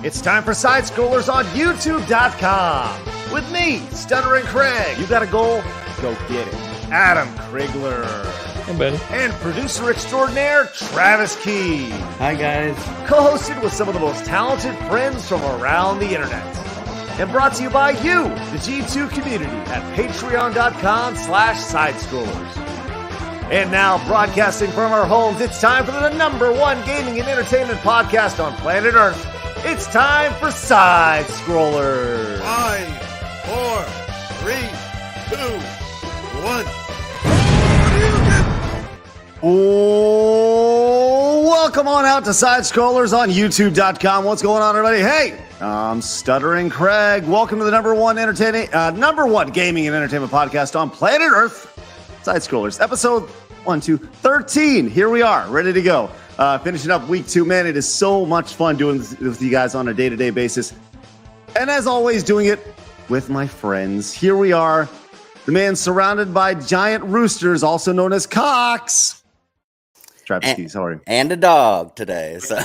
It's time for Side Scrollers on YouTube.com. With me, Stuttering Craig. You got a goal? Go get it. Adam Krigler. Hey, buddy. And producer extraordinaire, Travis Key. Hi, guys. Co-hosted with some of the most talented friends from around the internet. And brought to you by you, the G2 community, at patreon.com/sidescrollers. And now, broadcasting from our homes, it's time for the #1 gaming and entertainment podcast on planet Earth. It's time for Side Scrollers. 5, 4, 3, 2, 1. Oh, welcome on out to Side Scrollers on YouTube.com. What's going on, everybody? Hey, I'm Stuttering Craig. Welcome to the #1 #1 gaming and entertainment podcast on planet Earth. Side Scrollers, episode 13. Here we are, ready to go. Finishing up week 2. Man, it is so much fun doing this with you guys on a day-to-day basis. And as always, doing it with my friends. Here we are, the man surrounded by giant roosters, also known as cocks. Travis Keys, how are you? And a dog today. So.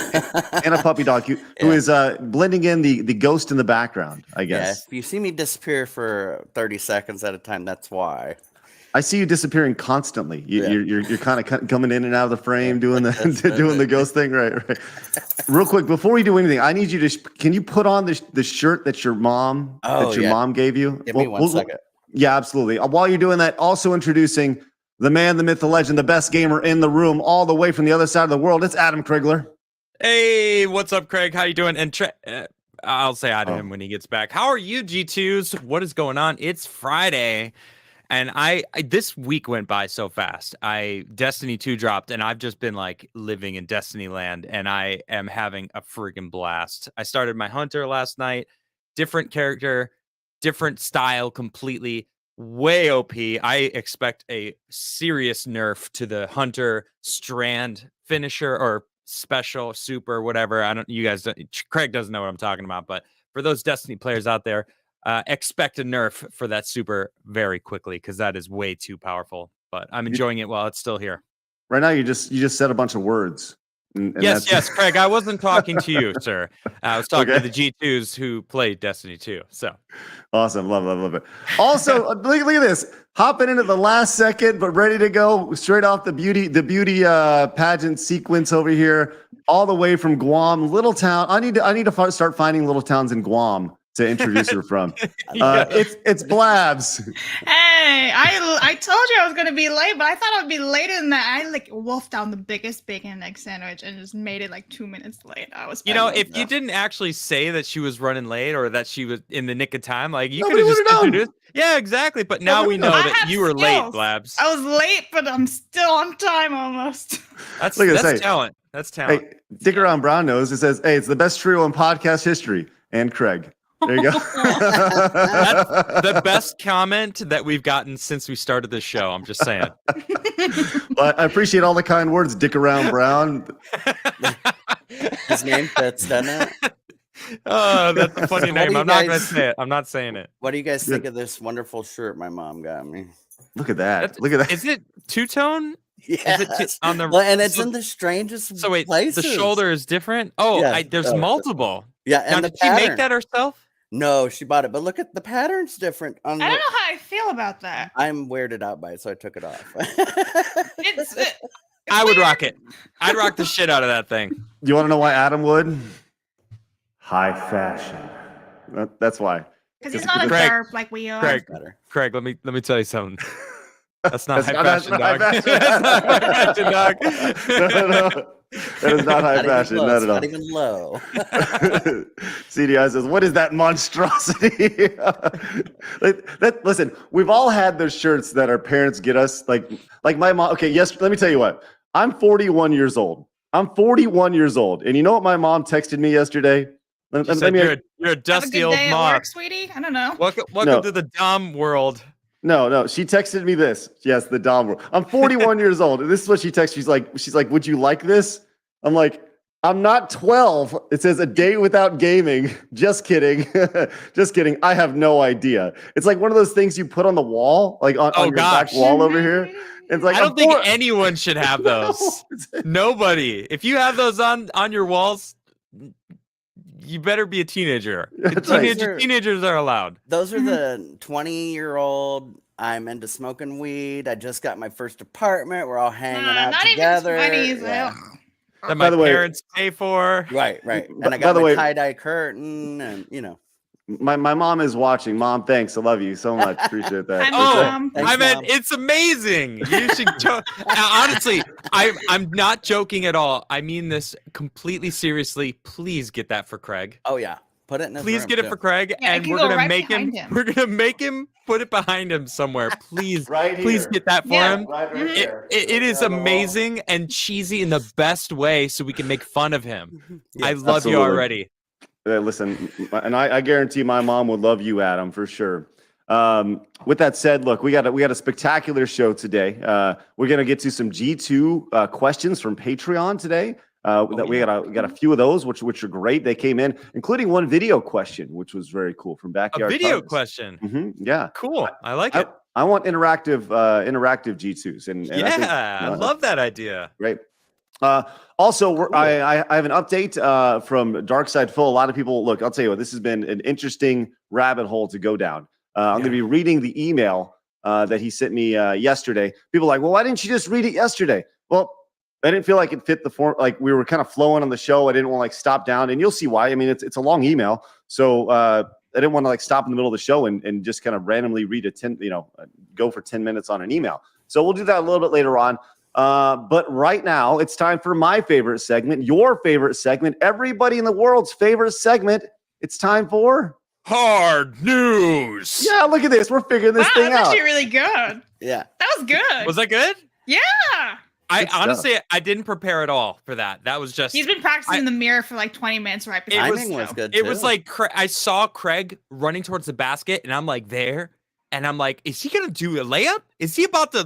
And a puppy dog who is blending in the ghost in the background, I guess. Yeah, if you see me disappear for 30 seconds at a time, that's why. I see you disappearing constantly. You're kind of coming in and out of the frame, doing the ghost thing, right? Real quick, before we do anything, I need you to can you put on the shirt that your mom mom gave you? Give me one second. Yeah, absolutely. While you're doing that, also introducing the man, the myth, the legend, the best gamer in the room, all the way from the other side of the world. It's Adam Krigler. Hey, what's up, Craig? How you doing? And I'll say hi to him when he gets back. How are you, G2s? What is going on? It's Friday, and I this week went by so fast. Destiny 2 dropped, and I've just been like living in Destiny land, and I am having a freaking blast. I started my hunter last night. Different character, different style completely. Way OP. I expect a serious nerf to the Hunter Strand finisher or special super, whatever. Craig doesn't know what I'm talking about, but for those Destiny players out there, expect a nerf for that super very quickly because that is way too powerful. But I'm enjoying it while it's still here. Right now, you just said a bunch of words. And yes, Craig. I wasn't talking to you, sir. I was talking to the G2s who played Destiny 2. So awesome, love it. Also, look at this, hopping in at the last second, but ready to go straight off the beauty pageant sequence over here, all the way from Guam, little town. I need to start finding little towns in Guam to introduce her from. It's Blabs. Hey, I told you I was gonna be late, but I thought I would be later than that. I wolfed down the biggest bacon and egg sandwich and just made it 2 minutes late. I was, if you didn't actually say that she was running late or that she was in the nick of time, you could have just introduced. Yeah, exactly. But now we know that you were late, Blabs. I was late, but I'm still on time almost. That's talent. That's talent. Hey, Dick Around Brown Nose. It says, "Hey, it's the best trio in podcast history." And Craig. There you go. That's the best comment that we've gotten since we started this show. I'm just saying. Well, I appreciate all the kind words, Dick Around Brown. His name fits, doesn't it? Oh, that's a funny name. I'm not going to say it. I'm not saying it. What do you guys think of this wonderful shirt my mom got me? Look at that. Look at that. Is it two-tone? Yes. And it's in the strangest So wait, places. the shoulder is different? Oh, Yeah. there's multiple. Yeah, and Now, the did she pattern. make that herself? No, she bought it, but look at the pattern's different. I don't know how I feel about that. I'm weirded out by it, so I took it off. I would rock it. I'd rock the shit out of that thing. You want to know why Adam would? High fashion. That's why. Because he's not a Craig, derp like we are. Craig, let me tell you something. That's not high that's fashion, not dog. high That's not high fashion, dog. No. That is not high fashion. Not at all. Not even low. CDI says, "What is that monstrosity?" Listen, we've all had those shirts that our parents get us, like my mom. Okay, yes. Let me tell you what. I'm 41 years old. And you know what my mom texted me yesterday? You're a dusty old mom, work, sweetie. I don't know. Welcome to the Dom world. No. She texted me this. Yes, the Dom world. I'm 41 years old. And this is what she texted. She's like, "Would you like this?" I'm like, "I'm not 12. It says a day without gaming." Just kidding. Just kidding. I have no idea. It's like one of those things you put on the wall, on your back wall over here. It's like, I don't think anyone should have those. Nobody. If you have those on your walls, you better be a teenager. That's right. Teenagers are allowed. Those are the 20-year-old. I'm into smoking weed. I just got my first apartment. We're all hanging out not together. even 20s. Yeah. That By my the way- parents pay for. Right. And By I got the my way- tie-dye curtain, and My mom is watching. Mom, thanks. I love you so much. Appreciate that. Hi, Oh, Mom. Thanks, I meant Mom. it's amazing. You should honestly. I'm not joking at all. I mean this completely seriously. Please get that for Craig. Oh yeah, put it in his Please room, get it too. for Craig, Yeah, it and can we're go gonna right make him. behind him. We're gonna make him put it behind him somewhere. Please, Right please here. get that for Yeah. him. Right It is amazing and cheesy in the best way, so we can make fun of him. I love absolutely. you already. Listen, and I guarantee my mom would love you, Adam, for sure. With that said, look, we got a spectacular show today. We're gonna get to some G2 questions from Patreon today. We got a few of those, which are great. They came in, including one video question, which was very cool from A Backyard. video Cards. question. Yeah, Cool. I like it. I want interactive G2s, and I think, I love that idea. Great. Also, I have an update from Dark Side Full. A lot of people, look, I'll tell you what, this has been an interesting rabbit hole to go down. I'm going to be reading the email that he sent me yesterday. People are like, well, why didn't you just read it yesterday? Well, I didn't feel like it fit the form. Like we were kind of flowing on the show. I didn't want to like stop down, and you'll see why. I mean, it's a long email, so I didn't want to like stop in the middle of the show and just kind of randomly read go for 10 minutes on an email. So we'll do that a little bit later on. But right now, it's time for my favorite segment, your favorite segment, everybody in the world's favorite segment. It's time for Hard news. Yeah, look at this. We're figuring this Wow, thing that's out. actually really good. Yeah. That was good. Was that good? Yeah. I Good stuff. honestly, I didn't prepare at all for that. That was just. He's been practicing in the mirror for like 20 minutes right before. It the Timing was show. good. It too. was like I saw Craig running towards the basket, and I'm like there, and I'm like, is he gonna do a layup? Is he about to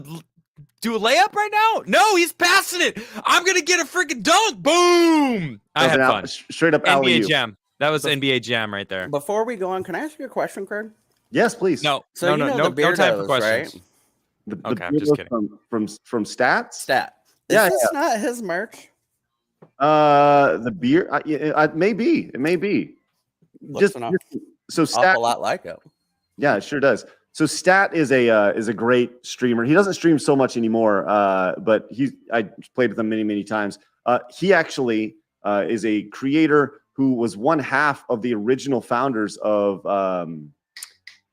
do a layup right now? No, he's passing it. I'm gonna get a freaking dunk. Boom! I had fun. Straight up NBA alley-oop. Jam. That was NBA Jam right there. Before we go on, can I ask you a question, Craig? Yes, please. No, So no, you know no, the no time for Beardos, questions. right? The Okay, I'm just Beardos kidding. From Stats. Stat. Yeah, Is this not his merch? The beer. It may be. It may be. Looks an So Stat. awful lot like it. Yeah, it sure does. So Stat is a great streamer. He doesn't stream so much anymore, but I played with him many times. He actually is a creator who was one half of the original founders of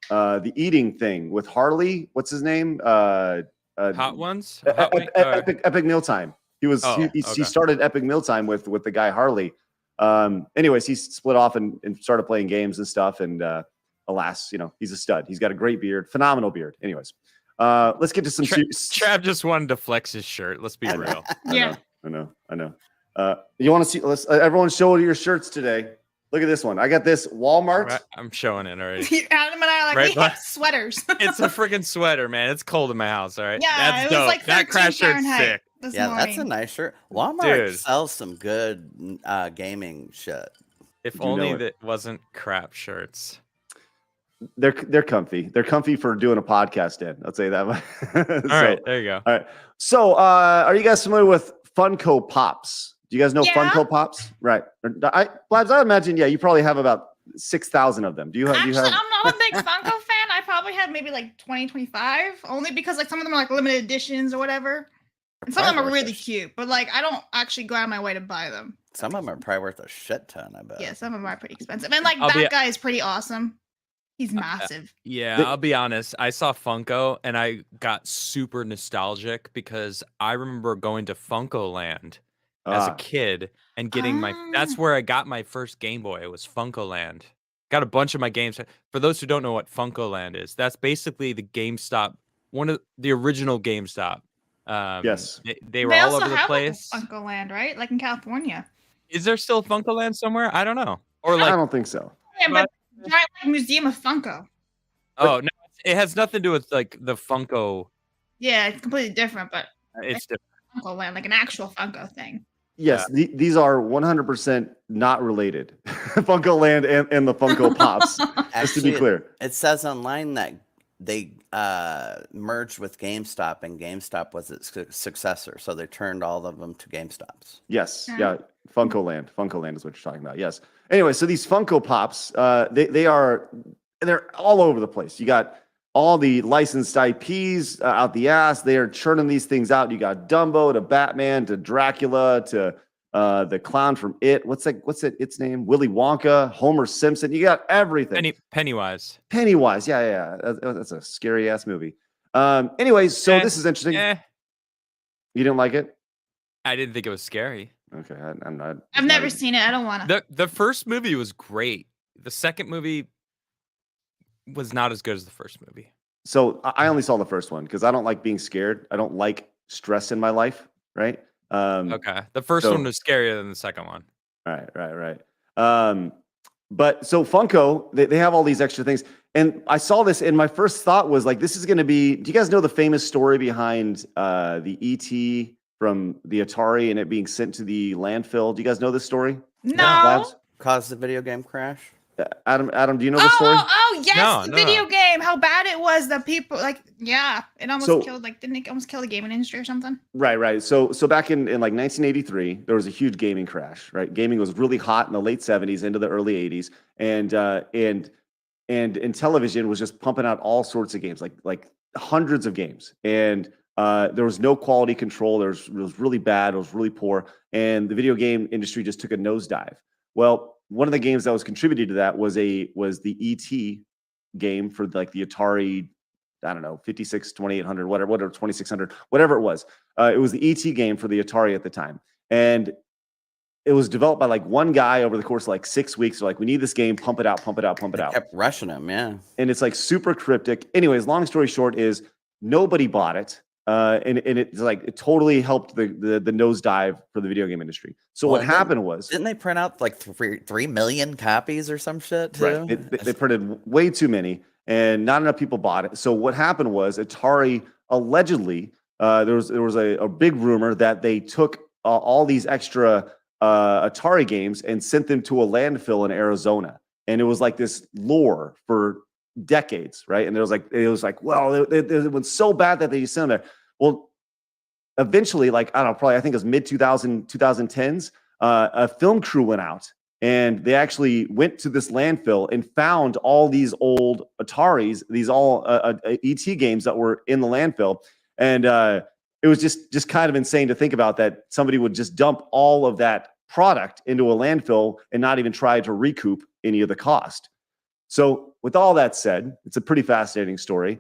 the eating thing with Harley. What's his name? Hot ones. Hot wing- Epic Mealtime. He was Oh, he okay. started Epic Mealtime with the guy Harley. Anyways, he split off and started playing games and stuff. And alas, he's a stud. He's got a great beard, phenomenal beard. Anyways, let's get to some. Trav just wanted to flex his shirt. Let's be real. Yeah. I know. You want to see? Let's everyone show your shirts today. Look at this one. I got this Walmart. Right, I'm showing it already. Adam and I are like, Right, we but- have sweaters. It's a freaking sweater, man. It's cold in my house. All right. Yeah, That's it was dope. like That 13 crash shirt's Fahrenheit sick. this Yeah, morning. that's a nice shirt. Walmart Dude. sells some good gaming shit. If You know only it. that wasn't crap shirts. They're comfy. They're comfy for doing a podcast in. I'll tell you that. All right, there you go. All right. So, are you guys familiar with Funko Pops? Do you guys know Yeah. Funko Pops? Right. Blabs, I imagine, yeah, you probably have about 6,000 of them. Do you have? Actually, I'm not a big Funko fan. I probably have maybe like 20, 25, only because like some of them are like limited editions or whatever. And some of them are really cute, but like I don't actually go out of my way to buy them. Some of them are probably worth a shit ton, I bet. Yeah, some of them are pretty expensive. And like I'll be- that guy is pretty awesome. He's massive. Yeah, The- I'll be honest. I saw Funko and I got super nostalgic because I remember going to Funko Land as a kid and getting that's where I got my first Game Boy. It was Funko Land. Got a bunch of my games. For those who don't know what Funko Land is, that's basically the GameStop, one of the original GameStop. Yes. They were They all also over the have place. like a Funko Land, right? Like in California. Is there still Funko Land somewhere? I don't know. Or I like, don't think so. Yeah, but giant like museum of Funko. oh no, it has nothing to do with like the Funko. Yeah, it's completely different, but It's different. Funko Land, like an actual Funko thing. Yes, these are 100% not related. Funko Land and the Funko Pops. Just to be Actually, clear. It says online that they merged with GameStop, and GameStop was its successor. So they turned all of them to GameStops. Yes, Yeah. yeah, Funko Land. Funko Land is what you're talking about. Yes. Anyway, so these Funko Pops, they're all over the place. You got all the licensed IPs out the ass. They are churning these things out. You got Dumbo to Batman to Dracula to the clown from It. What's its name? Willy Wonka, Homer Simpson. You got everything. Pennywise. Pennywise. Yeah. That's a scary ass movie. Anyways, so this is interesting. You didn't like it? I didn't think it was scary. Okay, I'm not. I've never seen it. I don't want to. The first movie was great. The second movie was not as good as the first movie. So I only saw the first one because I don't like being scared. I don't like stress in my life. Right. Okay. The first one was scarier than the second one. Right. But so Funko, they have all these extra things. And I saw this, and my first thought was like, this is going to be, do you guys know the famous story behind the ET from the Atari and it being sent to the landfill? Do you guys know this story? No. Labs? Caused the video game crash. Adam, do you know the story? Oh, yes, No, the no. video game. How bad it was. The people, like, yeah, it almost So- killed. Like, didn't it almost kill the gaming industry or something? Right. So back in like 1983, there was a huge gaming crash. Right, gaming was really hot in the late 70s into the early 80s, and television was just pumping out all sorts of games, like hundreds of games, and there was no quality control. It was really bad. It was really poor, and the video game industry just took a nosedive. Well, one of the games that was contributed to that was the ET game for like the Atari, I don't know, 56, 2800, whatever, 2600, whatever it was. It was the ET game for the Atari at the time. And it was developed by like one guy over the course of like 6 weeks. They're like, we need this game, pump it out. Kept rushing them, yeah. And it's like super cryptic. Anyways, long story short is nobody bought it. And it's like it totally helped the nosedive for the video game industry. So what happened was, Didn't they print out like 3 million copies or some shit too? right, they printed way too many, and not enough people bought it. So what happened was Atari allegedly there was a big rumor that they took all these extra Atari games and sent them to a landfill in Arizona, and it was like this lore for decades, right? And it was like, well, it was so bad that they sent them there. Well, eventually, like, I don't know, probably I think it was mid 2010s, a film crew went out and they actually went to this landfill and found all these old Ataris, these all ET games that were in the landfill. And it was just kind of insane to think about that somebody would just dump all of that product into a landfill and not even try to recoup any of the cost. So with all that said, it's a pretty fascinating story.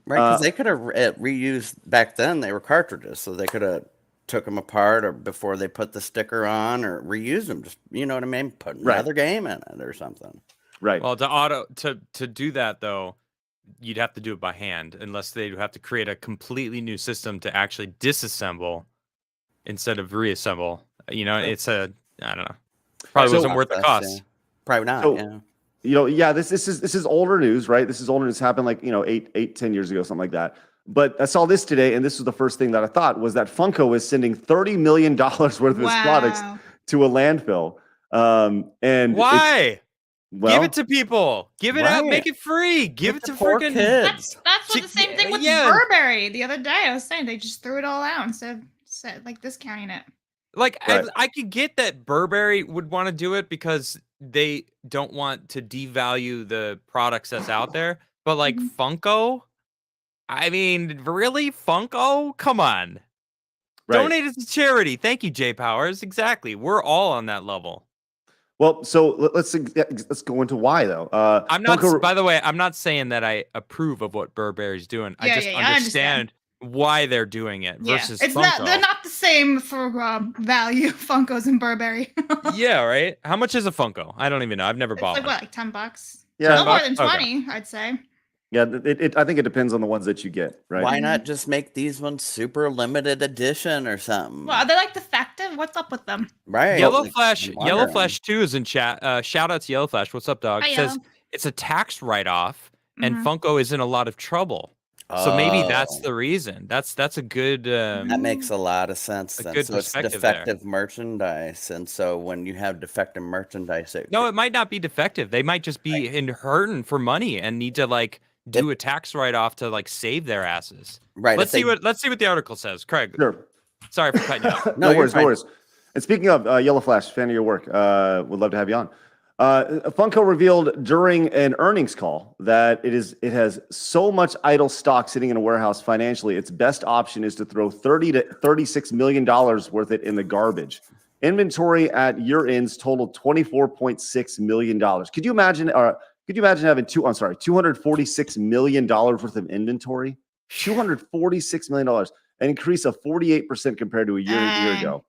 Right, because they could have reused back then. They were cartridges, so they could have took them apart or before they put the sticker on or reused them. Just, you know what I mean? Put another game in it or something. Right. Well, to do that though, you'd have to do it by hand, unless they have to create a completely new system to actually disassemble instead of reassemble. You know, it's I don't know. Probably wasn't worth the cost. Yeah. Probably not. So, yeah. You know, yeah, this is older news, right? This is older news. Happened like, 10 years ago, something like that. But I saw this today, and this was the first thing that I thought was that Funko is sending $30 million worth of its products to a landfill. And why? Well, give it to people. Give it out. Make it free. Give it to poor freaking kids. That's what the same thing with yeah. Burberry. The other day I was saying they just threw it all out instead of like discounting it. Like, Right. I could get that Burberry would want to do it because they don't want to devalue the products that's out there. But like Funko, I mean, really, Funko? Come on. Right. Donate it to charity. Thank you, Jay Powers. Exactly. We're all on that level. Well, so let's go into why though. I'm not. Funko, By the way, I'm not saying that I approve of what Burberry's doing. I just I understand why they're doing it versus Funko. They're not the same for value. Funkos and Burberry. Yeah, right. How much is a Funko? I don't even know. I've never It's bought like one. what, like $10? Yeah. No more than Okay. 20, I'd say. Yeah, I think it depends on the ones that you get, right? Why not just make these ones super limited edition or something? Well, are they like defective? What's up with them? Right. Yellow like, Flash, I'm Yellow wondering. Flash 2 is in chat. Shout out to Yellow Flash. What's up, dog? Hi, Says Yellow. it's a tax write-off, and Mhm. Funko is in a lot of trouble. So maybe that's Oh, the reason. That's a good. that makes a lot of sense. a Then. good So it's perspective there. defective merchandise, and so when you have defective merchandise, No, it might not be defective. They might just be hurting for money and need to like do a tax write-off to like save their asses. Right. Let's see what the article says. Craig. Sure. Sorry for cutting you off. No worries, no worries. And speaking of Yellow Flash, fan of your work, would love to have you on. Funko revealed during an earnings call that it has so much idle stock sitting in a warehouse financially, its best option is to throw $30 to $36 million worth it in the garbage. Inventory at year ends totaled $24.6 million. Could you imagine having $246 million worth of inventory? $246 million, an increase of 48% compared to a year ago.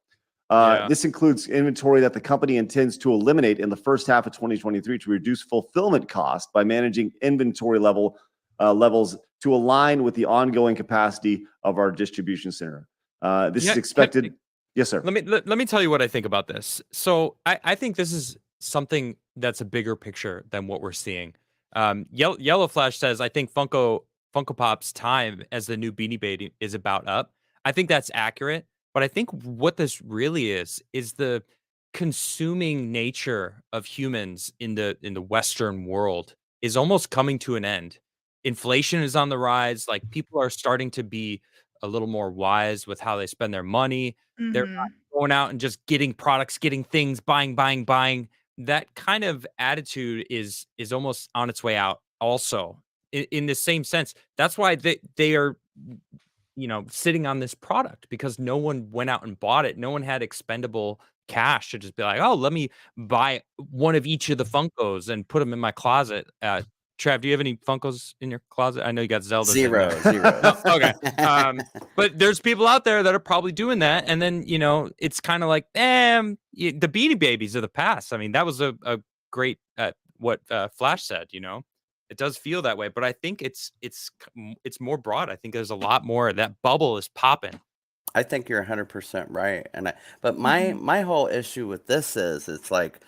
This includes inventory that the company intends to eliminate in the first half of 2023 to reduce fulfillment costs by managing inventory levels to align with the ongoing capacity of our distribution center. This is expected. Yes, sir. Let me tell you what I think about this. So I think this is something that's a bigger picture than what we're seeing. Yellow Flash says, I think Funko Pop's time as the new Beanie Baby is about up. I think that's accurate. But I think what this really is the consuming nature of humans in the Western world is almost coming to an end. Inflation is on the rise. Like people are starting to be a little more wise with how they spend their money. They're not going out and just getting products, getting things, buying. That kind of attitude is almost on its way out. Also, in the same sense, that's why they are, sitting on this product because no one went out and bought it. No one had expendable cash to just be like, oh, let me buy one of each of the Funkos and put them in my closet. Trav, do you have any Funkos in your closet? I know you got Zelda. Zero. Oh, okay. But there's people out there that are probably doing that. And then, it's kind of like, the Beanie Babies of the past. I mean, that was a great, what Flash said, It does feel that way, but I think it's more broad. I think there's a lot more. That bubble is popping. I think you're 100% right. But my whole issue with this is it's like,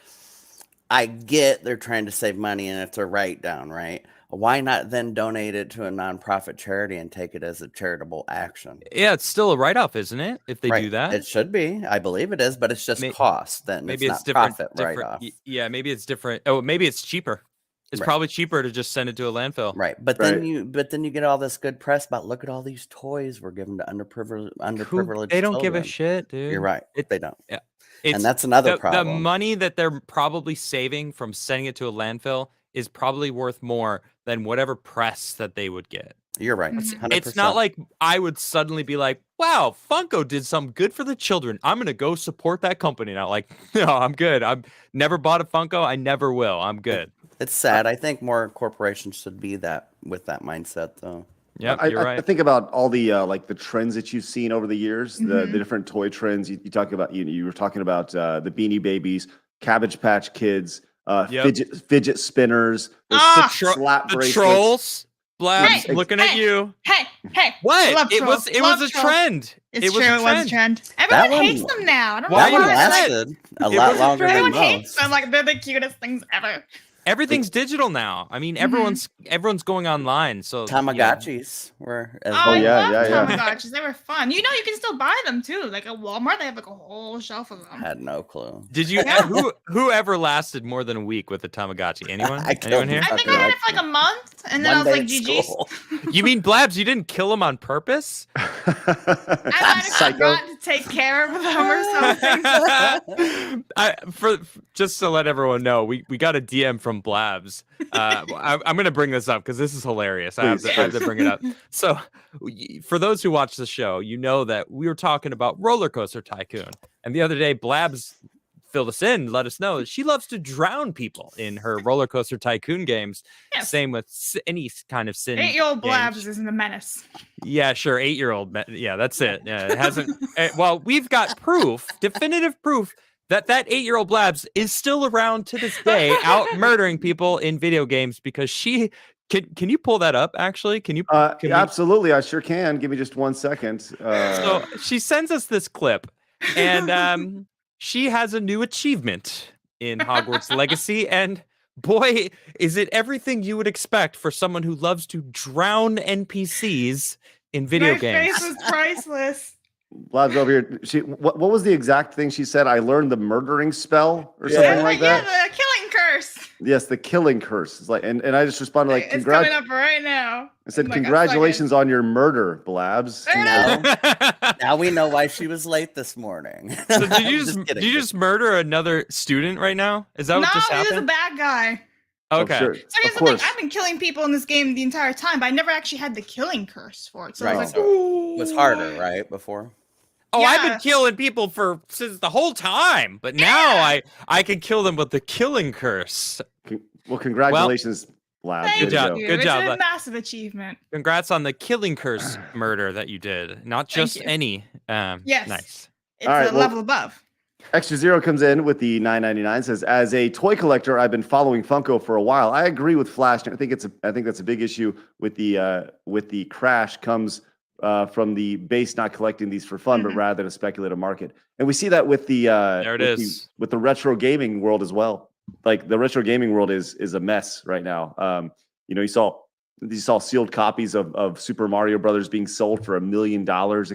I get they're trying to save money and it's a write down, right? Why not then donate it to a nonprofit charity and take it as a charitable action? Yeah, it's still a write off, isn't it? If they do that, it should be. I believe it is, but it's just cost. Then maybe it's not different. Profit write off. Yeah, maybe it's different. Oh, maybe it's cheaper. It's probably cheaper to just send it to a landfill. Right. But then you get all this good press about look at all these toys we're given to underprivileged They don't children. give a shit, dude. You're right. They don't. Yeah. And that's another problem. The money that they're probably saving from sending it to a landfill is probably worth more than whatever press that they would get. You're right. 100%. It's not like I would suddenly be like, wow, Funko did something good for the children. I'm going to go support that company now. Like, no, I'm good. I've never bought a Funko. I never will. I'm good. It's sad. I think more corporations should be with that mindset, though. Yeah, you're right. I think about all the the trends that you've seen over the years, the different toy trends. You talk about you were talking about the Beanie Babies, Cabbage Patch Kids, fidget spinners, slap bracelets. Trolls. Blabs, looking at you. Hey! What? It was a trend. It was a trend. Everyone hates them now. I don't know that one why. lasted a lot longer than Everyone most. hates them. Like they're the cutest things ever. Everything's digital now. I mean, everyone's going online. So Tamagotchis were. I love Tamagotchis. They were fun. You can still buy them too. Like at Walmart, they have like a whole shelf of them. I had no clue. Did you? Whoever lasted more than a week with a Tamagotchi? Anyone? Anyone here? I think I had it for like a month, and then I was like, GG's. You mean Blabs? You didn't kill him on purpose? I might have forgot to take care of them or something. Just to let everyone know, we got a DM from Blabs. I'm going to bring this up because this is hilarious. I have to bring it up. So, for those who watch the show, you know that we were talking about Roller Coaster Tycoon, and the other day Blabs filled us in, let us know that she loves to drown people in her Roller Coaster Tycoon games. Yes. Same with any kind of sin. 8-year-old Blabs isn't a menace. Yeah, sure. 8-year-old. Yeah, that's it. Yeah, it hasn't. Well, we've got definitive proof. That 8-year-old Blabs is still around to this day, out murdering people in video games because she can you pull that up? Actually, can you? Absolutely, I sure can. Give me just 1 second. So she sends us this clip, and she has a new achievement in Hogwarts Legacy, and boy, is it everything you would expect for someone who loves to drown NPCs in video games. My face was priceless. Blabs over here. What was the exact thing she said? I learned the murdering spell or something like that. Yeah, the killing curse. Yes, the killing curse. It's like, and I just responded like, It's coming up right now. I said, In like a congratulations on your murder, Blabs. There it is. Now we know why she was late this morning. So did you I'm just kidding. did you just murder another student right now? Is that No, what just he was a happened? bad guy. Okay. Sure. So here's Of the thing: course. I've been killing people in this game the entire time, but I never actually had the killing curse for it. So Right, I was so like, it was harder, right? Before. Oh, I've been Yeah. killing people since the whole time, but now I can kill them with the killing curse. Well, congratulations, Blabs. thank Way to job. go. you. Good It's job. a massive achievement. Congrats on the killing curse murder that you did, not just you. any. Yes. Nice. It's All right, a well- level above. Extra Zero comes in with the $9.99. Says, as a toy collector, I've been following Funko for a while. I agree with Flash. I think that's a big issue with the crash comes from the base not collecting these for fun, but rather a speculative market. And we see that with the There it is. with the retro gaming world as well. Like the retro gaming world is a mess right now. You saw sealed copies of Super Mario Brothers being sold for $1 million a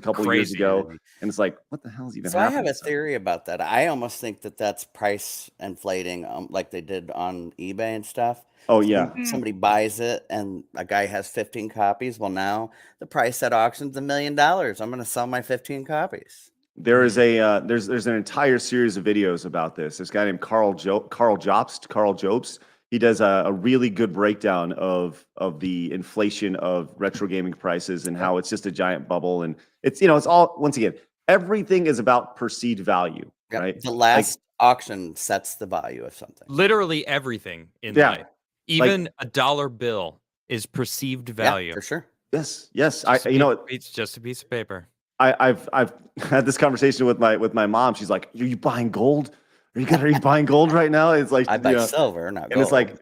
couple years Crazy. ago, and it's like, what the hell is even So I happening? have a theory about that. I almost think that that's price inflating, like they did on eBay and stuff. Oh yeah, Somebody buys it and a guy has 15 copies. Well, now the price at auction's $1 million. I'm going to sell my 15 copies. there is a there's an entire series of videos about this. This guy named Carl Jobst. He does a really good breakdown of the inflation of retro gaming prices and how it's just a giant bubble. And it's all, once again, everything is about perceived value, Yep. right? The last auction sets the value of something. Literally everything in Yeah. life, even a dollar bill, is perceived value. Yeah, for sure. Yes. It's just a piece of paper. I've had this conversation with my mom. She's like, "Are you buying gold? Are you buying gold right now?" It's like, I buy silver, not gold. and it's like,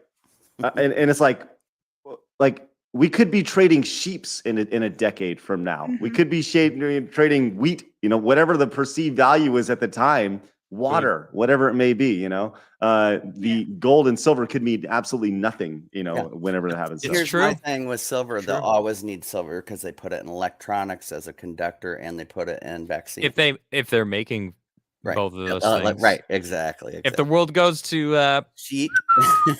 and it's like we could be trading sheeps in a decade from now. We could be trading wheat, whatever the perceived value is at the time, water, whatever it may be. The gold and silver could mean absolutely nothing. Whenever that happens. It's Here's true. my thing with silver. True. They'll always need silver because they put it in electronics as a conductor and they put it in vaccines. If they're making Right. both of those things, Right, exactly. If the world goes to sheet,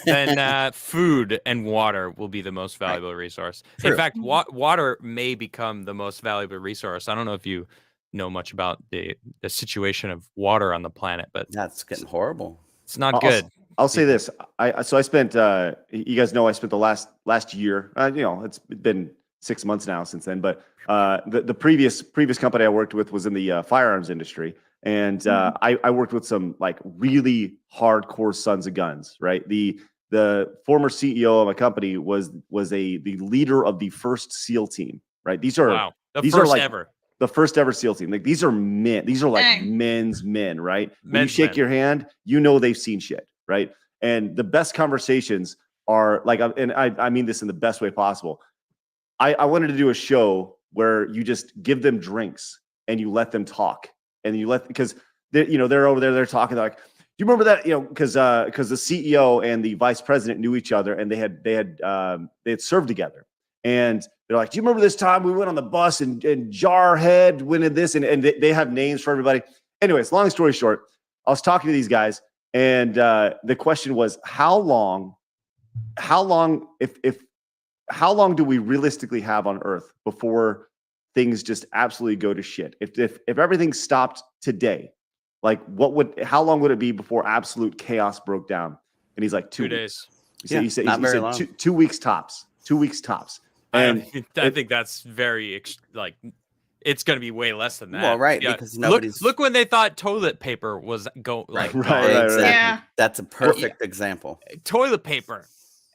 then food and water will be the most valuable resource. True. In fact, water may become the most valuable resource. I don't know if you know much about the situation of water on the planet, but that's getting horrible. it's not good. I'll say this. I spent you guys know I spent the last year, it's been 6 months now since then, but the previous company I worked with was in the firearms industry. And I worked with some like really hardcore sons of guns, right? The former CEO of my company was the leader of the first SEAL team, right? These are the first ever SEAL team. Like these are men. These are like Dang. men's men, right? When you Men's shake men. your hand, they've seen shit, right? And the best conversations are like, and I mean this in the best way possible. I wanted to do a show where you just give them drinks and you let them talk. And because they're over there, they're talking like, do you remember that? Because the CEO and the vice president knew each other and they had served together. And they're like, do you remember this time we went on the bus and Jarhead went in this? And they have names for everybody. Anyways, long story short, I was talking to these guys and the question was, how long do we realistically have on Earth before things just absolutely go to shit? If everything stopped today, like how long would it be before absolute chaos broke down? And he's like, 2 days. He said not very long. 2 weeks tops. 2 weeks tops. And I think that's very it's going to be way less than that. Well, right, because nobody's look when they thought toilet paper was Right. Exactly. Yeah. That's a perfect example. toilet paper.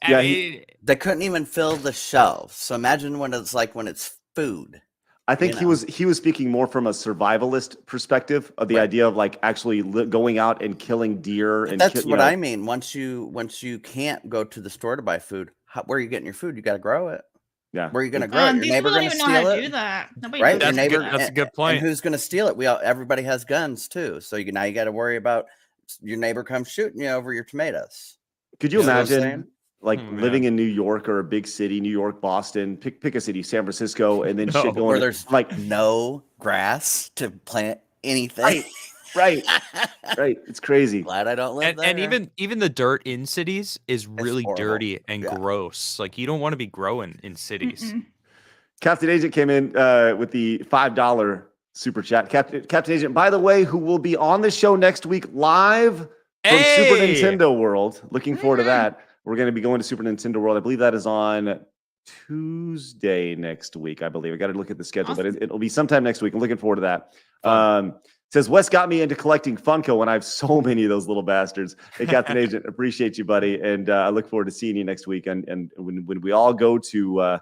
Yeah, I mean, They couldn't even fill the shelves. So imagine when it's food. I think he was speaking more from a survivalist perspective of the idea of like actually going out and killing deer. And That's what I mean. Once you can't go to the store to buy food, where are you getting your food? You got to grow it. Yeah. Where are you going to grow it? Your These neighbor people don't going to even know how steal to do it? that. Nobody Right? knows Your how to do neighbor. that. That's a good point. And who's going to steal it? Everybody has guns too. So now you got to worry about your neighbor comes shooting you over your tomatoes. Could you You know what I'm imagine saying? like Oh, living in New York or a big city, New York, Boston, pick a city, San Francisco, and then shit going Where there's like no grass to plant anything. Right. Right. Right. It's crazy. Glad I don't live there. And even the dirt in cities is really horrible. dirty and Yeah. gross. Like you don't want to be growing in cities. Captain Agent came in with the $5 super chat. Captain Agent, by the way, who will be on the show next week live from Super Nintendo World. Looking forward to that. We're going to be going to Super Nintendo World. I believe that is on Tuesday next week, I believe. I got to look at the schedule, but it'll be sometime next week. I'm looking forward to that. Says, Wes got me into collecting Funko, and I have so many of those little bastards. Hey, Captain Agent, appreciate you, buddy. And I look forward to seeing you next week. And when we all go to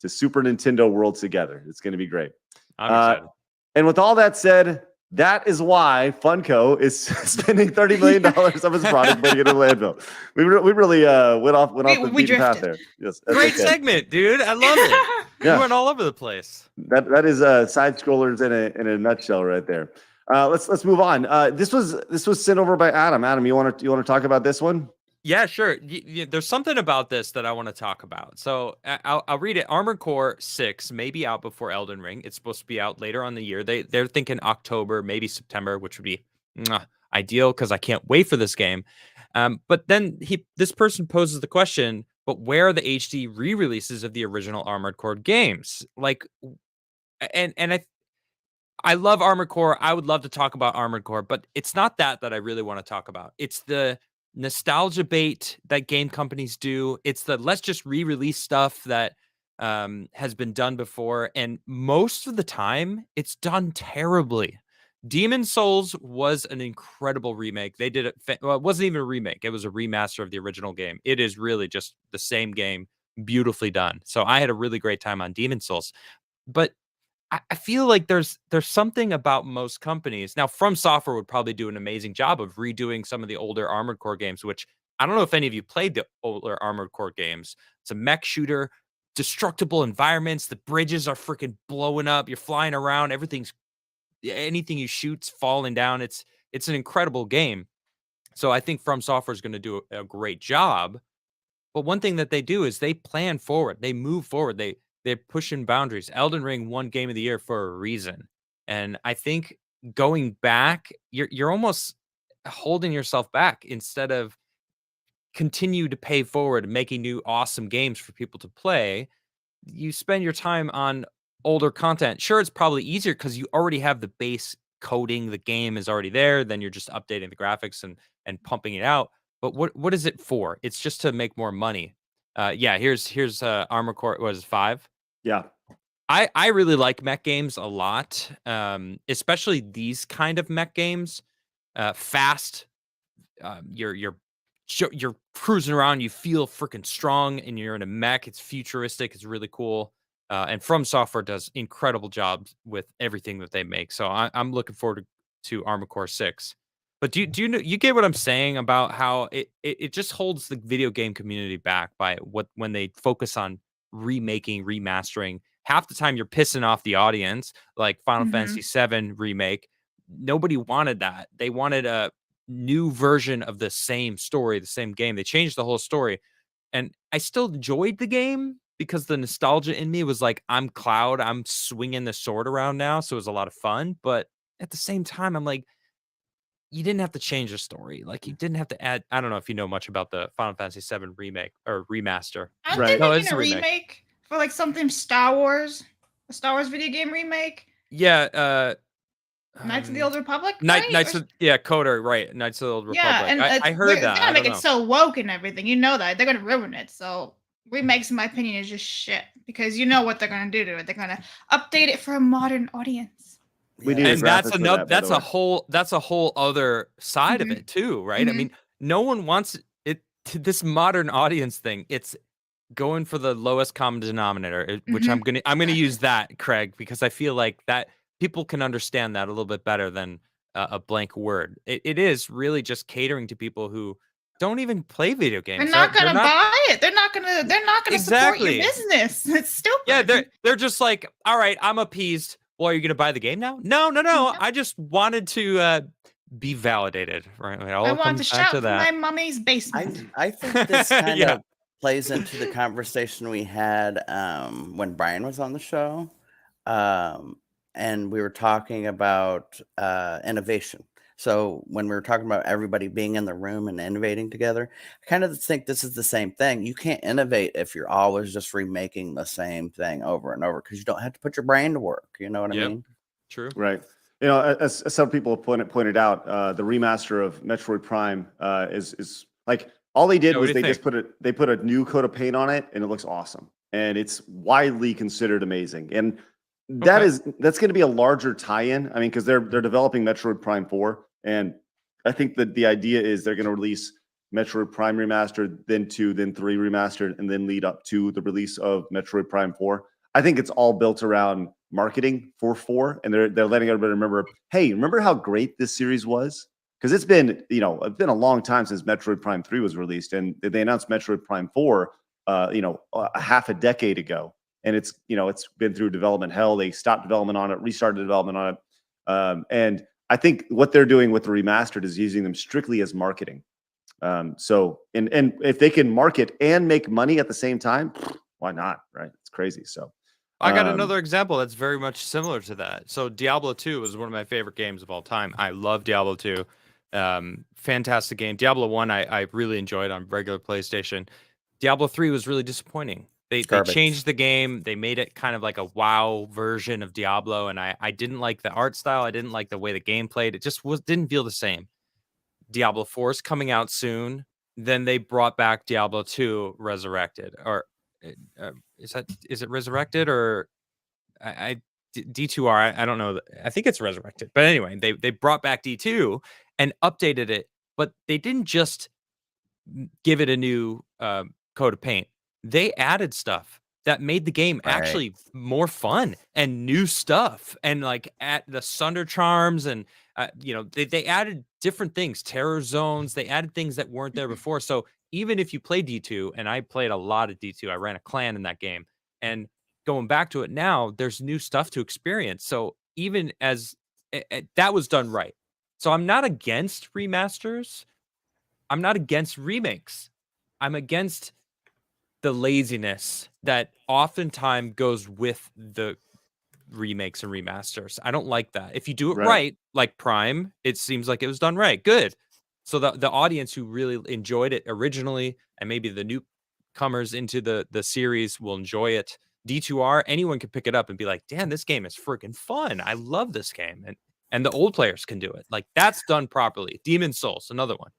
Super Nintendo World together, it's going to be great. I'm excited. And with all that said, that is why Funko is spending $30 million of his product putting it in the landfill. We really went off the beaten path there. Yes, great segment, dude. I love it. Yeah. We went all over the place. That is side scrollers in a nutshell right there. Let's move on. This was sent over by Adam. Adam, you want to talk about this one? Yeah, sure. There's something about this that I want to talk about. So I'll read it. Armored Core 6 may be out before Elden Ring. It's supposed to be out later on the year. They're thinking October, maybe September, which would be ideal because I can't wait for this game. But then this person poses the question, but where are the HD re-releases of the original Armored Core games? Like, and I love Armored Core. I would love to talk about Armored Core, but it's not that I really want to talk about. It's the nostalgia bait that game companies do. It's the let's just re-release stuff that has been done before, and most of the time it's done terribly. Demon Souls was an incredible remake. They did it. Well, it wasn't even a remake. It was a remaster of the original game. It is really just the same game, beautifully done. So I had a really great time on Demon Souls, but I feel like there's something about most companies. Now, From Software would probably do an amazing job of redoing some of the older Armored Core games, which I don't know if any of you played the older Armored Core games. It's a mech shooter, destructible environments. The bridges are freaking blowing up. You're flying around. Anything you shoot's falling down. It's an incredible game. So I think From Software is going to do a great job. But one thing that they do is they plan forward. They move forward. They're pushing boundaries. Elden Ring won Game of the Year for a reason. And I think going back, you're almost holding yourself back instead of continue to pay forward and making new awesome games for people to play. You spend your time on older content. Sure, it's probably easier because you already have the base coding. The game is already there. Then you're just updating the graphics and pumping it out. But what is it for? It's just to make more money. Here's Armored Core. Was 5? Yeah. I really like mech games a lot, especially these kind of mech games. Fast, you're cruising around, you feel freaking strong, and you're in a mech. It's futuristic. It's really cool. And From Software does incredible jobs with everything that they make. So I'm looking forward to Armored Core 6. But do you know, you get what I'm saying about how it just holds the video game community back by when they focus on remaking, remastering. Half the time you're pissing off the audience, like Final Fantasy VII remake. Nobody wanted that. They wanted a new version of the same story, the same game. They changed the whole story. And I still enjoyed the game because the nostalgia in me was like, I'm Cloud, I'm swinging the sword around now. So it was a lot of fun. But at the same time, I'm like, you didn't have to change the story. Like, you didn't have to add. I don't know if you know much about the Final Fantasy VII remake or remaster. Aren't they making a remake for like something Star Wars? A Star Wars video game remake? Yeah. Knights of the Old Republic? Knights of KOTOR, right. Knights of the Old Republic. Yeah, and I heard that. They're going to make it so woke and everything. You know that. They're going to ruin it. So remakes, in my opinion, is just shit. Because you know what they're going to do to it. They're going to update it for a modern audience. And that's a whole other side of it too, right? I mean, no one wants it to this modern audience thing. It's going for the lowest common denominator, which I'm gonna use that, Craig, because I feel like that people can understand that a little bit better than a blank word. It is really just catering to people who don't even play video games. They're not gonna buy it. They're not gonna support your business. It's stupid. Yeah, they're just like, all right, I'm appeased. Well, are you going to buy the game now? No. I just wanted to be validated. Right? I want to shout from my mommy's basement. I think this kind of plays into the conversation we had when Brian was on the show. And we were talking about innovation. So when we were talking about everybody being in the room and innovating together, I kind of think this is the same thing. You can't innovate if you're always just remaking the same thing over and over because you don't have to put your brain to work. You know what I Yep. mean? True. Right. You know, as some people have pointed out, the remaster of Metroid Prime is like all they did Yeah, what was do you they just think? put a new coat of paint on it, and it looks awesome, and it's widely considered amazing. And Okay. that's going to be a larger tie-in. I mean, because they're developing Metroid Prime 4, and I think that the idea is they're going to release Metroid Prime Remastered, then 2, then 3 Remastered, and then lead up to the release of Metroid Prime 4. I think it's all built around marketing for 4, and they're letting everybody remember, hey, remember how great this series was? Because it's been a long time since Metroid Prime 3 was released, and they announced Metroid Prime 4, a half a decade ago, and it's been through development hell. They stopped development on it, restarted development on it, and I think what they're doing with the remastered is using them strictly as marketing. So if they can market and make money at the same time, why not? Right? It's crazy. So I got another example that's very much similar to that. So Diablo 2 was one of my favorite games of all time. I love Diablo 2. Fantastic game. Diablo 1 I really enjoyed on regular PlayStation. Diablo 3 was really disappointing. They Garbage. changed the game. They made it kind of like a WoW version of Diablo, and I didn't like the art style. I didn't like the way the game played. It just didn't feel the same. Diablo 4 is coming out soon. Then they brought back Diablo 2 Resurrected, or is it Resurrected or D2R? I don't know. I think it's Resurrected, but anyway, they brought back D2 and updated it, but they didn't just give it a new coat of paint. They added stuff that made the game Right. actually more fun and new stuff, and like at the Sunder Charms, and they added different things, terror zones. They added things that weren't there before. So even if you play D2, and I played a lot of D2, I ran a clan in that game, and going back to it now, there's new stuff to experience. So even as that was done right. So I'm not against remasters. I'm not against remakes. I'm against the laziness that oftentimes goes with the remakes and remasters. I don't like that. If you do it Right. right, like Prime, it seems like it was done right. Good. So the audience who really enjoyed it originally, and maybe the newcomers into the series will enjoy it. D2R, anyone can pick it up and be like, damn, this game is freaking fun. I love this game. And the old players can do it. Like, that's done properly. Demon Souls, another one.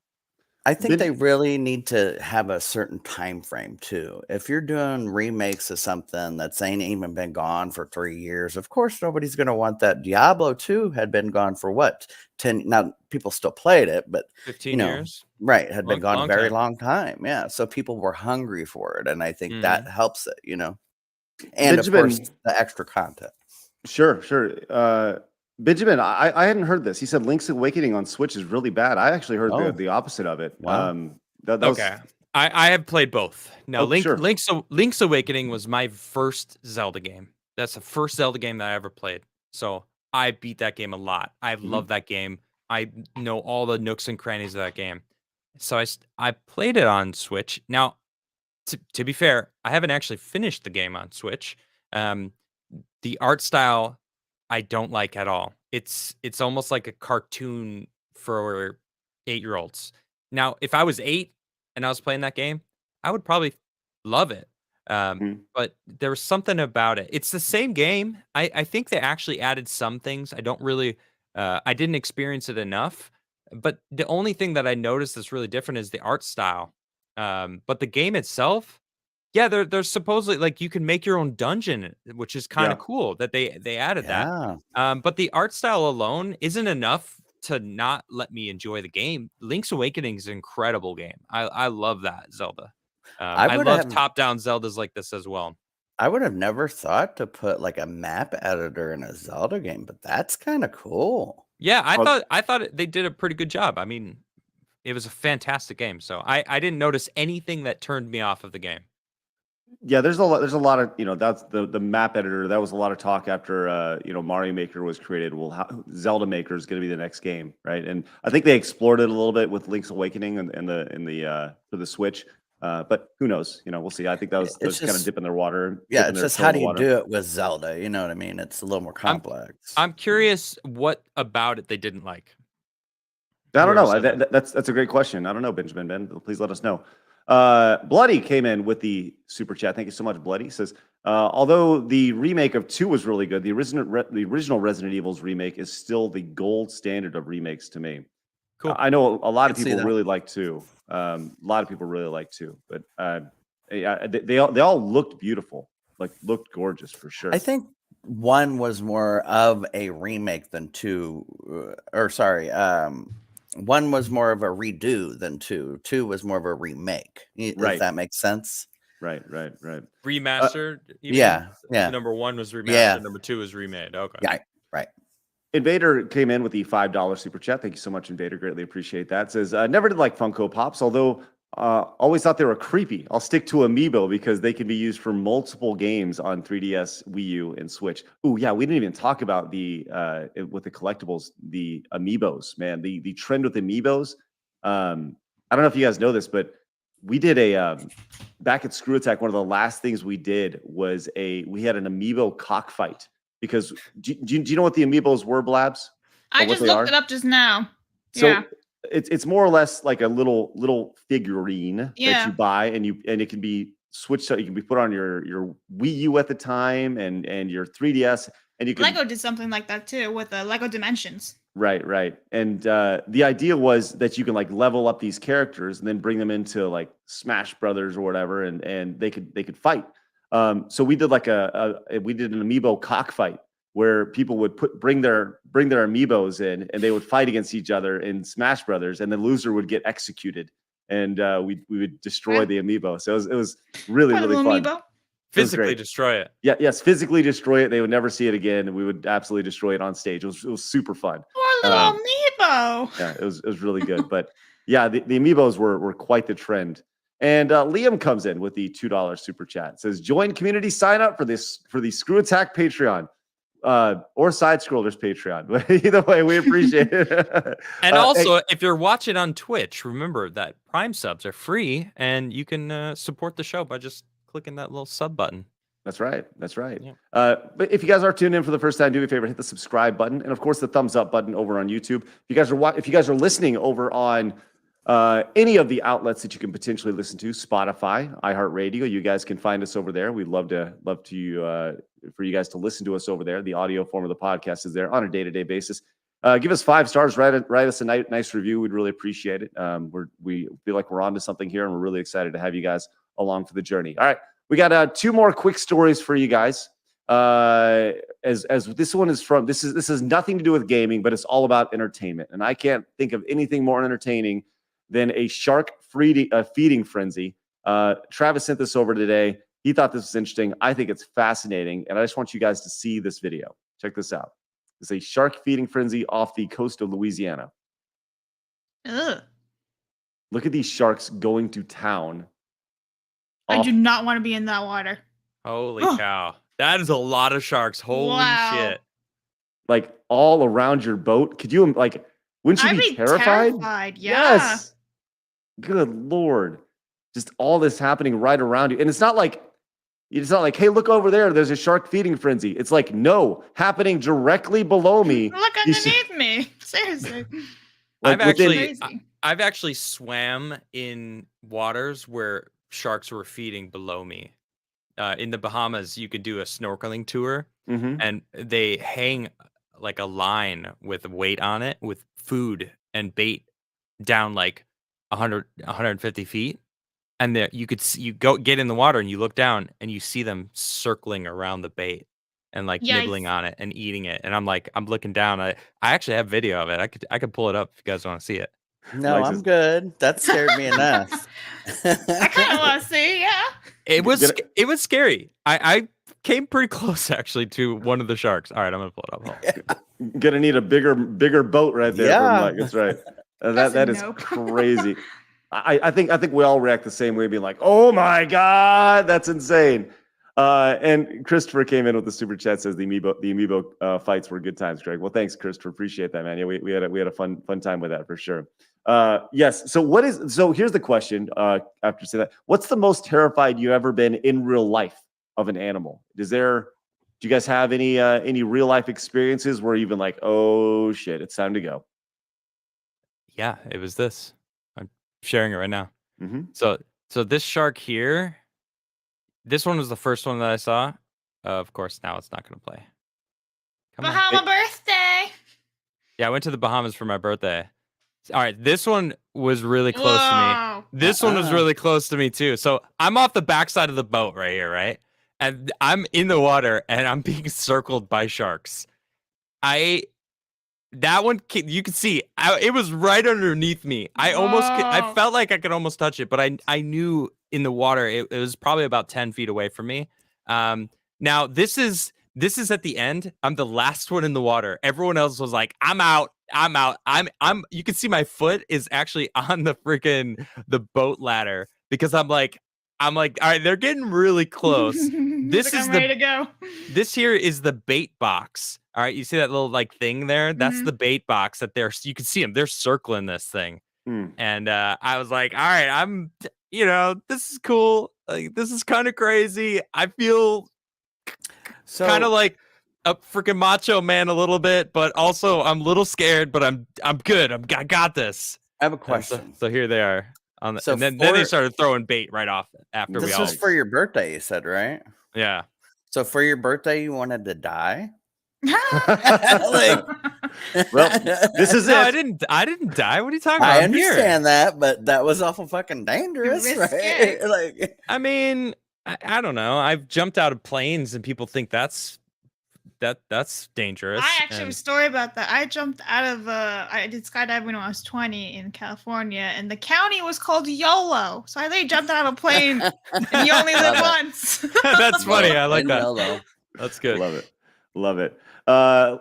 I think they Did- really need to have a certain time frame too. If you're doing remakes of something that's ain't even been gone for 3 years, of course nobody's going to want that. Diablo 2 had been gone for what? 10. Now people still played it, but 15 years. right, had been gone a Long very time. long time. Yeah, so people were hungry for it, and I think Mhm. that helps it, And of course Benjamin- the extra content. Sure. Benjamin, I hadn't heard this. He said Link's Awakening on Switch is really bad. I actually heard Oh. the opposite of it. Wow. That was, Okay. I have played both. Now, Oh, sure. Link's Awakening was my first Zelda game. That's the first Zelda game that I ever played. So I beat that game a lot. I love that game. I know all the nooks and crannies of that game. So I played it on Switch. Now, to be fair, I haven't actually finished the game on Switch. The art style I don't like at all. It's almost like a cartoon for 8-year-olds. Now, if I was 8 and I was playing that game, I would probably love it. But there was something about it. It's the same game. I think they actually added some things. I don't really I didn't experience it enough. But the only thing that I noticed that's really different is the art style. But the game itself, yeah, there's supposedly like you can make your own dungeon, which is kind of Yeah. cool that they added that. Yeah. But the art style alone isn't enough to not let me enjoy the game. Link's Awakening is an incredible game. I love that Zelda. I would love have- top-down Zeldas like this as well. I would have never thought to put like a map editor in a Zelda game, but that's kind of cool. Yeah, Well- I thought they did a pretty good job. I mean, it was a fantastic game. So I didn't notice anything that turned me off of the game. Yeah, there's a lot of, that's the map editor. That was a lot of talk after Mario Maker was created. Well, Zelda Maker is going to be the next game, right? And I think they explored it a little bit with Link's Awakening for the Switch. But who knows? We'll see. I think that was It's kind of just- dipping their water. Yeah, dipping it's their just toe how in do the you water. do it with Zelda? You know what I mean? It's a little more complex. I'm curious what about it they didn't like. I don't Whoever know. said that. That's a great question. I don't know, Benjamin. Ben, please let us know. Bloody came in with the super chat. Thank you so much, Bloody. Says, although the remake of 2 was really good, the original Resident Evil's remake is still the gold standard of remakes to me. Cool. I know a lot of Can see people that. really like 2. A lot of people really like 2, but they all looked beautiful, like looked gorgeous for sure. I think 1 was more of a remake than 2, or sorry, 1 was more of a redo than 2. 2 was more of a remake. Right. If that makes sense. Right. Remastered. You mean? Yeah. Number 1 was remastered. Yeah. Number 2 was remade. Okay. Yeah. Right. Invader came in with the $5 super chat. Thank you so much, Invader. Greatly appreciate that. Says, never did like Funko Pops, although always thought they were creepy. I'll stick to Amiibo because they can be used for multiple games on 3DS, Wii U, and Switch. Oh yeah, we didn't even talk about the with the collectibles, the Amiibos, man. The trend with Amiibos. I don't know if you guys know this, but we did a back at Screw Attack. One of the last things we did was we had an Amiibo cockfight. Because do you know what the Amiibos were, Blabs? I just looked it up just now. So yeah. it's more or less like a little figurine that Yeah. you buy, and it can be switched out. You can be put on your Wii U at the time and your 3DS, and you can Lego did something like that too with the Lego Dimensions. Right. And the idea was that you can like level up these characters and then bring them into like Smash Brothers or whatever, and they could fight. So we did like we did an Amiibo cockfight where people would bring their Amiibos in and they would fight against each other in Smash Brothers, and the loser would get executed, and we would destroy the Amiibo. So it was really fun. Amiibo. Physically destroy it. Yes, physically destroy it. They would never see it again, and we would absolutely destroy it on stage. It was super fun. Poor little Amiibo. Yeah, it was really good. But yeah, the Amiibos were quite the trend. And Liam comes in with the $2 super chat. It says, join community sign up for the Screw Attack Patreon or Side Scrollers Patreon. But either way, we appreciate it. And also, if you're watching on Twitch, remember that Prime subs are free, and you can support the show by just clicking that little sub button. That's right. Yeah. But if you guys are tuned in for the first time, do me a favor, hit the subscribe button, and of course the thumbs up button over on YouTube. If you guys are listening over on any of the outlets that you can potentially listen to, Spotify, iHeartRadio, you guys can find us over there. We'd love to for you guys to listen to us over there. The audio form of the podcast is there on a day-to-day basis. Give us 5 stars, write us a nice review. We'd really appreciate it. We feel like we're onto something here, and we're really excited to have you guys along for the journey. All right, we got 2 more quick stories for you guys. As this one is from, this has nothing to do with gaming, but it's all about entertainment, and I can't think of anything more entertaining than a shark feeding frenzy. Travis sent this over today. He thought this was interesting. I think it's fascinating, and I just want you guys to see this video. Check this out. It's a shark feeding frenzy off the coast of Louisiana. Ugh. Look at these sharks going to town. I do not want to be in that water. Holy cow. That is a lot of sharks. Holy shit. Like all around your boat. Could you wouldn't you I'd be be terrified? Yeah. Yes. Good Lord. Just all this happening right around you. And it's not like, hey, look over there. There's a shark feeding frenzy. It's like, no, happening directly below me. Look underneath me. Seriously. I've actually swam in waters where sharks were feeding below me. In the Bahamas, you could do a snorkeling tour, and they hang like a line with weight on it with food and bait down like 150 feet. And there you get in the water and you look down and you see them circling around the bait and like nibbling on it and eating it. And I'm looking down. I actually have video of it. I could pull it up if you guys want to see it. No, I'm good. That scared me enough. I kind of want to see. Yeah. It was scary. I came pretty close actually to one of the sharks. All right, I'm gonna pull it up. Gonna need a bigger boat right there. Yeah, that's right. That is crazy. I think we all react the same way, being like, "Oh my god, that's insane." And Christopher came in with the super chat, says the amiibo fights were good times, Greg. Well, thanks, Christopher. Appreciate that, man. Yeah, we had a fun time with that for sure. Yes. So here's the question. After saying that, what's the most terrified you've ever been in real life of an animal? Do you guys have any real life experiences where you've been like, oh shit, it's time to go? Yeah, it was this. I'm sharing it right now. Mm-hmm. So this shark here, this one was the first one that I saw. Of course, now it's not going to play. Come on. Bahama birthday. Yeah, I went to the Bahamas for my birthday. All right, this one was really close to Whoa. me. This one was really close to me too. So I'm off the backside of the boat right here, right? And I'm in the water and I'm being circled by sharks. That one, you can see, it was right underneath me. I Whoa. felt like I could almost touch it, but I knew in the water it was probably about 10 feet away from me. Now this is at the end. I'm the last one in the water. Everyone else was like, I'm out. You can see my foot is actually on the boat ladder because I'm like, all right, they're getting really close. This is I'm ready to go. This here is the bait box. All right, you see that little like thing there? That's the bait box that you can see them. They're circling this thing. And I was like, all right, this is cool. Like, this is kind of crazy. I feel kind of like a freaking macho man a little bit, but also I'm a little scared, but I'm good. I got this. I have a question. So here they are. And then they started throwing bait right off after this was for your birthday, you said, right? Yeah. So for your birthday, you wanted to die? Well, this is No, it. I didn't die. What are you talking about? I understand that, but that was awful fucking dangerous, Risk right? it. Like, I mean, I don't know. I've jumped out of planes and people think that's dangerous. I actually have a story about that. I jumped out of I did skydiving when I was 20 in California, and the county was called YOLO. So I literally jumped out of a plane, and you only live once. That's funny. I like that. YOLO. That's good. Love it.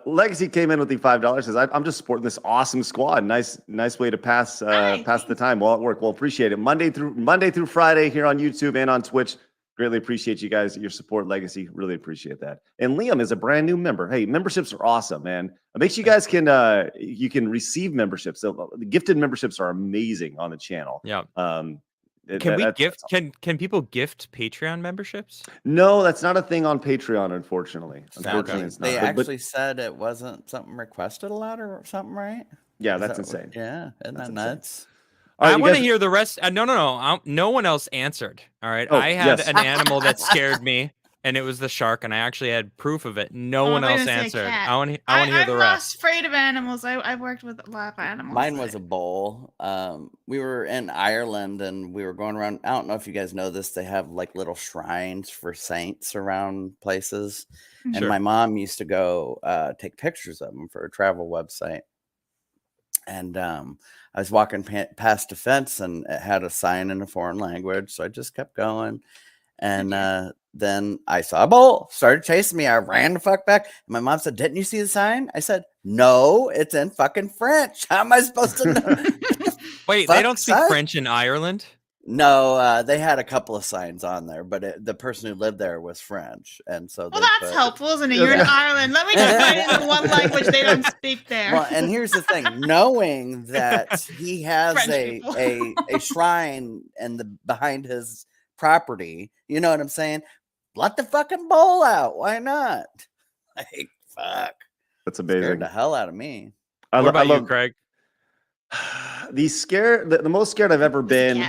Legacy came in with the $5. Says, I'm just supporting this awesome squad. Nice way to pass the time while at work. Well, appreciate it. Monday through Friday here on YouTube and on Twitch. Greatly appreciate you guys, your support, Legacy. Really appreciate that. And Liam is a brand new member. Hey, memberships are awesome, man. Make sure you guys can receive memberships. So the gifted memberships are amazing on the channel. Yeah. Can people gift Patreon memberships? No, that's not a thing on Patreon, unfortunately. It's not. They actually said it wasn't something requested a lot or something, right? Yeah, that's insane. Yeah, isn't that nuts? Right, I want to hear the rest. No. No one else answered. All right. I had an animal that scared me, and it was the shark, and I actually had proof of it. No one else answered. I want to hear the rest. I'm not afraid of animals. I've worked with a lot of animals. Mine was a bull. We were in Ireland, and we were going around. I don't know if you guys know this. They have like little shrines for saints around places. Sure. And my mom used to go take pictures of them for a travel website. And I was walking past a fence and it had a sign in a foreign language. So I just kept going. And then I saw a bull, started chasing me. I ran the fuck back. And my mom said, "Didn't you see the sign?" I said, "No, it's in fucking French. How am I supposed to know?" Wait, they don't speak French in Ireland? No, they had a couple of signs on there, but the person who lived there was French, and so. Well, that's helpful, isn't it? You're in Ireland. Let me just find in the one language they don't speak there. Well, and here's the thing: knowing that he has a shrine behind his property, you know what I'm saying? Let the fucking bull out. Why not? Like, fuck. That's amazing. Scared the hell out of me. What about you, Craig? The most scared I've ever been.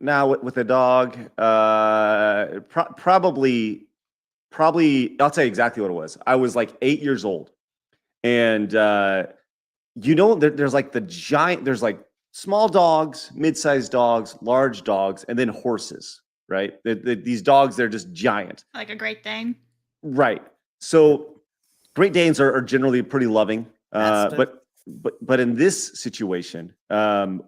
Now with a dog, probably, I'll tell you exactly what it was. I was like 8 years old, and there's like there's like small dogs, mid-sized dogs, large dogs, and then horses. Right? These dogs, they're just giant. Like a Great Dane. Right. So Great Danes are generally pretty loving, but in this situation, I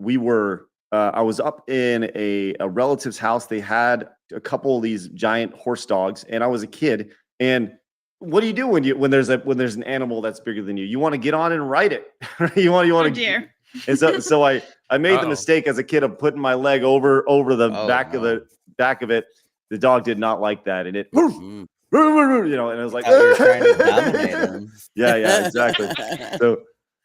was up in a relative's house. They had a couple of these giant horse dogs, and I was a kid. And what do you do when there's an animal that's bigger than you? You want to get on and ride it. you want Oh to. dear. And so I made the mistake as a kid of putting my leg over the back of it. The dog did not like that, and it. And it was like, You're trying to dominate him. Yeah, exactly.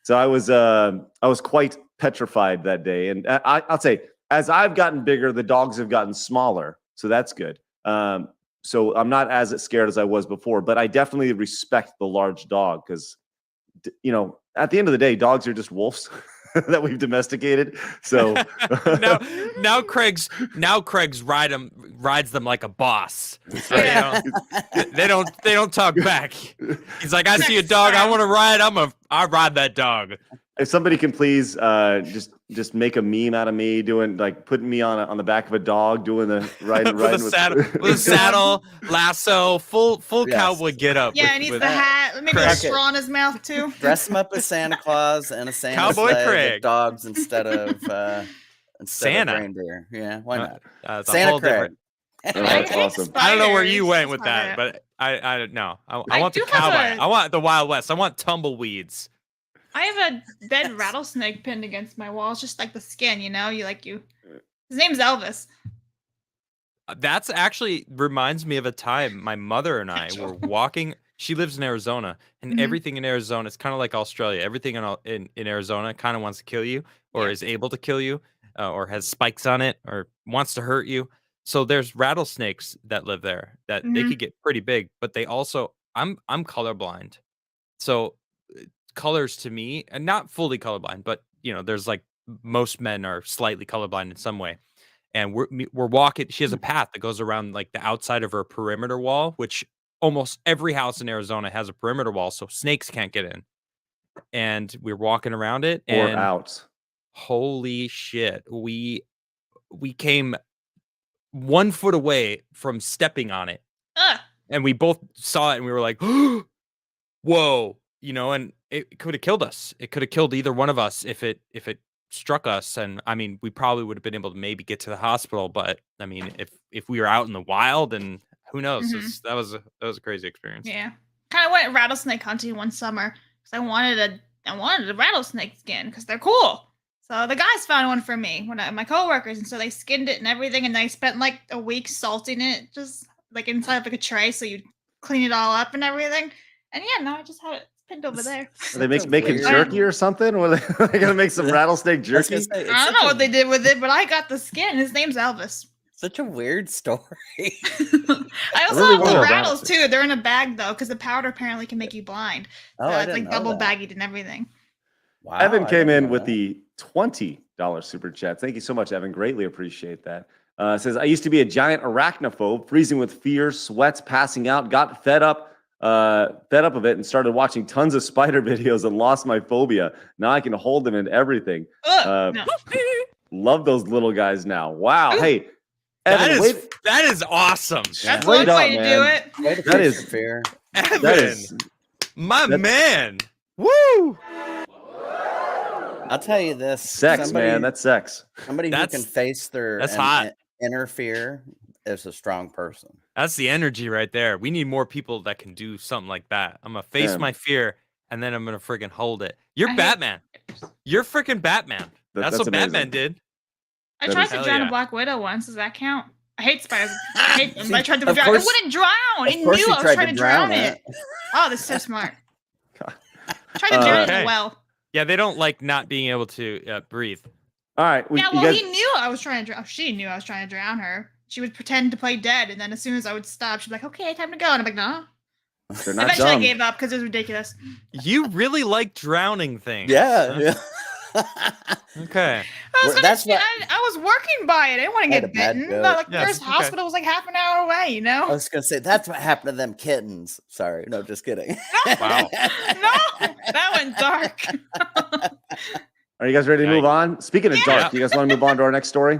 So I was quite petrified that day, and I'll say, as I've gotten bigger, the dogs have gotten smaller, so that's good. So I'm not as scared as I was before, but I definitely respect the large dog because, at the end of the day, dogs are just wolves. that we've domesticated. So now Craig's rides them like a boss. So they don't talk back. He's like, I see a dog, I want to ride. I ride that dog. If somebody can please just make a meme out of me doing like putting me on the back of a dog doing the riding with a saddle, lasso, full cowboy get up. Yeah, and needs the hat, maybe a straw in his mouth too. Dress him up as Santa Claus and a Santa Cowboy sled Craig with dogs instead of Santa reindeer. Yeah, why not? Santa Craig. That's awesome. I don't know where you went with that, but I don't know. I want the cowboy. I want the Wild West. I want tumbleweeds. I have a dead rattlesnake pinned against my wall. It's just like the skin, you know. His name's Elvis. That's actually reminds me of a time my mother and I were walking. She lives in Arizona, and everything in Arizona is kind of like Australia. Everything in Arizona kind of wants to kill you, or is able to kill you, or has spikes on it, or wants to hurt you. So there's rattlesnakes that live there that they could get pretty big, but they also I'm colorblind, so colors to me, and not fully colorblind, but there's like most men are slightly colorblind in some way. And we're walking. She has a path that goes around like the outside of her perimeter wall, which almost every house in Arizona has a perimeter wall, so snakes can't get in. And we're walking around it, and out. Holy shit, we came 1 foot away from stepping on it, and we both saw it, and we were like, "Whoa!" And it could have killed us. It could have killed either one of us if it struck us. And I mean, we probably would have been able to maybe get to the hospital. But I mean, if we were out in the wild, and who knows? That was a crazy experience. Yeah, kind of went rattlesnake hunting one summer because I wanted a rattlesnake skin because they're cool. So the guys found one for me, my coworkers, and so they skinned it and everything, and they spent like a week salting it, just like inside of like a tray, so you clean it all up and everything. And now I just have it pinned over there. Are they making jerky or something? Or are they gonna make some rattlesnake jerky? I don't know what they did with it, but I got the skin. His name's Elvis. Such a weird story. I also have the rattles too. They're in a bag though, because the powder apparently can make you blind. It's like double bagged and everything. Wow, Evan came in with the $20 super chat. Thank you so much, Evan. Greatly appreciate that. Says, I used to be a giant arachnophobe, freezing with fear, sweats, passing out, got fed up of it and started watching tons of spider videos and lost my phobia. Now I can hold them and everything. Love those little guys now. Wow. Hey, Evan, that is awesome. That's one way to do it. That is fair. Evan, that is my man. Woo! I'll tell you this. Sex, man. That's sex. Somebody who can face their inner fear is a strong person. That's the energy right there. We need more people that can do something like that. I'm going to face my fear, and then I'm going to freaking hold it. You're Batman. You're freaking Batman. That's what amazing. Batman did. I tried to drown a Black Widow once. Does that count? I hate spiders. I hate them. I tried to drown. It wouldn't drown. It knew I was trying to drown it. Oh, that's so smart. Try to drown it in the well. Yeah, they don't like not being able to breathe. All right. He knew I was trying to drown. She knew I was trying to drown her. She would pretend to play dead, and then as soon as I would stop, she'd be like, "Okay, time to go." And I'm like, "No." Eventually, I gave up because it was ridiculous. You really like drowning things. Yeah. Okay. I was working by it. I didn't want to get bitten. The nearest hospital was like half an hour away, you know? I was going to say, that's what happened to them kittens. Sorry. No, just kidding. Wow. No, that went dark. Are you guys ready to move on? Speaking of dark, you guys want to move on to our next story?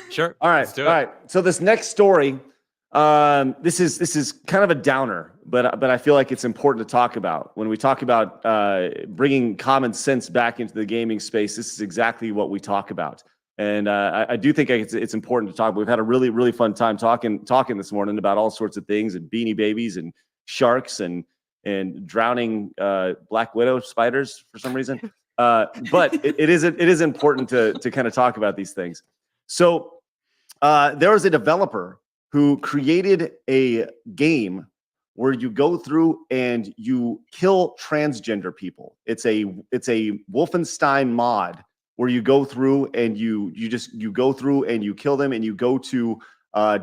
Sure. All right. All right. So this next story, this is kind of a downer, but I feel like it's important to talk about. When we talk about bringing common sense back into the gaming space, this is exactly what we talk about. And I do think it's important to talk. We've had a really, really fun time talking this morning about all sorts of things, and Beanie Babies and sharks and drowning Black Widow spiders for some reason. But it is important to kind of talk about these things. So there was a developer who created a game where you go through and you kill transgender people. It's a Wolfenstein mod where you go through and you go through and you kill them, and you go to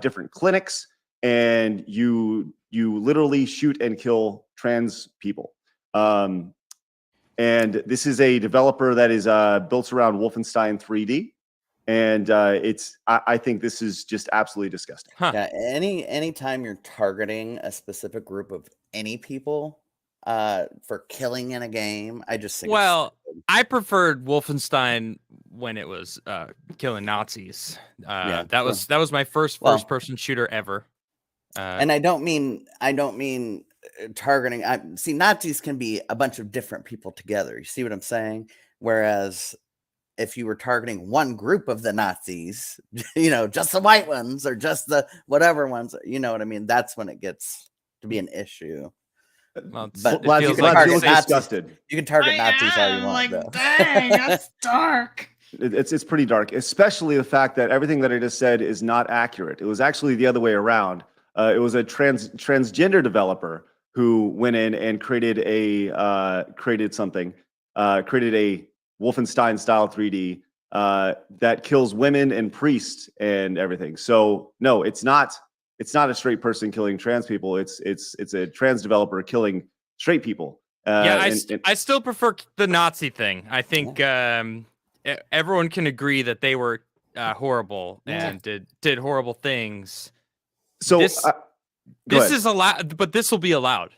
different clinics and you literally shoot and kill trans people. And this is a developer that is built around Wolfenstein 3D. And I think this is just absolutely disgusting. Huh. Yeah, anytime you're targeting a specific group of any people for killing in a game, I just think Well, I preferred Wolfenstein when it was killing Nazis. That was my first person shooter ever. And I don't mean targeting. See, Nazis can be a bunch of different people together. You see what I'm saying? Whereas if you were targeting one group of the Nazis, just the white ones or just the whatever ones, you know what I mean? That's when it gets to be an issue. Well, But it feels disgusted. You can target Nazis all you want, though. Dang, that's dark. It's pretty dark, especially the fact that everything that I just said is not accurate. It was actually the other way around. It was a transgender developer who went in and created a Wolfenstein style 3D that kills women and priests and everything. So no, it's not a straight person killing trans people. It's a trans developer killing straight people. I still prefer the Nazi thing. I think everyone can agree that they were horrible and did horrible things. So this is allowed, but this will be allowed.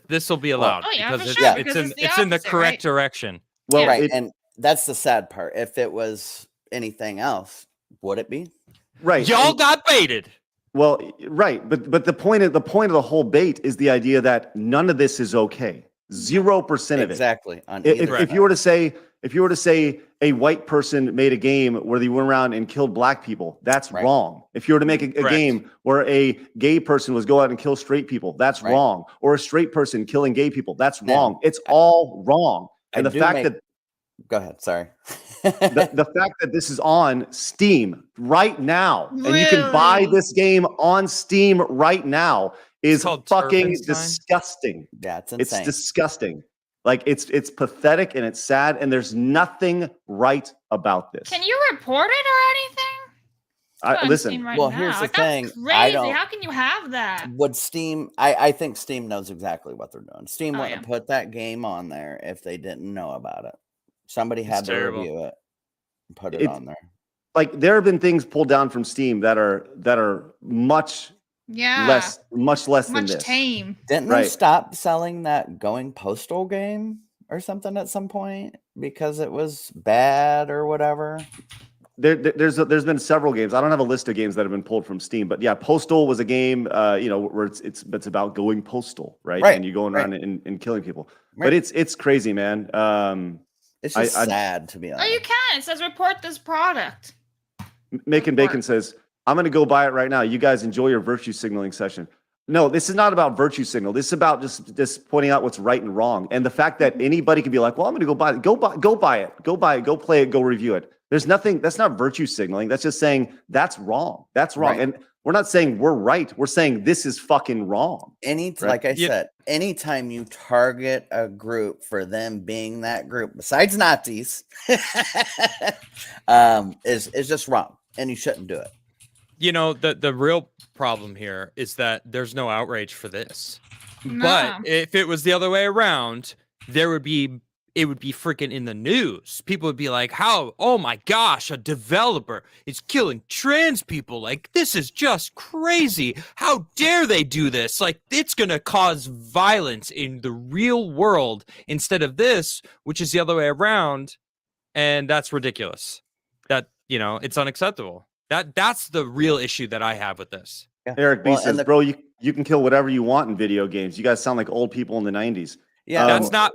This will be allowed because it's in the correct direction. Well, right, and that's the sad part. If it was anything else, would it be? Right. Y'all got baited. Well, right, but the point of the whole bait is the idea that none of this is okay. 0% of it. Exactly. If you were to say a white person made a game where they went around and killed black people, that's wrong. If you were to make a game where a gay person was go out and kill straight people, that's wrong. Or a straight person killing gay people, that's wrong. It's all wrong. And go ahead. Sorry. the fact that this is on Steam right now, and you can buy this game on Steam right now, is fucking disgusting. Yeah, it's insane. It's disgusting. Like it's pathetic and it's sad, and there's nothing right about this. Can you report it or anything? Listen. Right here's the thing. Crazy. How can you have that? Would Steam? I think Steam knows exactly what they're doing. Steam wouldn't put that game on there if they didn't know about it. Somebody had to review it and put it on there. Like there have been things pulled down from Steam that are much less than this. Tame. Didn't they stop selling that Going Postal game or something at some point because it was bad or whatever? There's been several games. I don't have a list of games that have been pulled from Steam, but yeah, Postal was a game, where it's about going postal, right? And you're going around and killing people. But it's crazy, man. It's just sad, to be honest. Oh, you can. It says report this product. Making Bacon says, I'm going to go buy it right now. You guys enjoy your virtue signaling session. No, this is not about virtue signal. This is about just pointing out what's right and wrong. And the fact that anybody can be like, well, I'm going to go buy it. Go buy it. Go play it. Go review it. There's nothing. That's not virtue signaling. That's just saying that's wrong. That's wrong. Right. And we're not saying we're right. We're saying this is fucking wrong. Like I said, anytime you target a group for them being that group, besides Nazis, is just wrong, and you shouldn't do it. The real problem here is that there's no outrage for this. No. But if it was the other way around, it would be freaking in the news. People would be like, oh my gosh, a developer is killing trans people. Like, this is just crazy. How dare they do this? Like, it's going to cause violence in the real world instead of this, which is the other way around. And that's ridiculous. It's unacceptable. That's the real issue that I have with this. Yeah. Eric B says, bro, you can kill whatever you want in video games. You guys sound like old people in the 90s. Yeah, that's not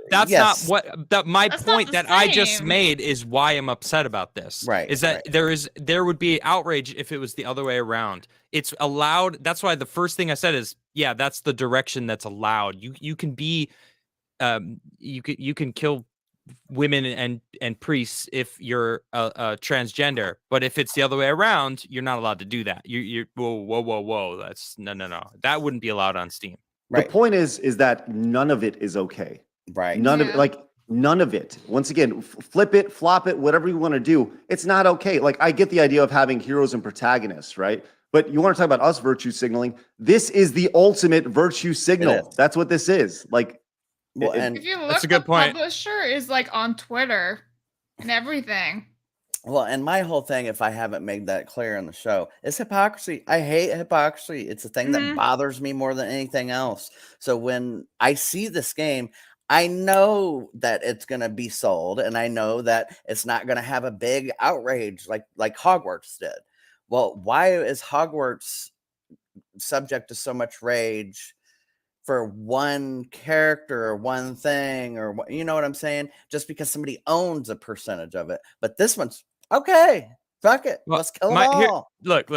my point that I just made is why I'm upset about this. Right. Is that there would be outrage if it was the other way around. It's allowed. That's why the first thing I said is, that's the direction that's allowed. You can be you can kill women and priests if you're a transgender, but if it's the other way around, you're not allowed to do that. You're whoa. That's no. That wouldn't be allowed on Steam. Right. The point is that none of it is okay. Right. None of it, none of it. Once again, flip it, flop it, whatever you want to do. It's not okay. Like, I get the idea of having heroes and protagonists, right? But you want to talk about us virtue signaling. This is the ultimate virtue signal. That's what this is. Like, Well, and If you look, That's a good the point. publisher is like on Twitter and everything. well, and my whole thing, if I haven't made that clear in the show, is hypocrisy. I hate hypocrisy. It's a thing that bothers me more than anything else. So when I see this game, I know that it's going to be sold, and I know that it's not going to have a big outrage like Hogwarts did. Well, why is Hogwarts subject to so much rage for one character or one thing, or you know what I'm saying? Just because somebody owns a percentage of it. But this one's okay. Fuck it. Well, Let's kill them all. Look.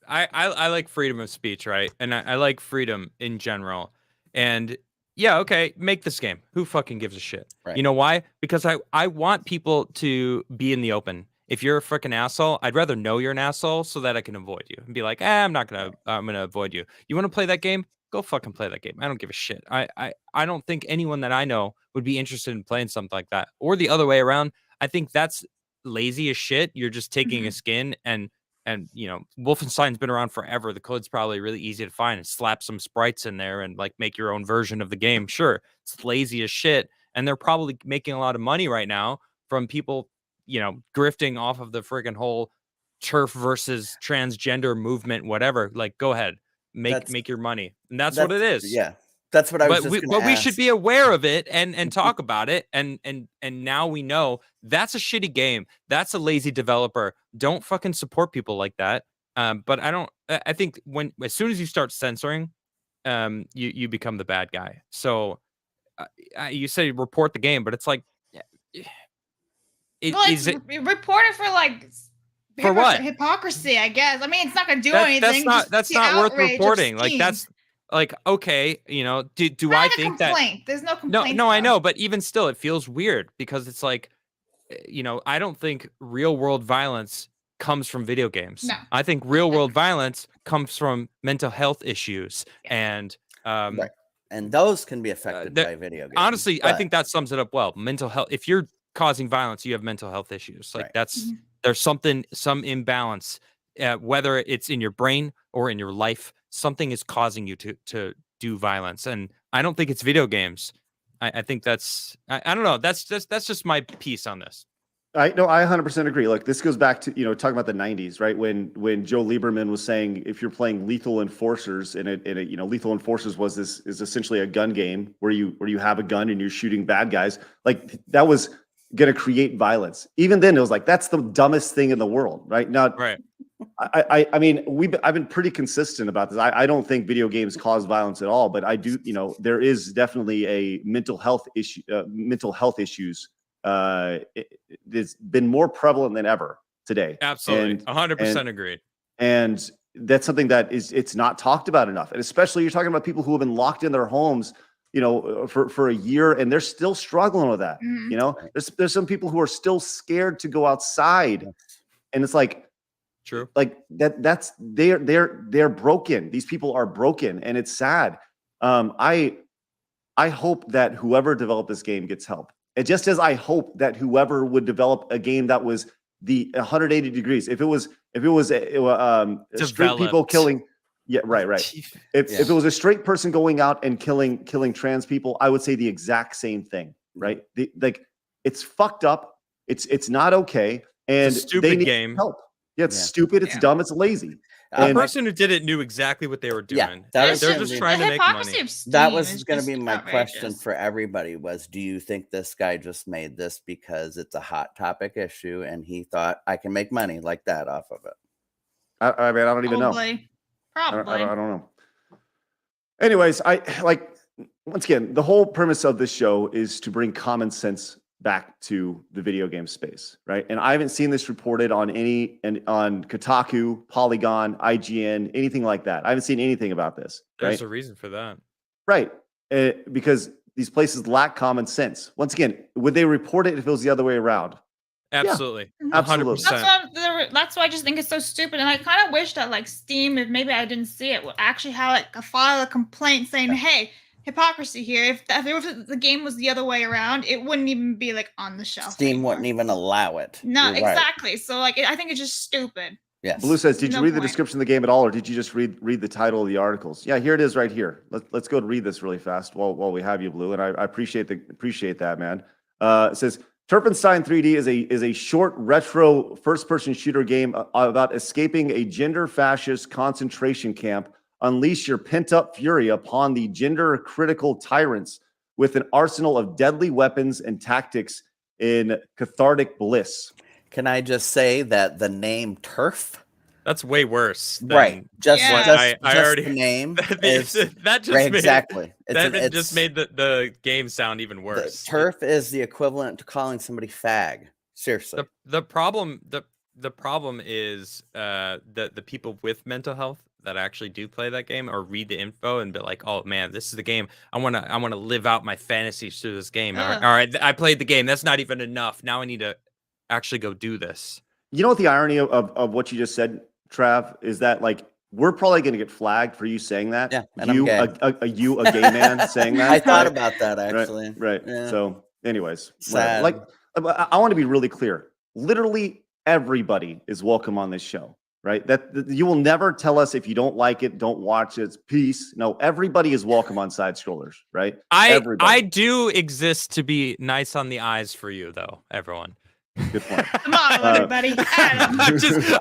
I like freedom of speech, right? And I like freedom in general. And yeah, okay, make this game. Who fucking gives a shit? Right. You know why? Because I want people to be in the open. If you're a freaking asshole, I'd rather know you're an asshole so that I can avoid you and be like, I'm gonna avoid you. You want to play that game? Go fucking play that game. I don't give a shit. I don't think anyone that I know would be interested in playing something like that. Or the other way around. I think that's lazy as shit. You're just taking a skin and you know, Wolfenstein's been around forever. The code's probably really easy to find and slap some sprites in there and like make your own version of the game. Sure, it's lazy as shit. And they're probably making a lot of money right now from people, you know, grifting off of the friggin' whole turf versus transgender movement, whatever. Like, go ahead, make your money. And that's what it is. Yeah. That's what I was just But we should be aware of it and talk about it. And now we know that's a shitty game. That's a lazy developer. Don't fucking support people like that. But I think as soon as you start censoring, you become the bad guy. So you say report the game, but it's like, report it for like for what? Hypocrisy, I guess. I mean, it's not gonna do anything. That's not worth reporting. Like that's. Like, okay, you know, do I think that there's no complaint? No, I know, but even still, it feels weird because it's like, you know, I don't think real world violence comes from video games. No. I think real world violence comes from mental health issues and right. And those can be affected by video games. Honestly, I think that sums it up well. Mental health. If you're causing violence, you have mental health issues. Like there's some imbalance, whether it's in your brain or in your life. Something is causing you to do violence, and I don't think it's video games. I think that's I don't know. That's just my piece on this. I 100% agree. Like this goes back to, you know, talking about the 90s, right? When Joe Lieberman was saying if you're playing Lethal Enforcers and you know, Lethal Enforcers is essentially a gun game where you have a gun and you're shooting bad guys. Like that was going to create violence. Even then, it was like that's the dumbest thing in the world, right? Now, right. I mean, I've been pretty consistent about this. I don't think video games cause violence at all, but I do, you know, there is definitely a mental health issue, mental health issues. It's been more prevalent than ever today. Absolutely. 100% agreed. And that's something that it's not talked about enough. And especially you're talking about people who have been locked in their homes, you know, for a year and they're still struggling with that. You know, there's some people who are still scared to go outside. And it's like, true. Like they're broken. These people are broken and it's sad. I hope that whoever developed this game gets help. And just as I hope that whoever would develop a game that was the 180 degrees, if it was straight people killing. Yeah, right. If it was a straight person going out and killing trans people, I would say the exact same thing, right? Like it's fucked up. It's not okay. And it's a stupid they need game. Help. Yeah, it's stupid. It's dumb. It's lazy. The person who did it knew exactly what they were doing. Yeah, they're just trying to make money. That was going to be my question for everybody was, do you think this guy just made this because it's a hot topic issue and he thought I can make money like that off of it? I mean, I don't even know. Probably. I don't know. Anyways, once again, the whole premise of this show is to bring common sense back to the video game space, right? And I haven't seen this reported on on Kotaku, Polygon, IGN, anything like that. I haven't seen anything about this. There's a reason for that, right? Because these places lack common sense. Once again, would they report it if it was the other way around? Absolutely, yeah, absolutely. That's why I just think it's so stupid, and I kind of wish that like Steam, if maybe I didn't see it, would actually have like file a complaint saying, "Hey, hypocrisy here. If the game was the other way around, it wouldn't even be like on the shelf. Steam wouldn't even allow it. No, You're exactly. Right. So like, I think it's just stupid. Yes. Blue says, did you No read the point. description of the game at all, or did you just read the title of the articles? Yeah, here it is right here. Let's go and read this really fast while we have you, Blue. And I appreciate that, man. It says Turpenstein 3D is a short retro first-person shooter game about escaping a gender fascist concentration camp. Unleash your pent-up fury upon the gender-critical tyrants with an arsenal of deadly weapons and tactics in cathartic bliss. Can I just say that the name Turf? That's way worse. Right. Just Yeah. I just already the name. that is, just right, made, exactly. that just made the game sound even the worse. Turf is the equivalent to calling somebody fag. Seriously. The problem is the people with mental health that actually do play that game or read the info and be like, oh man, this is the game. I wanna live out my fantasies through this game. All right, I played the game. That's not even enough. Now I need to actually go do this. You know what the irony of what you just said, Trav, is that like we're probably going to get flagged for you saying that. Yeah, and you, a gay man saying that. I thought about that actually. Right. Yeah. So, anyways, Sad. like I want to be really clear. Literally everybody is welcome on this show. Right? That you will never tell us if you don't like it, don't watch it. Peace. No, everybody is welcome on Side Scrollers. Right? I do exist to be nice on the eyes for you, though. Everyone. Good point. Come on, everybody. Adam.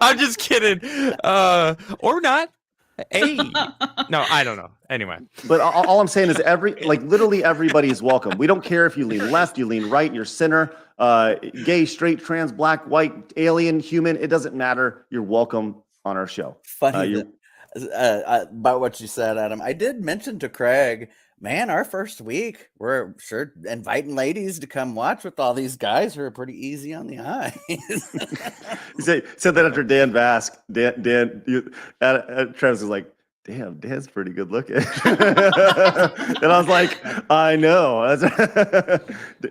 I'm just kidding. Or not. Hey. No, I don't know. Anyway. But all I'm saying is literally everybody is welcome. We don't care if you lean left, you lean right, you're center, gay, straight, trans, black, white, alien, human. It doesn't matter. You're welcome on our show. Funny about what you said, Adam. I did mention to Craig, man, our first week, we're sure inviting ladies to come watch with all these guys who are pretty easy on the eyes. You said that after Dan Bask. Travis was like, damn, Dan's pretty good looking. And I was like, I know.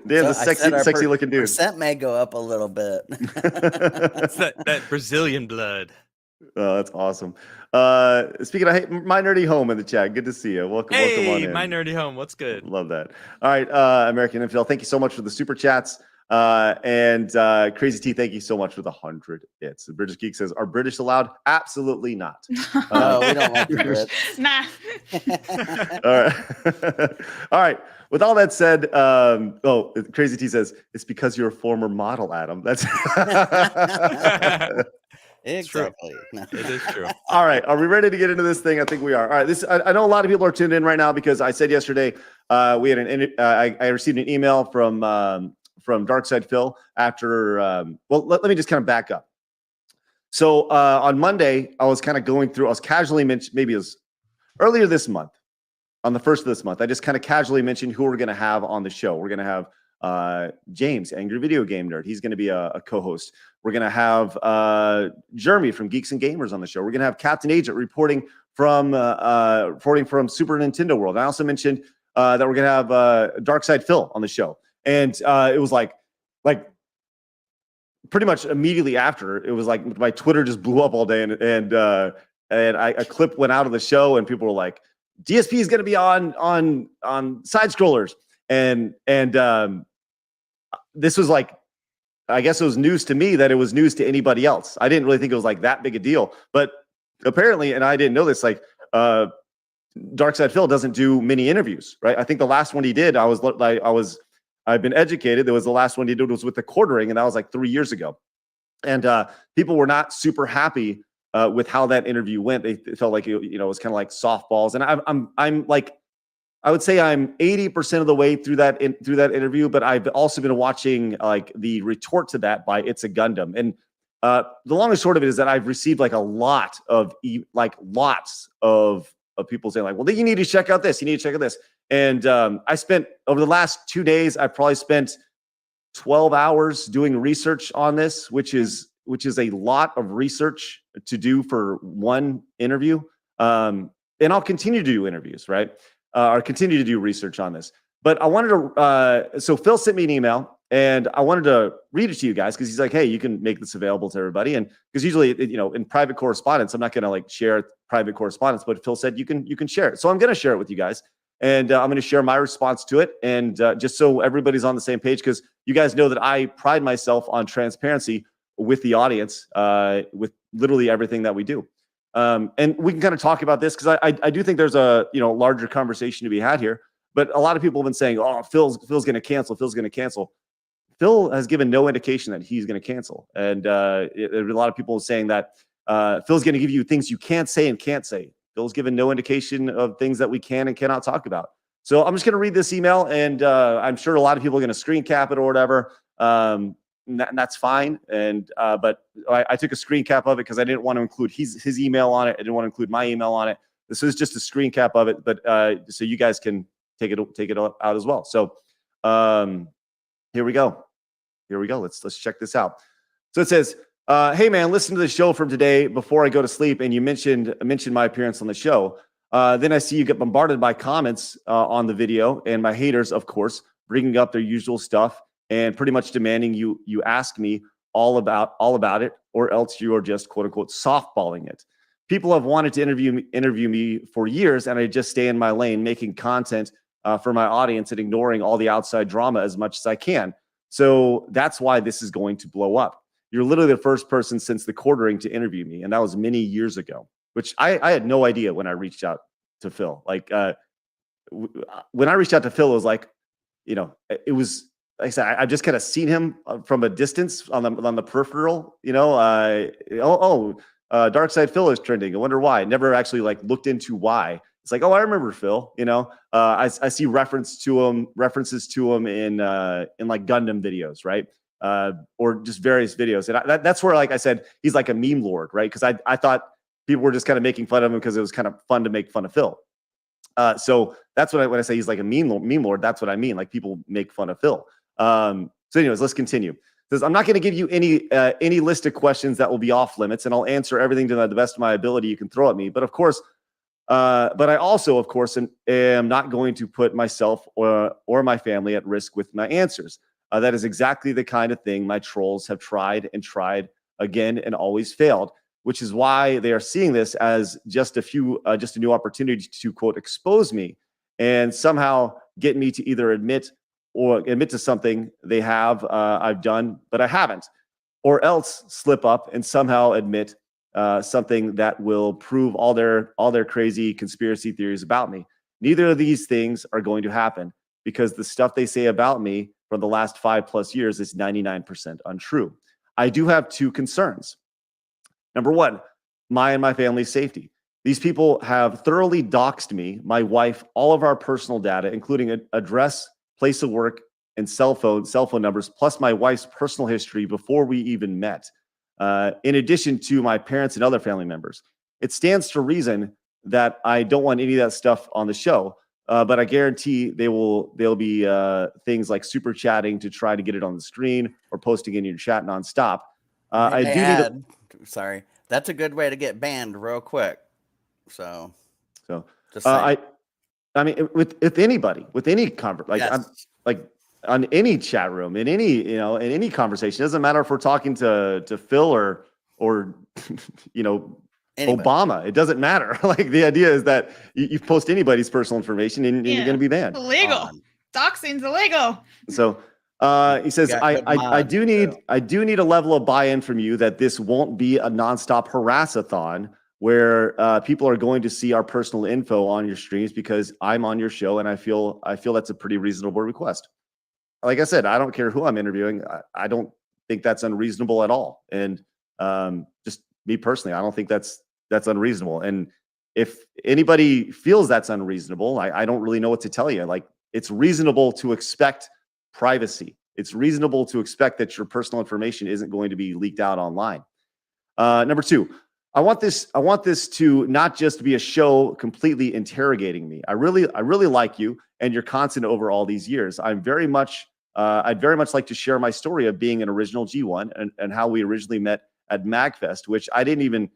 Dan's a sexy looking dude. Percent may go up a little bit. It's that Brazilian blood. Oh, that's awesome. Speaking of my nerdy home in the chat, good to see you. Welcome on in. My nerdy home. What's good? Love that. All right, American Infidel, thank you so much for the super chats. And Crazy T, thank you so much for the 100 bits. The British Geek says, are British allowed? Absolutely not. No, we don't like the Brits. Nah. All right. All right. With all that said, Crazy T says, it's because you're a former model, Adam. That's exactly. It is true. All right. Are we ready to get into this thing? I think we are. All right. I know a lot of people are tuned in right now because I said yesterday we had I received an email from Darkside Phil after. Let me just kind of back up. So on Monday, I was kind of going through. I was casually mentioned, maybe it was earlier this month, on the 1st of this month. I just kind of casually mentioned who we're going to have on the show. We're going to have James, Angry Video Game Nerd. He's going to be a co-host. We're going to have Jeremy from Geeks and Gamers on the show. We're going to have Captain Agent reporting from Super Nintendo World. I also mentioned that we're going to have Darkside Phil on the show. And it was like pretty much immediately after, it was like my Twitter just blew up all day, and a clip went out of the show, and people were like, DSP is going to be on Side Scrollers, and this was like, I guess it was news to me that it was news to anybody else. I didn't really think it was like that big a deal, but apparently, and I didn't know this, like Darkside Phil doesn't do many interviews, right? I think the last one he did, I've been educated. There was the last one he did was with the Quartering, and that was like 3 years ago. And people were not super happy with how that interview went. They felt like it was kind of like softballs. And I'm like, I would say I'm 80% of the way through that interview, but I've also been watching like the retort to that by It's a Gundam. And the long and short of it is that I've received like a lot of lots of people saying like, well, you need to check out this. You need to check out this. And I spent over the last 2 days, I probably spent 12 hours doing research on this, which is a lot of research to do for one interview. And I'll continue to do interviews, right? Or continue to do research on this. But I wanted to, so Phil sent me an email and I wanted to read it to you guys because he's like, hey, you can make this available to everybody. And because usually, in private correspondence, I'm not going to like share private correspondence, but Phil said you can share it. So I'm going to share it with you guys. And I'm going to share my response to it. And just so everybody's on the same page, because you guys know that I pride myself on transparency. with the audience, with literally everything that we do. And we can kind of talk about this because I do think there's a larger conversation to be had here. But a lot of people have been saying, "Oh, Phil's going to cancel. Phil's going to cancel." Phil has given no indication that he's going to cancel, and a lot of people saying that Phil's going to give you things you can't say and can't say. Phil's given no indication of things that we can and cannot talk about. So I'm just going to read this email, and I'm sure a lot of people are going to screen cap it or whatever. And that's fine. And but I took a screen cap of it because I didn't want to include his email on it. I didn't want to include my email on it. This is just a screen cap of it, but so you guys can take it out as well. So here we go. Let's check this out. So it says, "Hey man, listen to the show from today before I go to sleep, and you mentioned my appearance on the show. Then I see you get bombarded by comments on the video, and my haters, of course, bringing up their usual stuff and pretty much demanding you ask me all about it, or else you are just quote unquote softballing it. People have wanted to interview me for years, and I just stay in my lane, making content for my audience and ignoring all the outside drama as much as I can. So that's why this is going to blow up. You're literally the first person since the quartering to interview me, and that was many years ago, which I had no idea when I reached out to Phil. Like when I reached out to Phil, it was like, it was, like I said, I've just kind of seen him from a distance on the peripheral, Dark Side Phil is trending. I wonder why. Never actually like looked into why. It's like, oh, I remember Phil. I see references to him in like Gundam videos, right? Or just various videos, and that's where, like I said, he's like a meme lord, right? Because I thought people were just kind of making fun of him because it was kind of fun to make fun of Phil. So that's when I say he's like a meme lord, that's what I mean. Like people make fun of Phil. So anyways, let's continue. It says, I'm not going to give you any list of questions that will be off limits, and I'll answer everything to the best of my ability you can throw at me. But I also, of course, am not going to put myself or my family at risk with my answers. That is exactly the kind of thing my trolls have tried and tried again and always failed, which is why they are seeing this as just a new opportunity to quote expose me and somehow get me to either admit to something I've done but I haven't, or else slip up and somehow admit something that will prove all their crazy conspiracy theories about me. Neither of these things are going to happen because the stuff they say about me from the last 5+ years is 99% untrue. I do have two concerns. Number one, my and my family's safety. These people have thoroughly doxed me, my wife, all of our personal data, including address, place of work, and cell phone numbers, plus my wife's personal history before we even met. In addition to my parents and other family members. It stands to reason that I don't want any of that stuff on the show, but I guarantee there'll be things like super chatting to try to get it on the screen or posting in your chat nonstop. Sorry, that's a good way to get banned real quick. So just I mean, with anybody, with any like on any chat room, in any conversation, it doesn't matter if we're talking to Phil or Anybody. Obama. It doesn't matter. Like the idea is that you post anybody's personal information and you're going to be banned. Illegal. Doxing's illegal. So he says, I do need a level of buy-in from you that this won't be a nonstop harass-a-thon where people are going to see our personal info on your streams because I'm on your show, and I feel that's a pretty reasonable request. Like I said, I don't care who I'm interviewing. I don't think that's unreasonable at all. And just me personally, I don't think that's unreasonable. And if anybody feels that's unreasonable, I don't really know what to tell you. Like, it's reasonable to expect privacy. It's reasonable to expect that your personal information isn't going to be leaked out online. Number two, I want this to not just be a show completely interrogating me. I really like you and your content over all these years. I'd very much like to share my story of being an original G1 and how we originally met at MagFest, which I didn't even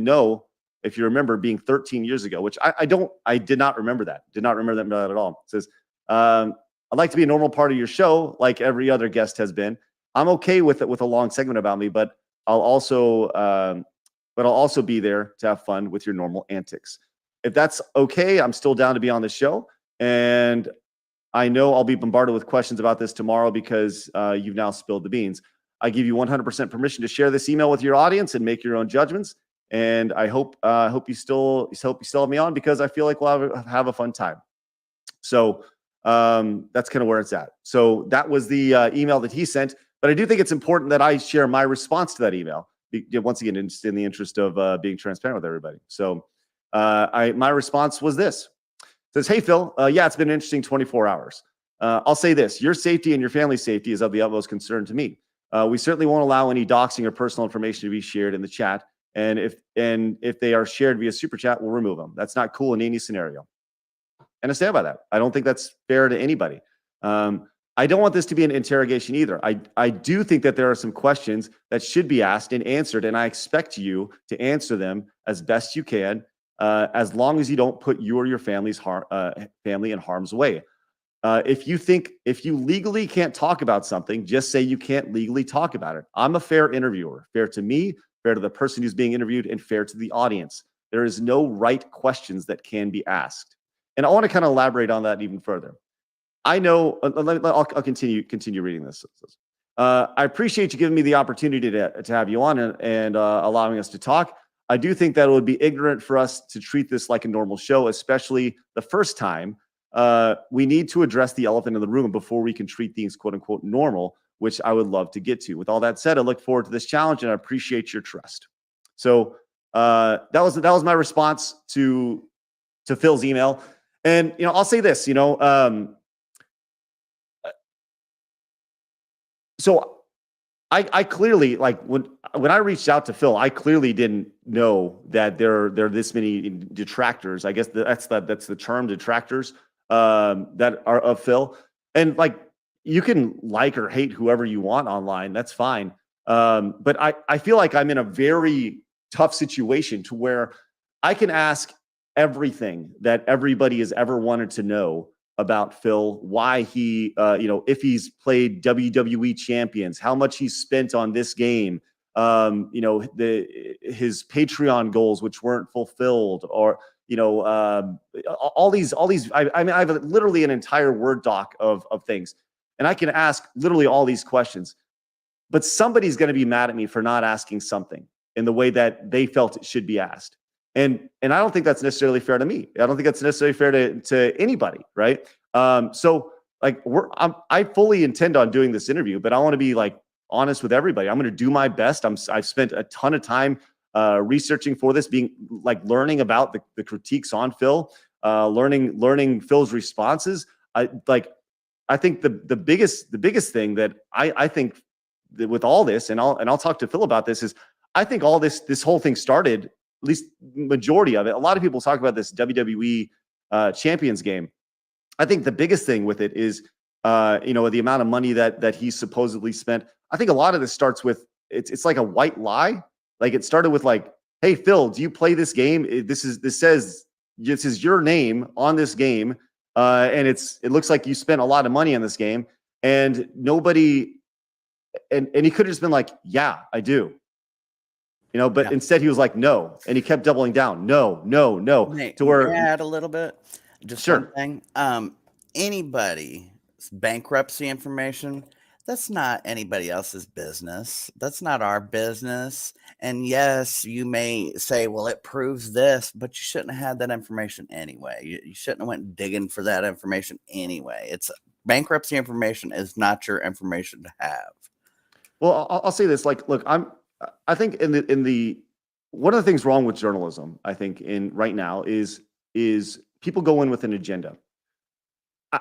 know, if you remember, being 13 years ago, which I did not remember that. Did not remember that at all. It says, I'd like to be a normal part of your show, like every other guest has been. I'm okay with it, with a long segment about me, but I'll also be there to have fun with your normal antics. If that's okay, I'm still down to be on the show. And I know I'll be bombarded with questions about this tomorrow because you've now spilled the beans. I give you 100% permission to share this email with your audience and make your own judgments. And I hope you still have me on, because I feel like we'll have a fun time. So that's kind of where it's at. So that was the email that he sent. But I do think it's important that I share my response to that email. Once again, in the interest of being transparent with everybody. So my response was this. It says, hey, Phil, yeah, it's been an interesting 24 hours. I'll say this: your safety and your family's safety is of the utmost concern to me. We certainly won't allow any doxing or personal information to be shared in the chat. And if they are shared via super chat, we'll remove them. That's not cool in any scenario. And I stand by that. I don't think that's fair to anybody. I don't want this to be an interrogation either. I do think that there are some questions that should be asked and answered, and I expect you to answer them as best you can, as long as you don't put you or your family's family in harm's way. If you legally can't talk about something, just say you can't legally talk about it. I'm a fair interviewer, fair to me, fair to the person who's being interviewed, and fair to the audience. There is no right questions that can be asked. And I want to kind of elaborate on that even further. I know, I'll continue reading this. I appreciate you giving me the opportunity to have you on and allowing us to talk. I do think that it would be ignorant for us to treat this like a normal show, especially the first time. We need to address the elephant in the room before we can treat things quote unquote normal, which I would love to get to. With all that said, I look forward to this challenge and I appreciate your trust. So that was my response to Phil's email. And I'll say this, so I clearly, like, when I reached out to Phil, I clearly didn't know that there are this many detractors. I guess that's the term, detractors, that are of Phil. And like, you can like or hate whoever you want online. That's fine. But I feel like I'm in a very tough situation to where I can ask everything that everybody has ever wanted to know about Phil, why he, if he's played WWE champions, how much he's spent on this game, his Patreon goals, which weren't fulfilled, or, all these, I mean, I have literally an entire Word doc of things, and I can ask literally all these questions, but somebody's going to be mad at me for not asking something in the way that they felt it should be asked. And I don't think that's necessarily fair to me. I don't think that's necessarily fair to anybody, right? So like I fully intend on doing this interview, but I want to be like honest with everybody. I'm going to do my best. I've spent a ton of time researching for this, being like learning about the critiques on Phil, learning Phil's responses. I think the biggest thing that I think that with all this, and I'll talk to Phil about this, is I think all this whole thing started, at least majority of it. A lot of people talk about this WWE Champions game. I think the biggest thing with it is, the amount of money that he supposedly spent. I think a lot of this starts with, it's like a white lie. Like, it started with like, hey, Phil, do you play this game? This says this is your name on this game. And it looks like you spent a lot of money on this game, and nobody, and he could have just been like, yeah, I do. But instead he was like, no. And he kept doubling down. No. Nate, to where, add a little bit. Just sure. one thing. Anybody's bankruptcy information, that's not anybody else's business. That's not our business. And yes, you may say, well, it proves this, but you shouldn't have had that information anyway. You shouldn't have went digging for that information anyway. It's bankruptcy information is not your information to have. Well, I'll say this, like, look, I think in the one of the things wrong with journalism, I think in right now is people go in with an agenda.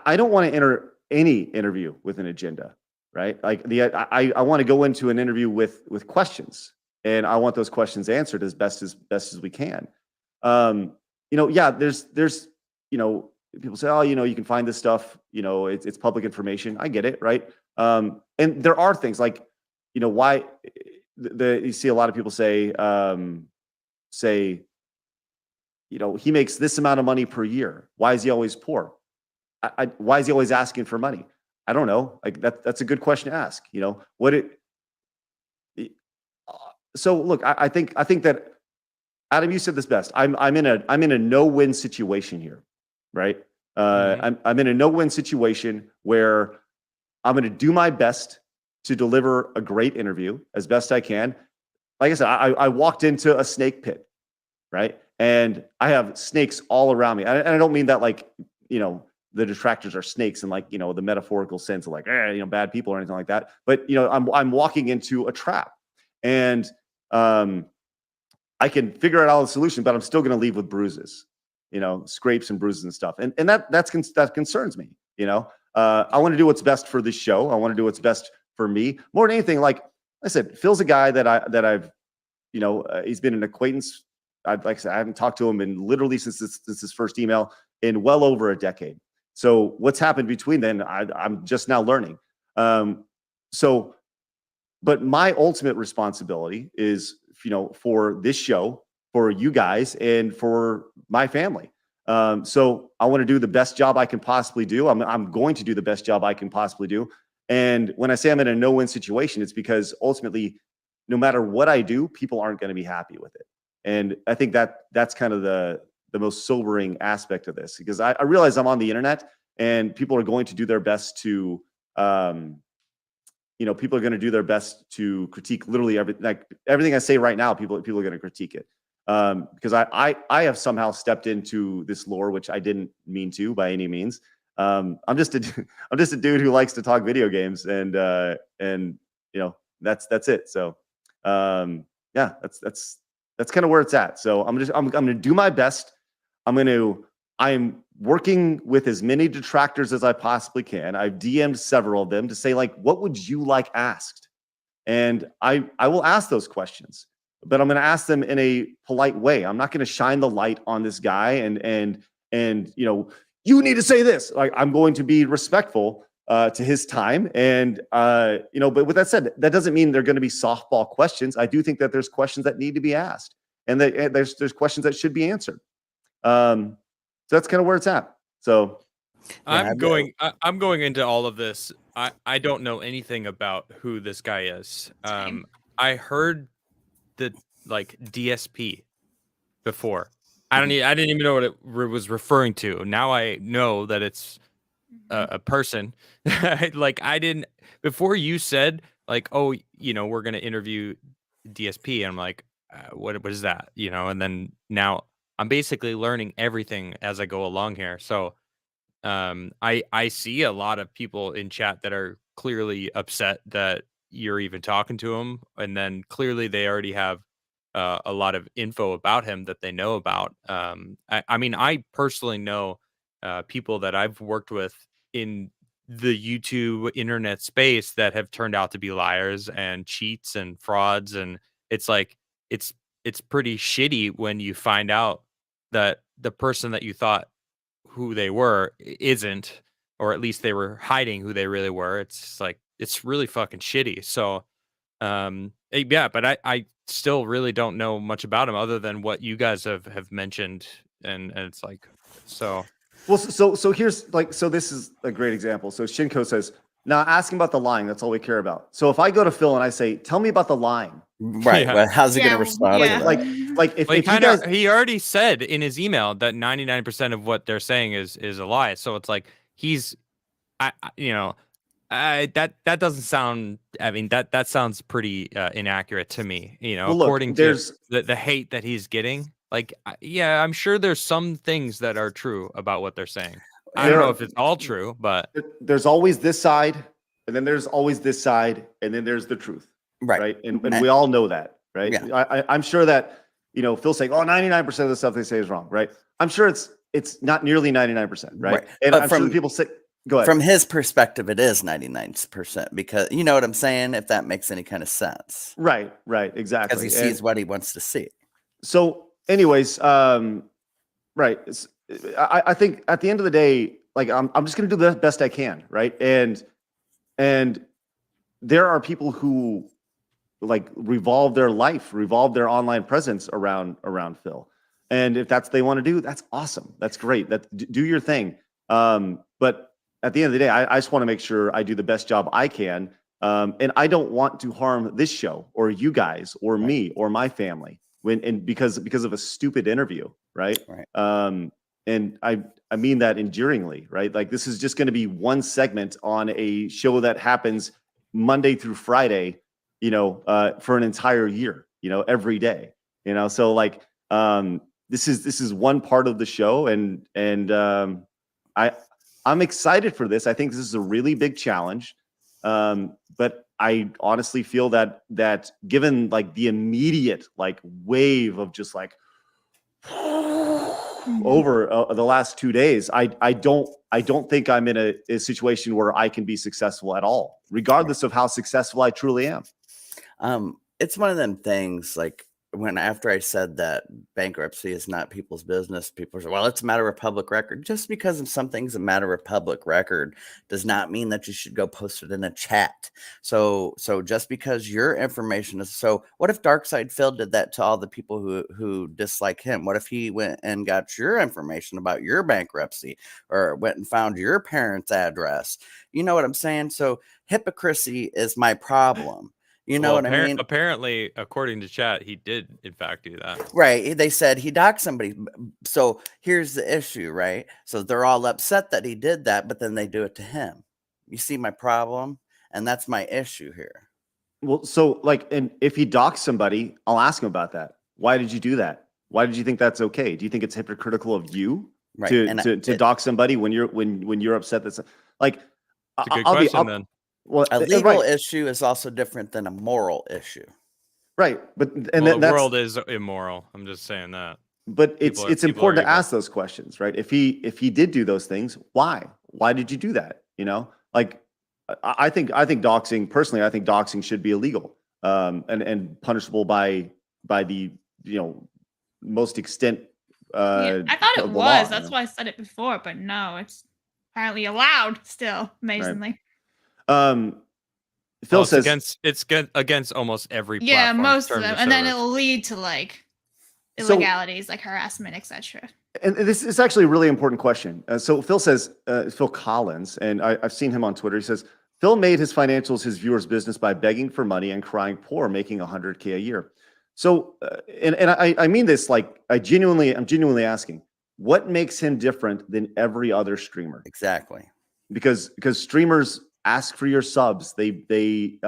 I don't want to enter any interview with an agenda, right? Like I want to go into an interview with questions, and I want those questions answered as best as we can. There's people say, oh, you can find this stuff, it's public information. I get it, right? And there are things like, why you see a lot of people say, he makes this amount of money per year. Why is he always poor? Why is he always asking for money? I don't know. Like that's a good question to ask. So look, I think that, Adam, you said this best. I'm in a no-win situation here, right? I'm in a no-win situation where I'm going to do my best to deliver a great interview as best I can. Like I said, I walked into a snake pit, right? And I have snakes all around me. And I don't mean that like, the detractors are snakes in like, the metaphorical sense of like, bad people or anything like that. But, I'm walking into a trap, and I can figure out the solution, but I'm still going to leave with bruises, scrapes and bruises and stuff. And that concerns me. I want to do what's best for this show. I want to do what's best for me more than anything. Like I said, Phil's a guy that I've, he's been an acquaintance. Like I said, I haven't talked to him literally since his first email in well over a decade. So what's happened between then, I'm just now learning. But my ultimate responsibility is, for this show, for you guys, and for my family. So I want to do the best job I can possibly do. I'm going to do the best job I can possibly do. And when I say I'm in a no-win situation, it's because ultimately, no matter what I do, people aren't going to be happy with it. And I think that's kind of the most sobering aspect of this, because I realize I'm on the internet and people are going to do their best to, people are going to do their best to critique literally everything I say right now. People are going to critique it. Because I have somehow stepped into this lore, which I didn't mean to by any means. I'm just a dude who likes to talk video games, and that's it. So that's kind of where it's at. So I'm going to do my best. I'm working with as many detractors as I possibly can. I've DM'd several of them to say, like, what would you like asked? And I will ask those questions, but I'm going to ask them in a polite way. I'm not going to shine the light on this guy and you need to say this. Like, I'm going to be respectful to his time. And, but with that said, that doesn't mean they're going to be softball questions. I do think that there's questions that need to be asked, and that there's questions that should be answered. So that's kind of where it's at. So I'm going into all of this. I don't know anything about who this guy is. I heard the DSP before. I didn't even know what it was referring to. Now I know that it's a person. I didn't, before you said we're going to interview DSP, and I'm like, what is that? And then now I'm basically learning everything as I go along here. So I see a lot of people in chat that are clearly upset that you're even talking to him, and then clearly they already have a lot of info about him that they know about. I mean, I personally know people that I've worked with in the YouTube internet space that have turned out to be liars and cheats and frauds, and it's pretty shitty when you find out that the person that you thought who they were isn't, or at least they were hiding who they really were. It's really fucking shitty. So but I still really don't know much about him other than what you guys have mentioned, and it's so. Well, so here's so this is a great example. So Shinko says, now ask him about the line. That's all we care about. So if I go to Phil and I say, tell me about the line. Right. Yeah. Well, how's he going to respond? Yeah. If he already said in his email that 99% of what they're saying is a lie. So it's like he's, that doesn't sound. I mean, that sounds pretty inaccurate to me. According to the hate that he's getting. I'm sure there's some things that are true about what they're saying. I don't know if it's all true, but there's always this side, and then there's always this side, and then there's the truth. Right. And we all know that, right? Yeah. I'm sure that, Phil's saying, 99% of the stuff they say is wrong, right? I'm sure it's not nearly 99%, right? And but I'm sure people say, go ahead. From his perspective, it is 99% because you know what I'm saying, if that makes any kind of sense. Right, exactly. Because he sees what he wants to see. So anyways, right. I think at the end of the day, I'm just going to do the best I can, right? And there are people who revolve their online presence around Phil, and if that's what they want to do, that's awesome. That's great. Do your thing. But at the end of the day, I just want to make sure I do the best job I can, and I don't want to harm this show or you guys or me or my family because of a stupid interview, right? And I mean that endearingly, right? This is just going to be one segment on a show that happens Monday through Friday, for an entire year, every day, so like, this is one part of the show, and I'm excited for this. I think this is a really big challenge. But I honestly feel that given like the immediate like wave of just like over the last 2 days, I don't think I'm in a situation where I can be successful at all, regardless of how successful I truly am. It's one of them things, like, after I said that bankruptcy is not people's business, people say, well, it's a matter of public record. Just because something's a matter of public record does not mean that you should go post it in a chat. So just because your information is, so what if Darkside Phil did that to all the people who dislike him? What if he went and got your information about your bankruptcy, or went and found your parents' address? You know what I'm saying? So hypocrisy is my problem. You know what I mean? Apparently, according to chat, he did in fact do that. Right. They said he doxed somebody. So here's the issue, right? So they're all upset that he did that, but then they do it to him. You see my problem? And that's my issue here. Well, so like, and if he doxed somebody, I'll ask him about that. Why did you do that? Why did you think that's okay? Do you think it's hypocritical of you to dox somebody when you're upset? That's like, it's a good question then. Well, a legal issue is also different than a moral issue. Right. But the world is immoral. I'm just saying that. But it's important to ask those questions, right? If he did do those things, why? Why did you do that? Like, I think doxing, personally, I think doxing should be illegal, and punishable by the most extent. I thought it was. That's why I said it before, but no, it's apparently allowed still, amazingly. Right. Phil says it's against almost every platform. Yeah, most of them, and then it'll lead to like illegalities, like harassment, etc. And this is actually a really important question. So Phil says, Phil Collins, and I've seen him on Twitter. He says Phil made his financials his viewers' business by begging for money and crying poor, making $100K a year. So, and I mean this, like, I'm genuinely asking, what makes him different than every other streamer? Exactly. Because streamers ask for your subs. They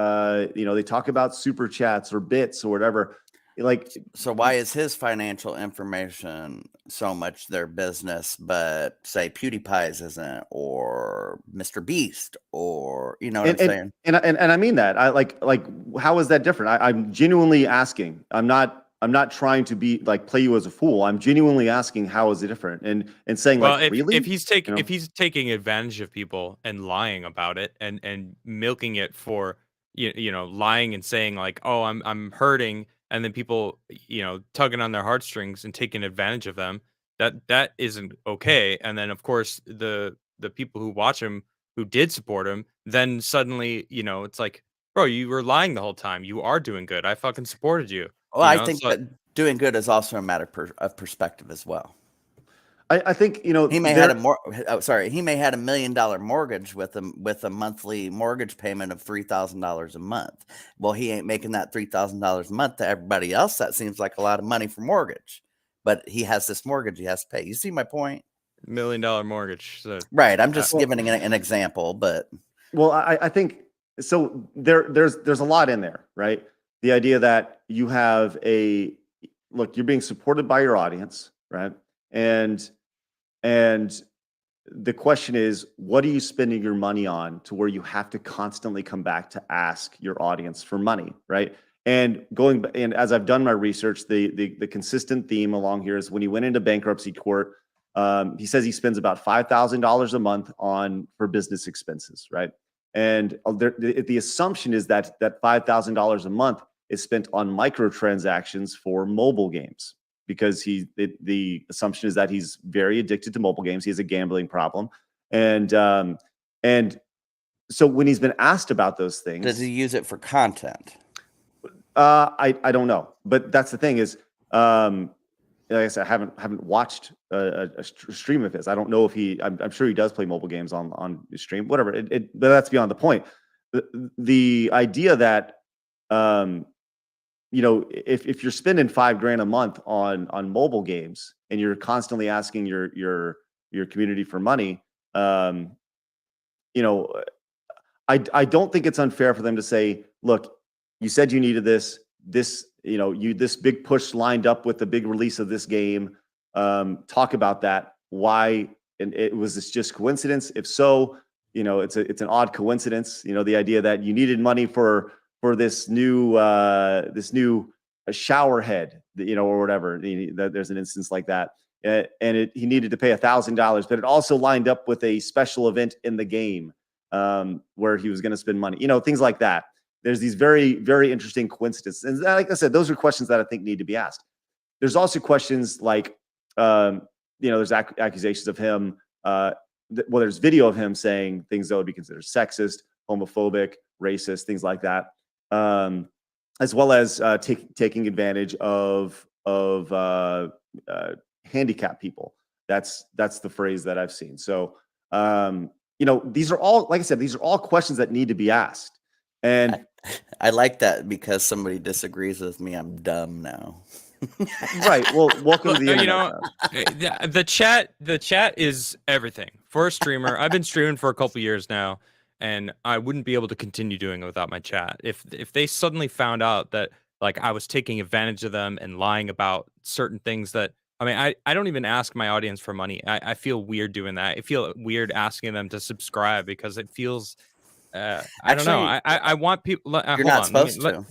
talk about super chats or bits or whatever. Like, so why is his financial information so much their business, but say PewDiePie's isn't, or Mr. Beast, or what I'm saying? And I mean that. I like how is that different? I'm genuinely asking. I'm not trying to be like play you as a fool. I'm genuinely asking how is it different, and saying, well, like, really, if he's taking advantage of people and lying about it and milking it for lying and saying like, oh, I'm hurting, and then people tugging on their heartstrings and taking advantage of them, that isn't okay. And then of course the people who watch him, who did support him, then suddenly it's like, bro, you were lying the whole time. You are doing good. I fucking supported you. Well, I think that doing good is also a matter of perspective as well. I think he may had he may had $1 million mortgage with a monthly mortgage payment of $3,000 a month. Well, he ain't making that $3,000 a month to everybody else. That seems like a lot of money for mortgage, but he has this mortgage he has to pay. You see my point? $1 million mortgage. So, right. I'm just giving an example, but I think so. There's a lot in there, right? The idea that you have you're being supported by your audience, right? And the question is, what are you spending your money on to where you have to constantly come back to ask your audience for money, right? And as I've done my research, the consistent theme along here is when he went into bankruptcy court, he says he spends about $5,000 a month for business expenses, right? And the assumption is that $5,000 a month is spent on microtransactions for mobile games, because the assumption is that he's very addicted to mobile games. He has a gambling problem. And so when he's been asked about those things, does he use it for content? I don't know, but that's the thing is, like I said, I haven't watched a stream of his. I don't know if I'm sure he does play mobile games on his stream, whatever. But that's beyond the point. The idea that, if you're spending $5,000 a month on mobile games and you're constantly asking your community for money, I don't think it's unfair for them to say, look, you said you needed this. This big push lined up with the big release of this game. Talk about that. Why? And was this just coincidence? If so, it's an odd coincidence. The idea that you needed money for this new shower head, or whatever. There's an instance like that, and he needed to pay $1,000, but it also lined up with a special event in the game where he was going to spend money. Things like that. There's these very, very interesting coincidences, and like I said, those are questions that I think need to be asked. There's also questions like, there's accusations of him. There's video of him saying things that would be considered sexist, homophobic, racist, things like that, as well as taking advantage of handicapped people. That's the phrase that I've seen. So, these are all, like I said, these are all questions that need to be asked. And I like that because somebody disagrees with me. I'm dumb now. Right. Well, welcome to the internet. The chat is everything for a streamer. I've been streaming for a couple years now, and I wouldn't be able to continue doing it without my chat. If they suddenly found out that like I was taking advantage of them and lying about certain things that, I don't even ask my audience for money. I feel weird doing that. I feel weird asking them to subscribe because it feels I don't know. I want people. You're not supposed to.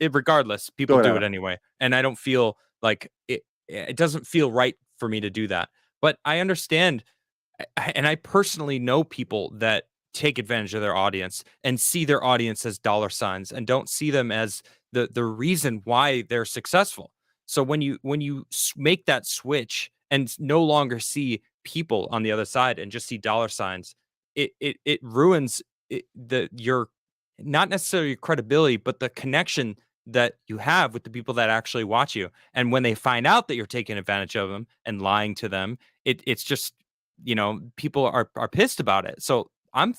Regardless, people do it anyway, and I don't feel like it. It doesn't feel right for me to do that. But I understand, and I personally know people that take advantage of their audience and see their audience as dollar signs and don't see them as the reason why they're successful. So when you make that switch and no longer see people on the other side and just see dollar signs, it ruins your not necessarily your credibility, but the connection that you have with the people that actually watch you. And when they find out that you're taking advantage of them and lying to them, it's just, people are pissed about it. So I'm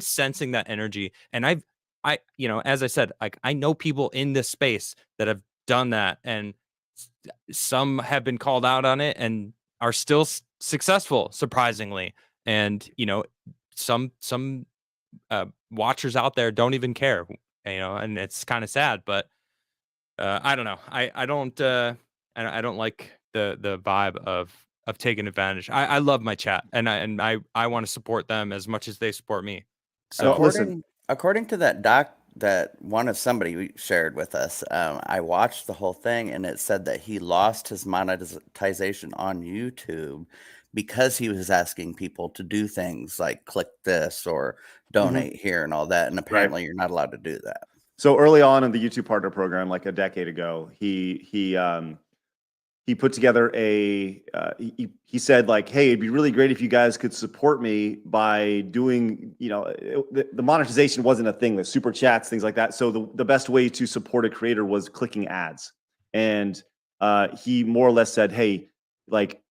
sensing that energy. And I, as I said, like I know people in this space that have done that, and some have been called out on it and are still successful, surprisingly. And, some watchers out there don't even care, and it's kind of sad, but I don't know. I don't like the vibe of taking advantage. I love my chat, and I want to support them as much as they support me. So according to that doc that somebody shared with us, I watched the whole thing, and it said that he lost his monetization on YouTube because he was asking people to do things like click this or donate here and all that. And apparently you're not allowed to do that. So early on in the YouTube partner program, like a decade ago, he put together he said like, hey, it'd be really great if you guys could support me by doing, the monetization wasn't a thing, the super chats, things like that. So the best way to support a creator was clicking ads. And he more or less said, hey, like,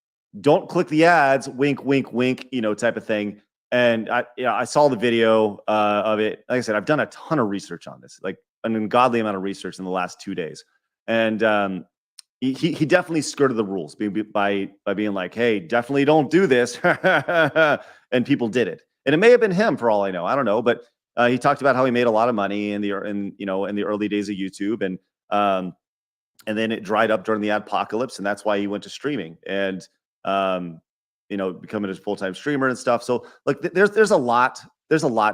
don't click the ads, wink, wink, wink, type of thing. And I saw the video of it. Like I said, I've done a ton of research on this, like an ungodly amount of research in the last 2 days. And he definitely skirted the rules by being like, hey, definitely don't do this. And people did it. And it may have been him for all I know. I don't know. But he talked about how he made a lot of money in the early days of YouTube. And then it dried up during the adpocalypse. And that's why he went to streaming. And becoming a full-time streamer and stuff. So like there's a lot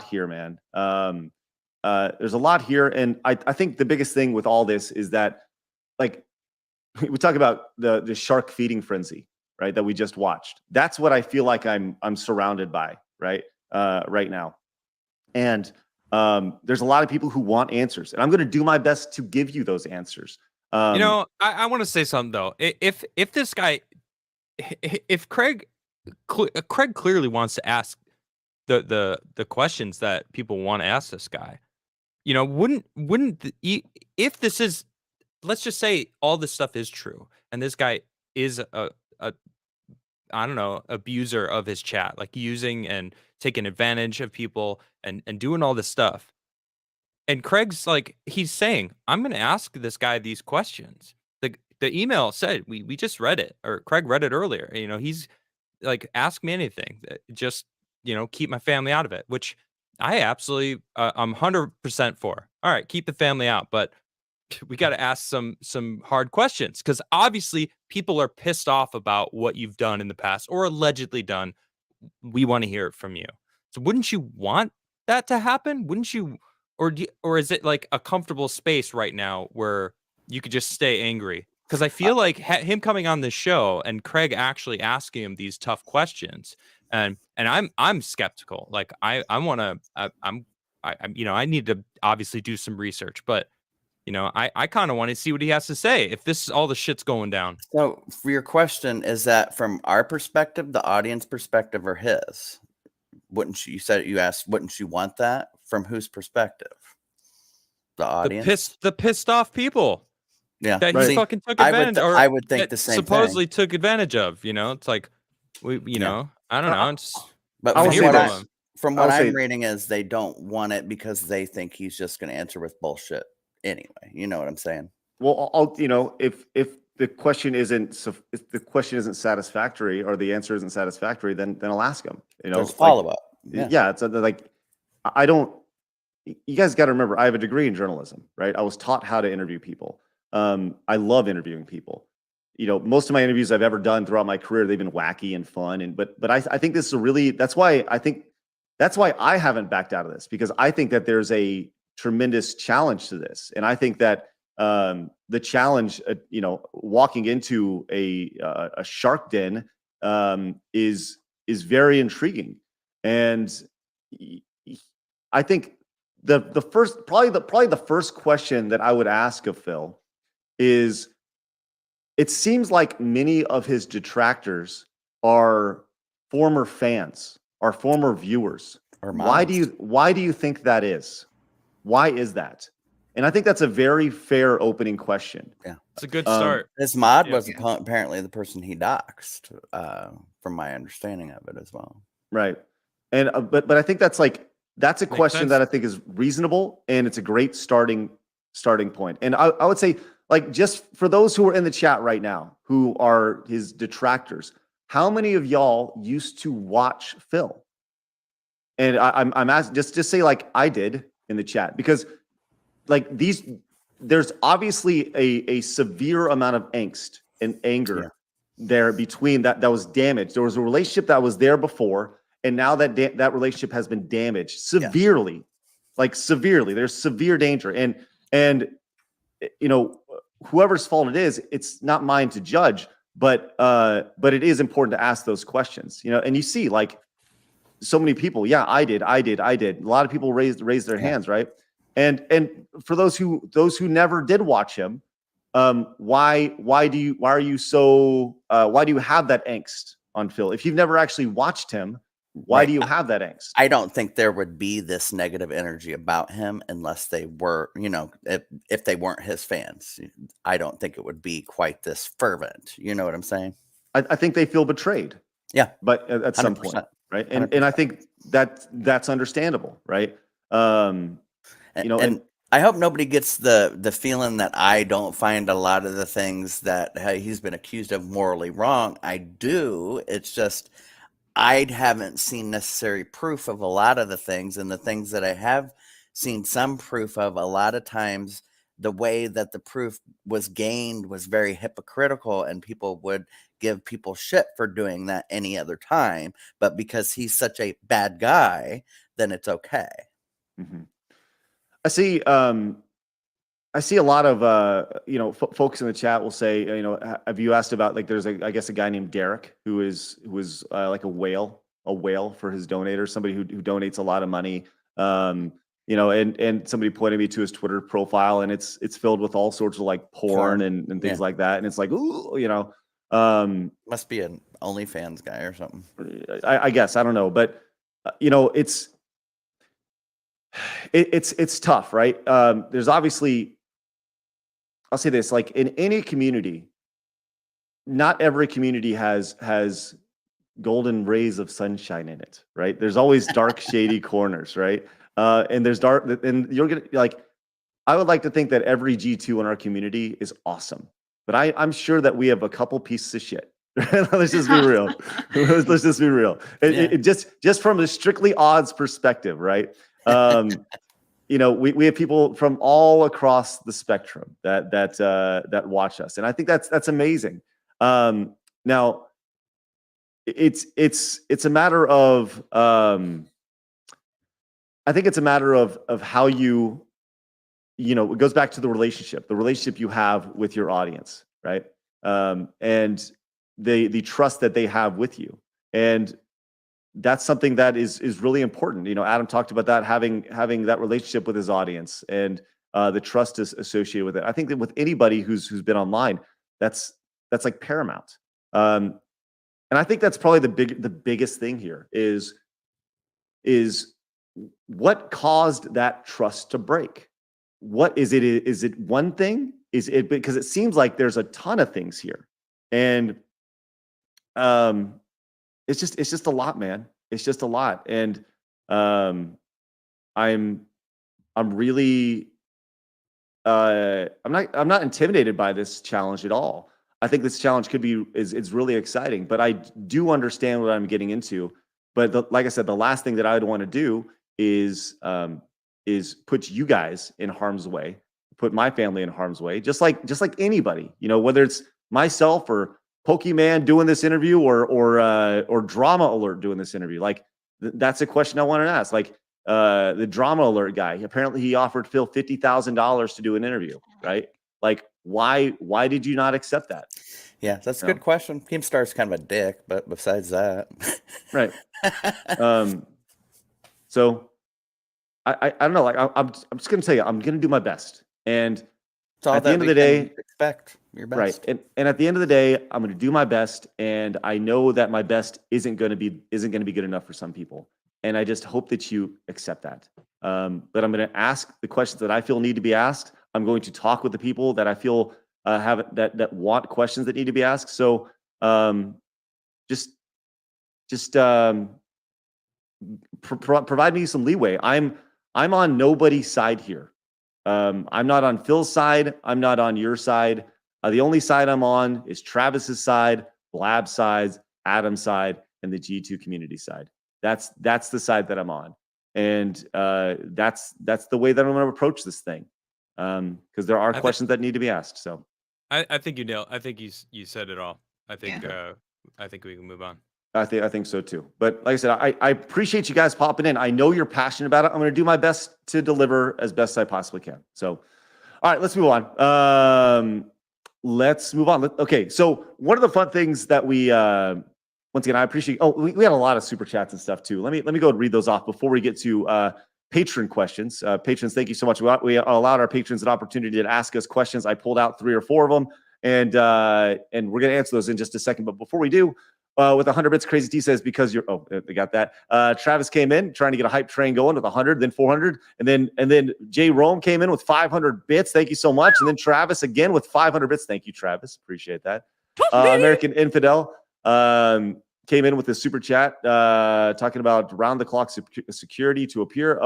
here, man. There's a lot here. And I think the biggest thing with all this is that like we talk about the shark feeding frenzy, right? That we just watched. That's what I feel like I'm surrounded by right now. And there's a lot of people who want answers, and I'm going to do my best to give you those answers. I want to say something though. If this guy, if Craig clearly wants to ask the questions that people want to ask this guy, if this is, let's just say all this stuff is true and this guy is a I don't know, abuser of his chat, like using and taking advantage of people and doing all this stuff. And Craig's like, he's saying, I'm going to ask this guy these questions. The email said, we just read it, or Craig read it earlier. He's like, ask me anything. Just keep my family out of it, which I absolutely, I'm 100% for. All right, keep the family out, but we got to ask some hard questions because obviously people are pissed off about what you've done in the past or allegedly done. We want to hear it from you. So wouldn't you want that to happen? Wouldn't you, or is it like a comfortable space right now where you could just stay angry? Because I feel like him coming on this show and Craig actually asking him these tough questions, and I'm skeptical. Like I want to, I need to obviously do some research, but I kind of want to see what he has to say if this is all the shit's going down. So for your question, is that from our perspective, the audience perspective, or his? You asked, wouldn't you want that? From whose perspective? The audience? The pissed off people. Yeah. That he fucking took advantage of. I would think the same supposedly thing. took advantage of, it's like, I don't know. But from what I'm reading is they don't want it because they think he's just going to answer with bullshit anyway. You know what I'm saying? Well, if the question isn't satisfactory or the answer isn't satisfactory, then I'll ask him. There's follow up. Yeah, it's like I don't. You guys got to remember, I have a degree in journalism, right? I was taught how to interview people. I love interviewing people. Most of my interviews I've ever done throughout my career, they've been wacky and fun. But I think this is that's why I haven't backed out of this, because I think that there's a tremendous challenge to this, and I think that the challenge, walking into a shark den is very intriguing, and I think probably the first question that I would ask of Phil is, it seems like many of his detractors are former fans, are former viewers. Or why do you think that is? Why is that? And I think that's a very fair opening question. Yeah, it's a good start. His mod was apparently the person he doxed, from my understanding of it as well. Right, and but I think that's a question that I think is reasonable, and it's a great starting point. And I would say, just for those who are in the chat right now, who are his detractors, how many of y'all used to watch Phil? And I'm asking, just say I did in the chat, because there's obviously a severe amount of angst and anger there between that was damaged. There was a relationship that was there before, and now that relationship has been damaged severely, severely. There's severe danger, and whoever's fault it is, it's not mine to judge, but it is important to ask those questions, and you see so many people. Yeah, I did. A lot of people raised their hands, right? And for those who never did watch him, why do you have that angst on Phil? If you've never actually watched him, why do you have that angst? I don't think there would be this negative energy about him unless they were, if they weren't his fans. I don't think it would be quite this fervent. You know what I'm saying? I think they feel betrayed. Yeah, but at some point, right? And I think that's understandable, right? And I hope nobody gets the feeling that I don't find a lot of the things that he's been accused of morally wrong. I do. It's just I haven't seen necessary proof of a lot of the things, and the things that I have seen some proof of, a lot of times the way that the proof was gained was very hypocritical, and people would give people shit for doing that any other time. But because he's such a bad guy, then it's okay. Mm-hmm. I see a lot of folks in the chat will say, have you asked about, there's a guy named Derek who was like a whale for his donators, somebody who donates a lot of money, and somebody pointed me to his Twitter profile, and it's filled with all sorts of porn and things like that, and it's ooh, must be an OnlyFans guy or something. I guess, I don't know, but it's tough, right? There's obviously, I'll say this, in any community, not every community has golden rays of sunshine in it, right? There's always dark, shady corners, right? And there's dark, and you're gonna I would like to think that every G2 in our community is awesome, but I'm sure that we have a couple pieces of shit, Let's just be real. Let's just be real. It just from a strictly odds perspective, right? We have people from all across the spectrum that watch us, and I think that's amazing. Now, it's a matter of I think it's a matter of how it goes back to the relationship you have with your audience, right? And the trust that they have with you, and that's something that is really important. Adam talked about that, having that relationship with his audience and the trust is associated with it. I think that with anybody who's been online, that's like paramount. And I think that's probably the biggest thing here is what caused that trust to break. What is it? Is it one thing? Is it because it seems like there's a ton of things here, and it's just a lot, man. It's just a lot, and I'm really I'm not intimidated by this challenge at all. I think this challenge is really exciting, but I do understand what I'm getting into. But like I said, the last thing that I would want to do is put you guys in harm's way, put my family in harm's way, just like anybody, whether it's myself or Pokemon doing this interview or Drama Alert doing this interview. Like that's a question I wanted to ask. Like the Drama Alert guy, apparently he offered Phil $50,000 to do an interview, right? Like why did you not accept that? Yeah, that's a good question. Keemstar's kind of a dick, but besides that, right. So I don't know. Like I'm just gonna tell you, I'm gonna do my best, and at the end of the day, expect your best. Right, and at the end of the day, I'm gonna do my best, and I know that my best isn't gonna be good enough for some people, and I just hope that you accept that. But I'm gonna ask the questions that I feel need to be asked. I'm going to talk with the people that I feel that want questions that need to be asked. So just provide me some leeway. I'm on nobody's side here. I'm not on Phil's side. I'm not on your side. The only side I'm on is Travis's side, Blab's side, Adam's side, and the G2 community side. That's the side that I'm on, and that's the way that I'm going to approach this thing. Because there are questions that need to be asked. So I think you nailed. I think you said it all. I think I think we can move on. I think so too. But like I said, I appreciate you guys popping in. I know you're passionate about it. I'm going to do my best to deliver as best I possibly can. So, all right, let's move on. Let's move on. Okay, so one of the fun things that we once again I appreciate. Oh, we had a lot of super chats and stuff too. Let me go and read those off before we get to patron questions. Patrons, thank you so much. We allowed our patrons an opportunity to ask us questions. I pulled out 3 or 4 of them, and we're going to answer those in just a second. But before we do, with 100 bits, Crazy T says, because you're, they got that. Travis came in trying to get a hype train going with 100, then 400. And then Jay Rome came in with 500 bits. Thank you so much. And then Travis again with 500 bits. Thank you, Travis. Appreciate that. American Infidel came in with a super chat talking about round the clock security to appear.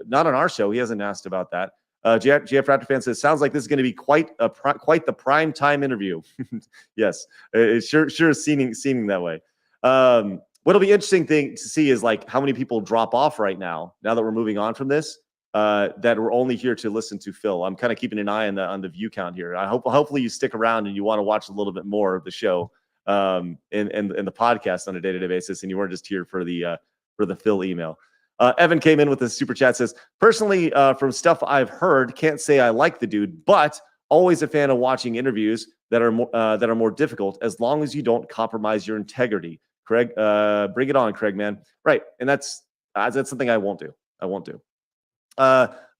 Not on our show. He hasn't asked about that. GF Raptor fan says, sounds like this is going to be quite the prime time interview. Yes, it sure is seeming that way. What'll be interesting thing to see is like how many people drop off right now that we're moving on from this, that we're only here to listen to Phil. I'm kind of keeping an eye on the view count here. I hopefully you stick around and you want to watch a little bit more of the show in the podcast on a day-to-day basis, and you weren't just here for the Phil email. Evan came in with a super chat, says, personally, from stuff I've heard, can't say I like the dude, but always a fan of watching interviews that are more difficult as long as you don't compromise your integrity. Craig, bring it on, Craig, man. Right, and that's something I won't do.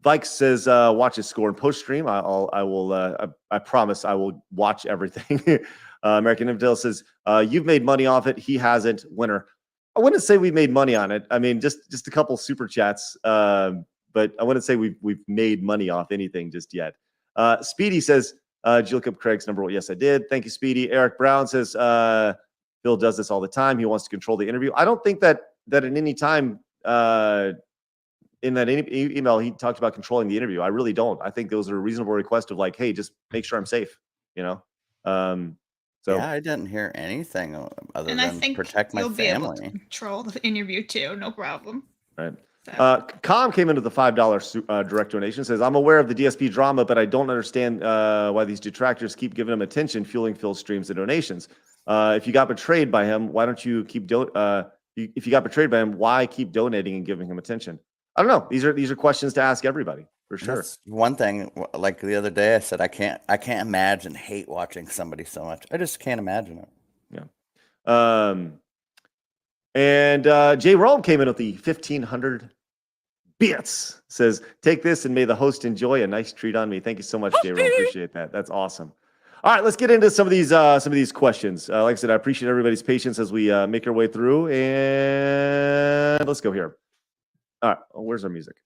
Vike says, watch his score and post stream. I promise I will watch everything. American Infidel says, you've made money off it. He hasn't. Winner. I wouldn't say we made money on it. I mean, just a couple super chats, but I wouldn't say we've made money off anything just yet. Speedy says, did you look up Craig's number? Well, yes, I did. Thank you, Speedy. Eric Brown says, Phil does this all the time. He wants to control the interview. I don't think that at any time in that email he talked about controlling the interview. I really don't. I think those are a reasonable request of like, hey, just make sure I'm safe, So yeah, I didn't hear anything other And I than think protect my you'll be able to family. control the interview too, no problem. right. So, Com came into the $5 direct donation. Says, I'm aware of the DSP drama, but I don't understand why these detractors keep giving him attention, fueling Phil's streams and donations. If you got betrayed by him, why don't you keep if you got betrayed by him, why keep donating and giving him attention? I don't know. These are questions to ask everybody for sure. That's one thing. Like the other day, I said I can't imagine hate watching somebody so much. I just can't imagine it. Yeah. And Jay Rome came in with the 1,500 bits. Says, take this and may the host enjoy a nice treat on me. Thank you so much, Jay Rome. Appreciate that. That's awesome. All right, let's get into some of these questions. Like I said, I appreciate everybody's patience as we make our way through. And let's go here. All right, where's our music?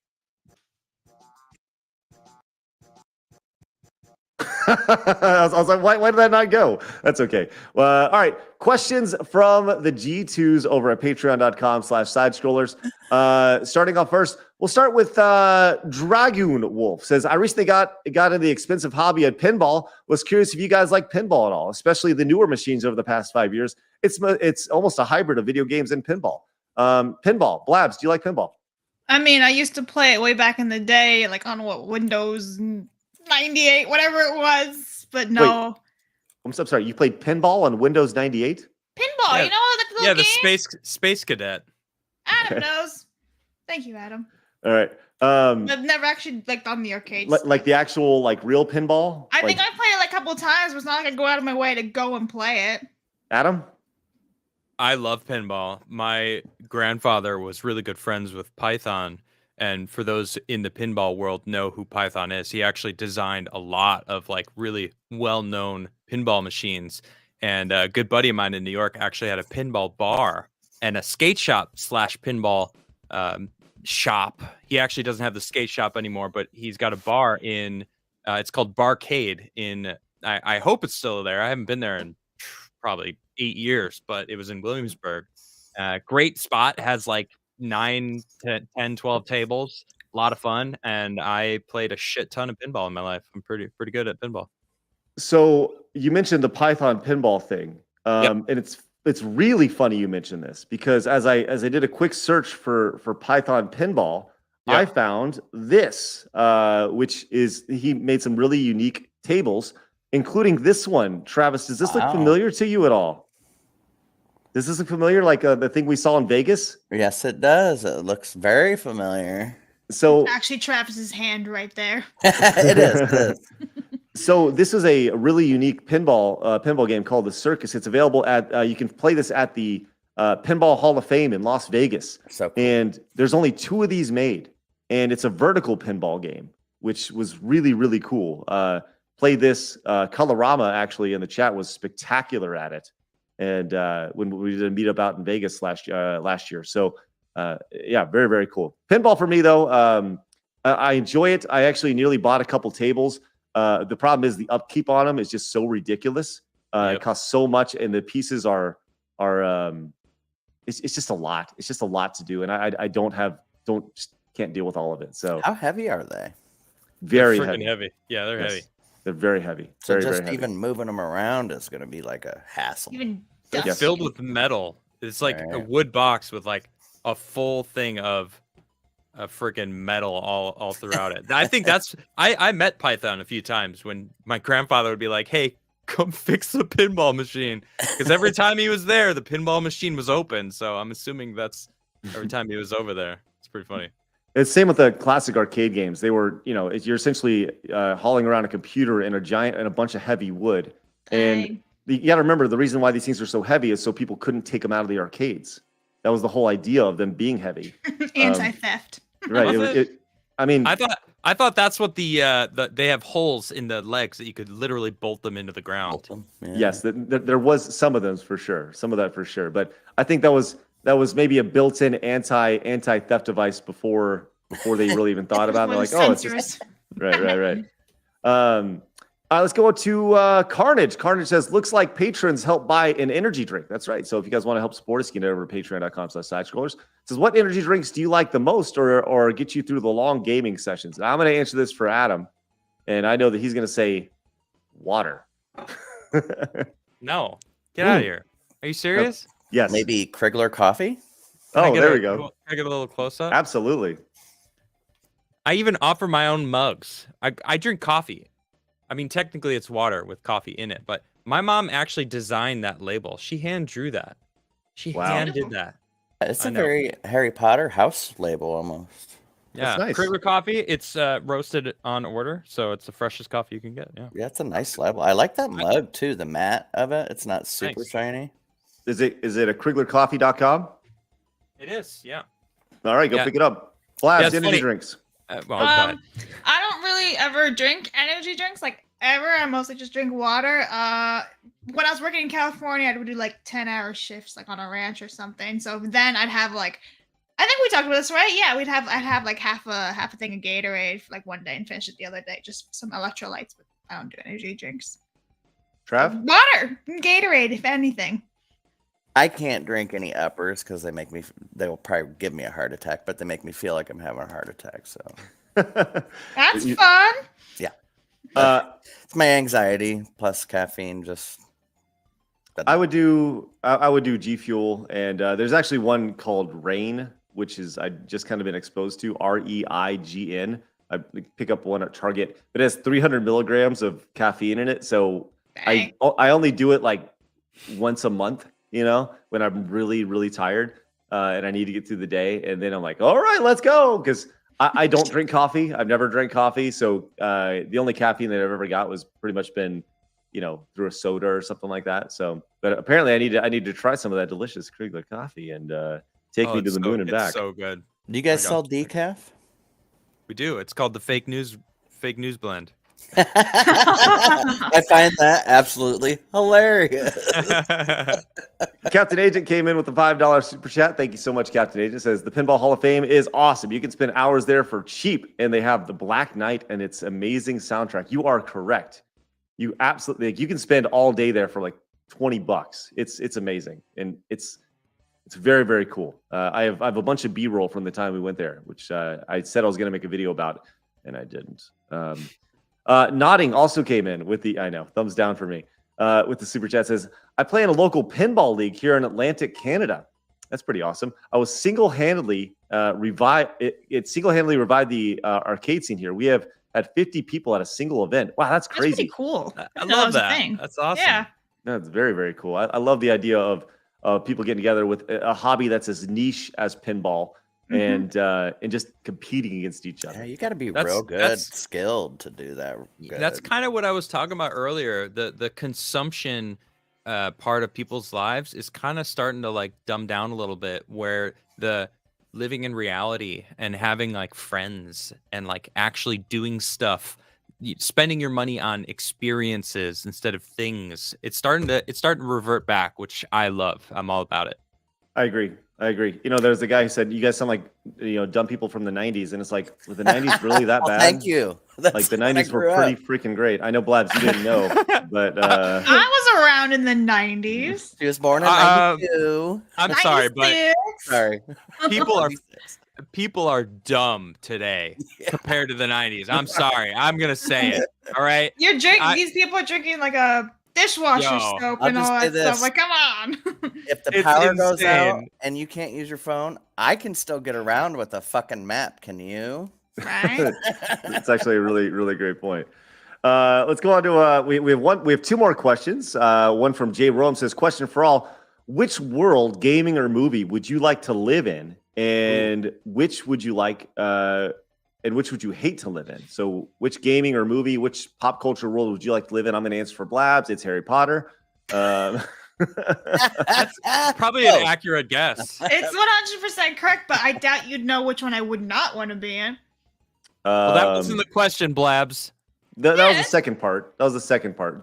I was like, why did that not go? That's okay. All right. Questions from the G2s over at patreon.com/sidescrollers. Starting off first, we'll start with Dragoon Wolf. Says, I recently got into the expensive hobby at pinball. Was curious if you guys like pinball at all, especially the newer machines over the past 5 years. It's almost a hybrid of video games and pinball. Pinball. Blabs, do you like pinball? I mean, I used to play it way back in the day, like on Windows 98, whatever it was. But no. Wait, I'm so sorry. You played pinball on Windows 98? Pinball, Yeah. you know the little the game? space cadet. Adam knows. Thank you, Adam. All right. I've never actually on the arcades. Like the actual real pinball? I think I played it a couple of times, but it's not like I go out of my way to go and play it. Adam? I love pinball. My grandfather was really good friends with Python. And for those in the pinball world know who Python is, he actually designed a lot of really well-known pinball machines. And a good buddy of mine in New York actually had a pinball bar and a skate shop / pinball shop. He actually doesn't have the skate shop anymore, but he's got a bar in, it's called Barcade in, I hope it's still there. I haven't been there in probably 8 years, but it was in Williamsburg. Great spot, has 9, 10, 12 tables, a lot of fun, and I played a shit ton of pinball in my life. I'm pretty good at pinball. So you mentioned the Python pinball thing, and it's really funny you mentioned this because as I did a quick search for Python pinball, I found this, which is he made some really unique tables, including this one. Travis, does this look familiar to you at all? Does this look familiar, like the thing we saw in Vegas? Yes, it does. It looks very familiar. So Actually, Travis's hand right there. It is. So this is a really unique pinball game called the Circus. It's available at you can play this at the Pinball Hall of Fame in Las Vegas. So cool. And there's only 2 of these made, and it's a vertical pinball game, which was really, really cool. Played this. Colorama actually in the chat was spectacular at it. And when we did a meetup out in Vegas last year. So yeah, very, very cool. Pinball for me though, I enjoy it. I actually nearly bought a couple tables. The problem is the upkeep on them is just so ridiculous. It costs so much, and the pieces are it's just a lot. It's just a lot to do, and I can't deal with all of it. So how heavy are they? Very They're heavy. heavy. Yeah, they're heavy. They're very heavy. So Very, just very heavy. even moving them around is going to be like a hassle. Even They're dusty. filled with metal. It's like a wood box with a full thing of freaking metal all throughout it. I think that's I met Python a few times when my grandfather would be like, "Hey, come fix the pinball machine," because every time he was there, the pinball machine was open. So I'm assuming that's every time he was over there. It's pretty funny. It's same with the classic arcade games. They were, you're essentially hauling around a computer in a bunch of heavy wood. And you got to remember the reason why these things are so heavy is so people couldn't take them out of the arcades. That was the whole idea of them being heavy. Anti-theft. Right. I thought that's what they have holes in the legs that you could literally bolt them into the ground. Yeah. Yes, there was some of them for sure. Some of that for sure. But I think that was maybe a built-in anti-theft device before they really even thought about it. They're like, it's just right. Let's go to Carnage. Carnage says, looks like patrons help buy an energy drink. That's right. So if you guys want to help support us, get over to patreon.com/sidescrollers. Says, what energy drinks do you like the most or get you through the long gaming sessions? And I'm going to answer this for Adam. And I know that he's going to say water. No, get out of here. Are you serious? Yes. Maybe Krigler coffee? Can I Oh, get there a- we go. Can I get a little close up? Absolutely. I even offer my own mugs. I drink coffee. I mean, technically it's water with coffee in it, but my mom actually designed that label. She hand drew that. She Wow. hand did that. It's I a know. very Harry Potter house label almost. Yeah, nice. Krigler coffee. It's roasted on order, so it's the freshest coffee you can get. Yeah. Yeah, it's a nice label. I like that mug too, the matte of it. It's not super Thanks. shiny. Is it a KriglerCoffee.com? It is. Yeah. All right, go Yeah. pick it up. Blabs, Yeah, it's energy funny. drinks. Well, go ahead. I don't really ever drink energy drinks, like ever. I mostly just drink water. When I was working in California, I would do like 10-hour shifts, like on a ranch or something. So then I'd have like, I think we talked about this, right? Yeah, I'd have like half a thing of Gatorade for like one day and finish it the other day, just some electrolytes. But I don't do energy drinks. Trav? Water, Gatorade, if anything. I can't drink any uppers because they will probably give me a heart attack, but they make me feel like I'm having a heart attack. So That's You- fun. it's my anxiety plus caffeine. I would do G Fuel, and there's actually one called Rain, which is I just kind of been exposed to, REIGN. I pick up one at Target. It has 300 milligrams of caffeine in it, so Dang. I only do it like once a month, when I'm really, really tired and I need to get through the day. And then I'm like, all right, let's go. Because I don't drink coffee. I've never drank coffee. So the only caffeine that I've ever got was pretty much been, through a soda or something like that. So, but apparently I need to try some of that delicious Krigler coffee and take me to the moon and back. It's so good. Do you guys I sell got- decaf? We do. It's called the fake news blend. I find that absolutely hilarious. Captain Agent came in with a $5 super chat. Thank you so much, Captain Agent. Says the Pinball Hall of Fame is awesome. You can spend hours there for cheap, and they have the Black Knight and its amazing soundtrack. You are correct. You absolutely you can spend all day there for like $20. It's amazing, and it's very, very cool. I have a bunch of B-roll from the time we went there, which I said I was going to make a video about, and I didn't. Nodding also came in with the thumbs down for me with the super chat. Says I play in a local pinball league here in Atlantic, Canada. That's pretty awesome. I was single-handedly revived the arcade scene here. We have had 50 people at a single event. Wow, that's That's crazy. pretty cool. I didn't know love was a that. thing. That's awesome. Yeah. That's very, very cool. I love the idea of people getting together with a hobby that's as niche as pinball and just competing against each Yeah, other. you got to be That's- real good, that's- skilled to do that. That's good. kind of what I was talking about earlier. The consumption part of people's lives is kind of starting to like dumb down a little bit, where the living in reality and having like friends and like actually doing stuff, spending your money on experiences instead of things. It's starting to revert back, which I love. I'm all about it. I agree. There's a guy who said, you guys sound like, dumb people from the 90s. And it's like, were the 90s really that Well, bad? thank you. Like That's the when I 90s were grew pretty up. freaking great. I know, Blabs, you didn't know, but I was around in the 90s. She was born in Um, 92. I'm sorry, but 96. Sorry. people are dumb today compared to the 90s. I'm sorry. I'm gonna say it. All right. These people are drinking like a dishwasher Yo, soap I'll and all just say that stuff. this. Like, come on. If the It's power goes out insane. and you can't use your phone, I can still get around with a fucking map. Can you? Right? it's actually a really, really great point. Let's go on to we have two more questions. One from Jay Rome says, question for all: which world, gaming or movie, would you like to live in, and which would you like and which would you hate to live in? So which gaming or movie, which pop culture world would you like to live in? I'm going to answer for Blabs. It's Harry Potter. Probably an accurate guess. It's 100% correct, but I doubt you'd know which one I would not want to be in. Well, that wasn't the question, Blabs. That was the second part.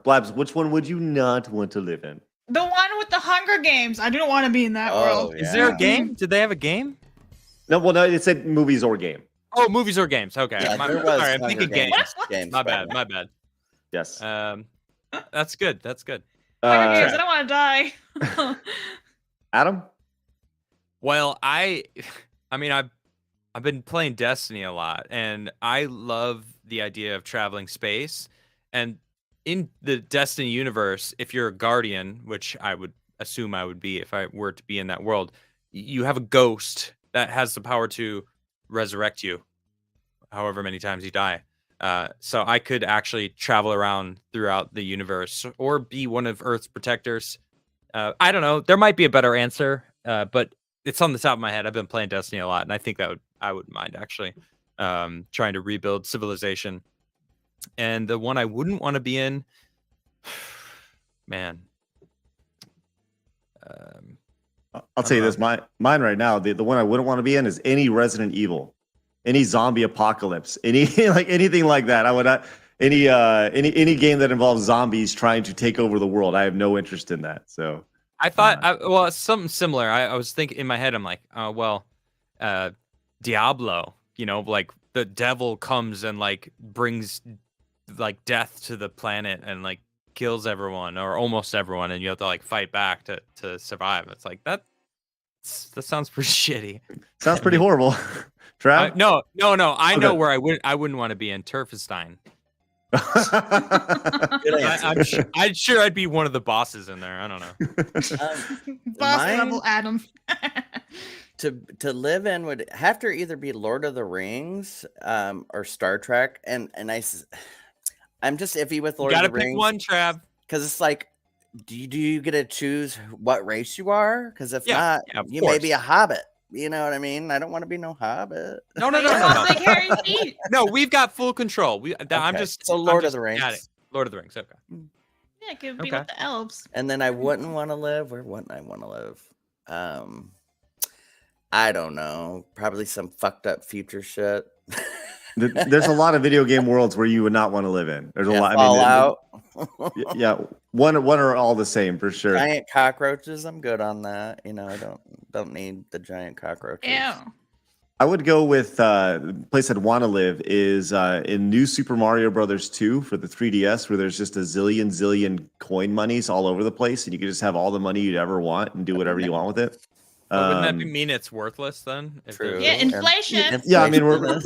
Blabs, which one would you not want to live in? The one with the Hunger Games. I don't want to be in that world. Is there a game? Did they have a game? No, it said movies or game. Oh, movies or games. Okay. Yeah, My there bad. was Sorry, I'm Hunger thinking games. games. My bad. Yes. That's good. Hunger Games. I don't want to die. Adam? Well, I mean, I've been playing Destiny a lot, and I love the idea of traveling space. And in the Destiny universe, if you're a guardian, which I would assume I would be if I were to be in that world, you have a ghost that has the power to resurrect you however many times you die. So I could actually travel around throughout the universe or be one of Earth's protectors. I don't know. There might be a better answer, but it's on the top of my head. I've been playing Destiny a lot, and I think I wouldn't mind actually trying to rebuild civilization. And the one I wouldn't want to be in, man. I'll tell you this, mine right now, the one I wouldn't want to be in is any Resident Evil, any zombie apocalypse, anything like that. I would not any game that involves zombies trying to take over the world. I have no interest in that. So I thought something similar. I was thinking in my head, I'm like, Diablo, like the devil comes and like brings like death to the planet and like kills everyone or almost everyone, and you have to like fight back to survive. It's like that sounds pretty shitty. Sounds pretty horrible. Trav? No. I know where I wouldn't want to be in Turfestein. I'm sure I'd be one of the bosses in there. I don't know. Boss level Adam. to live in would have to either be Lord of the Rings or Star Trek, and I'm just iffy with Lord of the Rings. Gotta pick one, Trav. Because it's like, do you get to choose what race you are? Because if not, you may be a hobbit. You know what I mean? I don't want to be no hobbit. No. Like Harry Feet. No, we've got full control. I'm just Lord of the Rings. Got it. Lord of the Rings. Okay. Yeah, it could be with the elves. And then I wouldn't want to live. Where wouldn't I want to live? I don't know. Probably some fucked up future shit. There's a lot of video game worlds where you would not want to live in. There's a lot. Fallout. Yeah, one are all the same for sure. Giant cockroaches. I'm good on that. I don't need the giant cockroaches. Yeah. I would go with the place I'd want to live is in New Super Mario Brothers 2 for the 3DS, where there's just a zillion coin monies all over the place, and you can just have all the money you'd ever want and do whatever you want with it. Wouldn't that mean it's worthless then? True. Yeah, inflation. Yeah, I mean, we're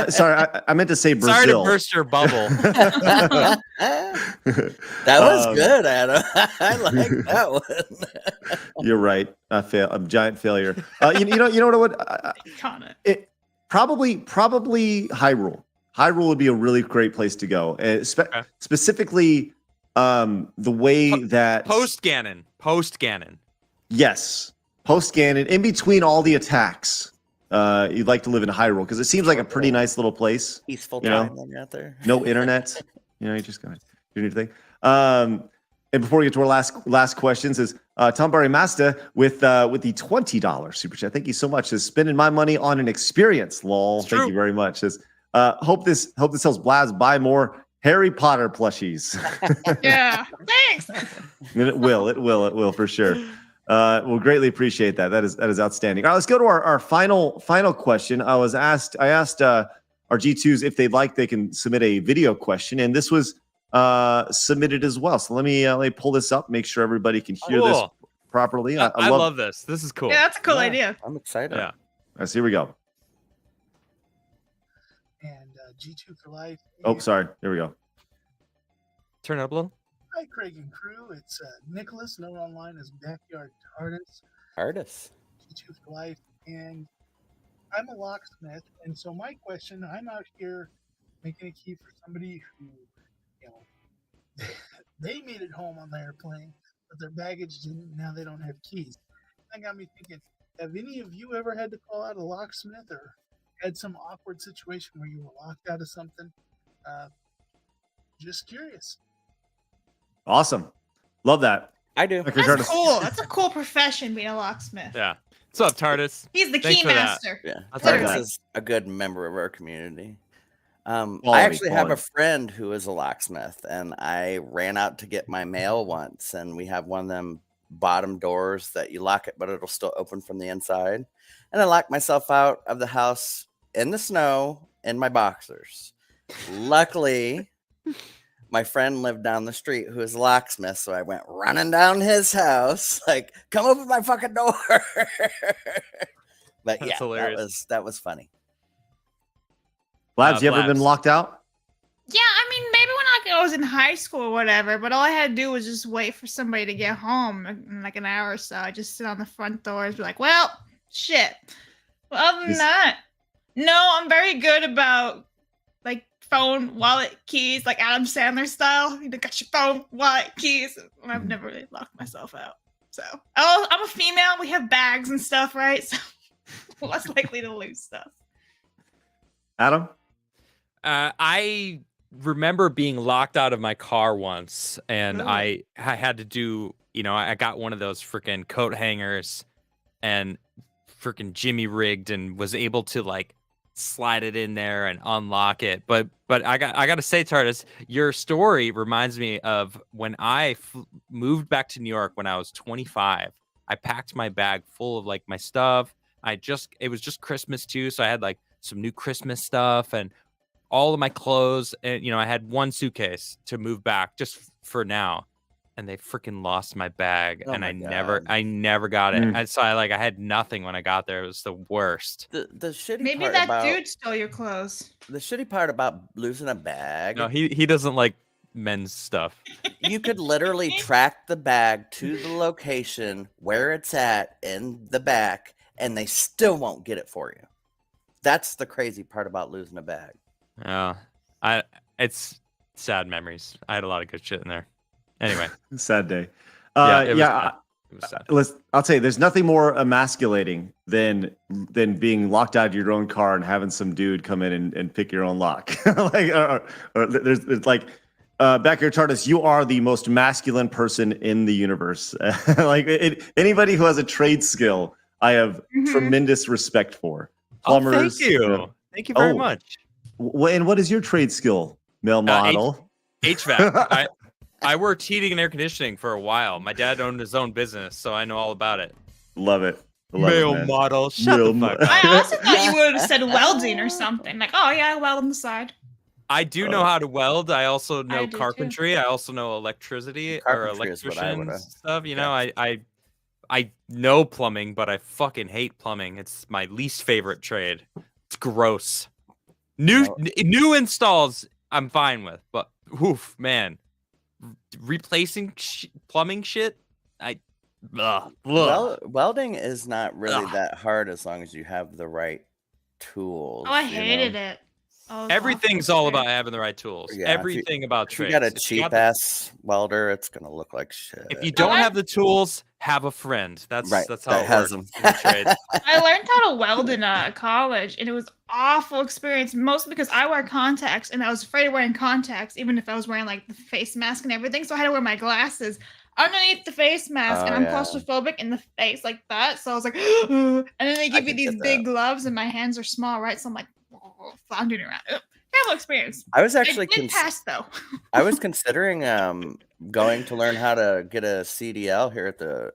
sorry. I meant to say Brazil. Sorry to burst your bubble. That was good, Adam. I like that one. You're right. A giant failure. You know what I would? It probably Hyrule. Hyrule would be a really great place to go. Specifically, the way that post-Ganon. Yes. Post-Ganon, in between all the attacks, you'd like to live in Hyrule because it seems like a pretty nice little place. Peaceful time when you're out there. No internet. You just gotta do your thing. And before we get to our last questions, is Tom Barry Masta with the $20 super chat. Thank you so much. Says spending my money on an experience. Lol. Thank you very much. Says hope this helps Blaz buy more Harry Potter plushies. Yeah. Thanks. And it will for sure. We'll greatly appreciate that. That is outstanding. All right, let's go to our final question. I asked our G2s if they'd like, they can submit a video question, and this was submitted as well. So let me pull this up, make sure everybody can hear this properly. I love this. This is cool. Yeah, that's a cool idea. I'm excited. Yeah. Let's here we go. And G2 for life. Oh, sorry. Here we go. Turn it up a little. Hi, Craig and crew. It's Nicholas, known online as Backyard Artist. G2 for life. And I'm a locksmith. And so my question, I'm out here making a key for somebody who, they made it home on the airplane, but their baggage didn't. Now they don't have keys. That got me thinking, have any of you ever had to call out a locksmith or had some awkward situation where you were locked out of something? Just curious. Awesome. Love that. I do. That's cool. That's a cool profession, being a locksmith. Yeah. What's up, TARDIS? He's the key master. Yeah. Literally. TARDIS is a good member of our community. I actually have a friend who is a locksmith, and I ran out to get my mail once, and we have one of them bottom doors that you lock it, but it'll still open from the inside. And I locked myself out of the house in the snow in my boxers. Luckily, my friend lived down the street who is a locksmith, so I went running down his house, like, come open my fucking door. But That's hilarious. that was funny. Labs, you ever been locked out? Yeah, I mean, maybe when I was in high school or whatever, but all I had to do was just wait for somebody to get home in like an hour or so. I just sit on the front door and be like, well, shit. Well, other than that, no, I'm very good about like phone, wallet, keys, like Adam Sandler style. You got your phone, wallet, keys. I've never really locked myself out. So, I'm a female. We have bags and stuff, right? So, less likely to lose stuff. Adam? I remember being locked out of my car once, and I had to do, I got one of those freaking coat hangers and freaking Jimmy rigged and was able to like slide it in there and unlock it. But I got to say, Tardis, your story reminds me of when I moved back to New York when I was 25. I packed my bag full of like my stuff. It was just Christmas too, so I had like some new Christmas stuff and all of my clothes, and I had one suitcase to move back just for now, and they freaking lost my bag, and I never got it. And so I had nothing when I got there. It was the worst. The shitty Maybe part that about, dude stole your clothes. The shitty part about losing a bag. No, he doesn't like men's stuff. You could literally track the bag to the location where it's at in the back, and they still won't get it for you. That's the crazy part about losing a bag. Yeah, it's sad memories. I had a lot of good shit in there. Anyway, sad day. It was sad. I'll tell you, there's nothing more emasculating than being locked out of your own car and having some dude come in and pick your own lock. There's like. Back here, Tardis, you are the most masculine person in the universe. Anybody who has a trade skill, I have tremendous respect for. Plumbers. Thank you. Thank you very much. And what is your trade skill, male model? HVAC. I worked heating and air conditioning for a while. My dad owned his own business, so I know all about it. Love it. Male model. Shut the fuck up. I also thought you would have said welding or something. Like, oh yeah, weld on the side. I do know how to weld. I also know carpentry. Too. I also know electricity or electrician stuff. I know plumbing, but I fucking hate plumbing. It's my least favorite trade. It's gross. New installs I'm fine with, but man, replacing plumbing shit. Welding is not really that hard as long as you have the right tools. Oh, I hated it. Everything's all about having the right tools. Yeah, everything about trades. You got a cheap ass welder, it's gonna look like shit. If you don't have the tools, have a friend. That's how it works. I learned how to weld in college, and it was awful experience. Mostly because I wear contacts, and I was afraid of wearing contacts, even if I was wearing like the face mask and everything. So I had to wear my glasses underneath the face mask, and I'm claustrophobic in the face like that. So I was like, and then they give you these big gloves, and my hands are small, right? So I'm like floundering around. Terrible experience. I was actually pass though. I was considering going to learn how to get a CDL here at the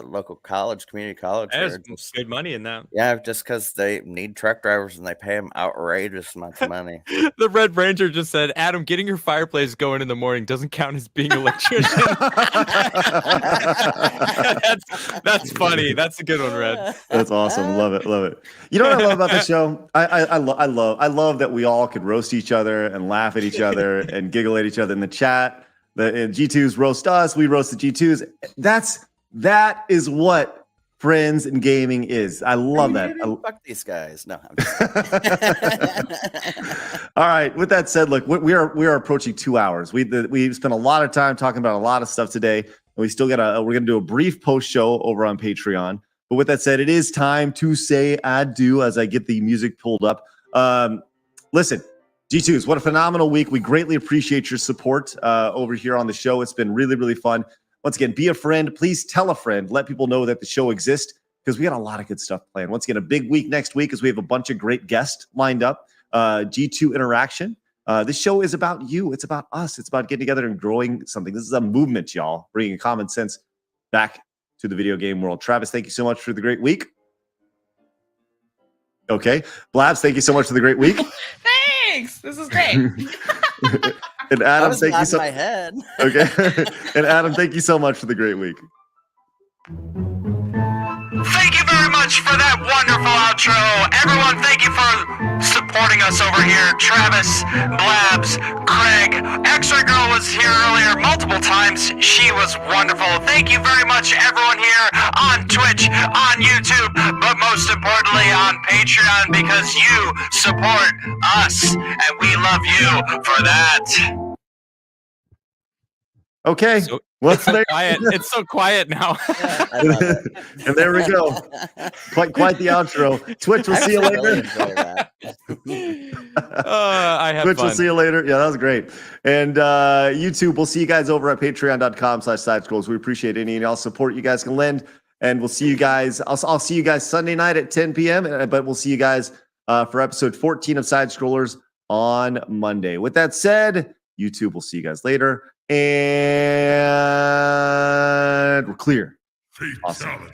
local community college. There's good money in that. Yeah, just because they need truck drivers and they pay them outrageous amounts of money. The Red Ranger just said, Adam, getting your fireplace going in the morning doesn't count as being an electrician. That's funny. That's a good one, Red. That's awesome. Love it. You know what I love about the show? I love that we all could roast each other and laugh at each other and giggle at each other in the chat. The G2s roast us, we roast the G2s. That is what friends and gaming is. I love that. Fuck these guys. No. All right. With that said, look, we are approaching 2 hours. We spent a lot of time talking about a lot of stuff today, and we still we're gonna do a brief post show over on Patreon. But with that said, it is time to say adieu as I get the music pulled up. Listen. G2s, what a phenomenal week. We greatly appreciate your support over here on the show. It's been really, really fun. Once again, be a friend. Please tell a friend. Let people know that the show exists because we got a lot of good stuff planned. Once again, a big week next week as we have a bunch of great guests lined up. G2 Interaction. This show is about you. It's about us. It's about getting together and growing something. This is a movement, y'all, bringing common sense back to the video game world. Travis, thank you so much for the great week. Okay. Blabs, thank you so much for the great week. Thanks. This is great. And Adam, thank you so much. Okay. And Adam, thank you so much for the great week. Thank you very much for that wonderful outro. Everyone, thank you for supporting us over here. Travis, Blabs, Craig, X-Ray Girl was here earlier multiple times. She was wonderful. Thank you very much, everyone here on Twitch, on YouTube, but most importantly on Patreon, because you support us, and we love you for that. Okay. So, What's it's so there? quiet. It's so quiet now. I love it. And there we go. Quite the outro. Twitch, we'll see you I really later. enjoy that. I have Twitch, fun. we'll see you later. Yeah, that was great. And YouTube, we'll see you guys over at patreon.com/sidescrolls. We appreciate any and all support you guys can lend. And we'll see you guys. I'll see you guys Sunday night at 10 p.m. But we'll see you guys for episode 14 of Side Scrollers on Monday. With that said, YouTube, we'll see you guys later. And we're clear. Awesome.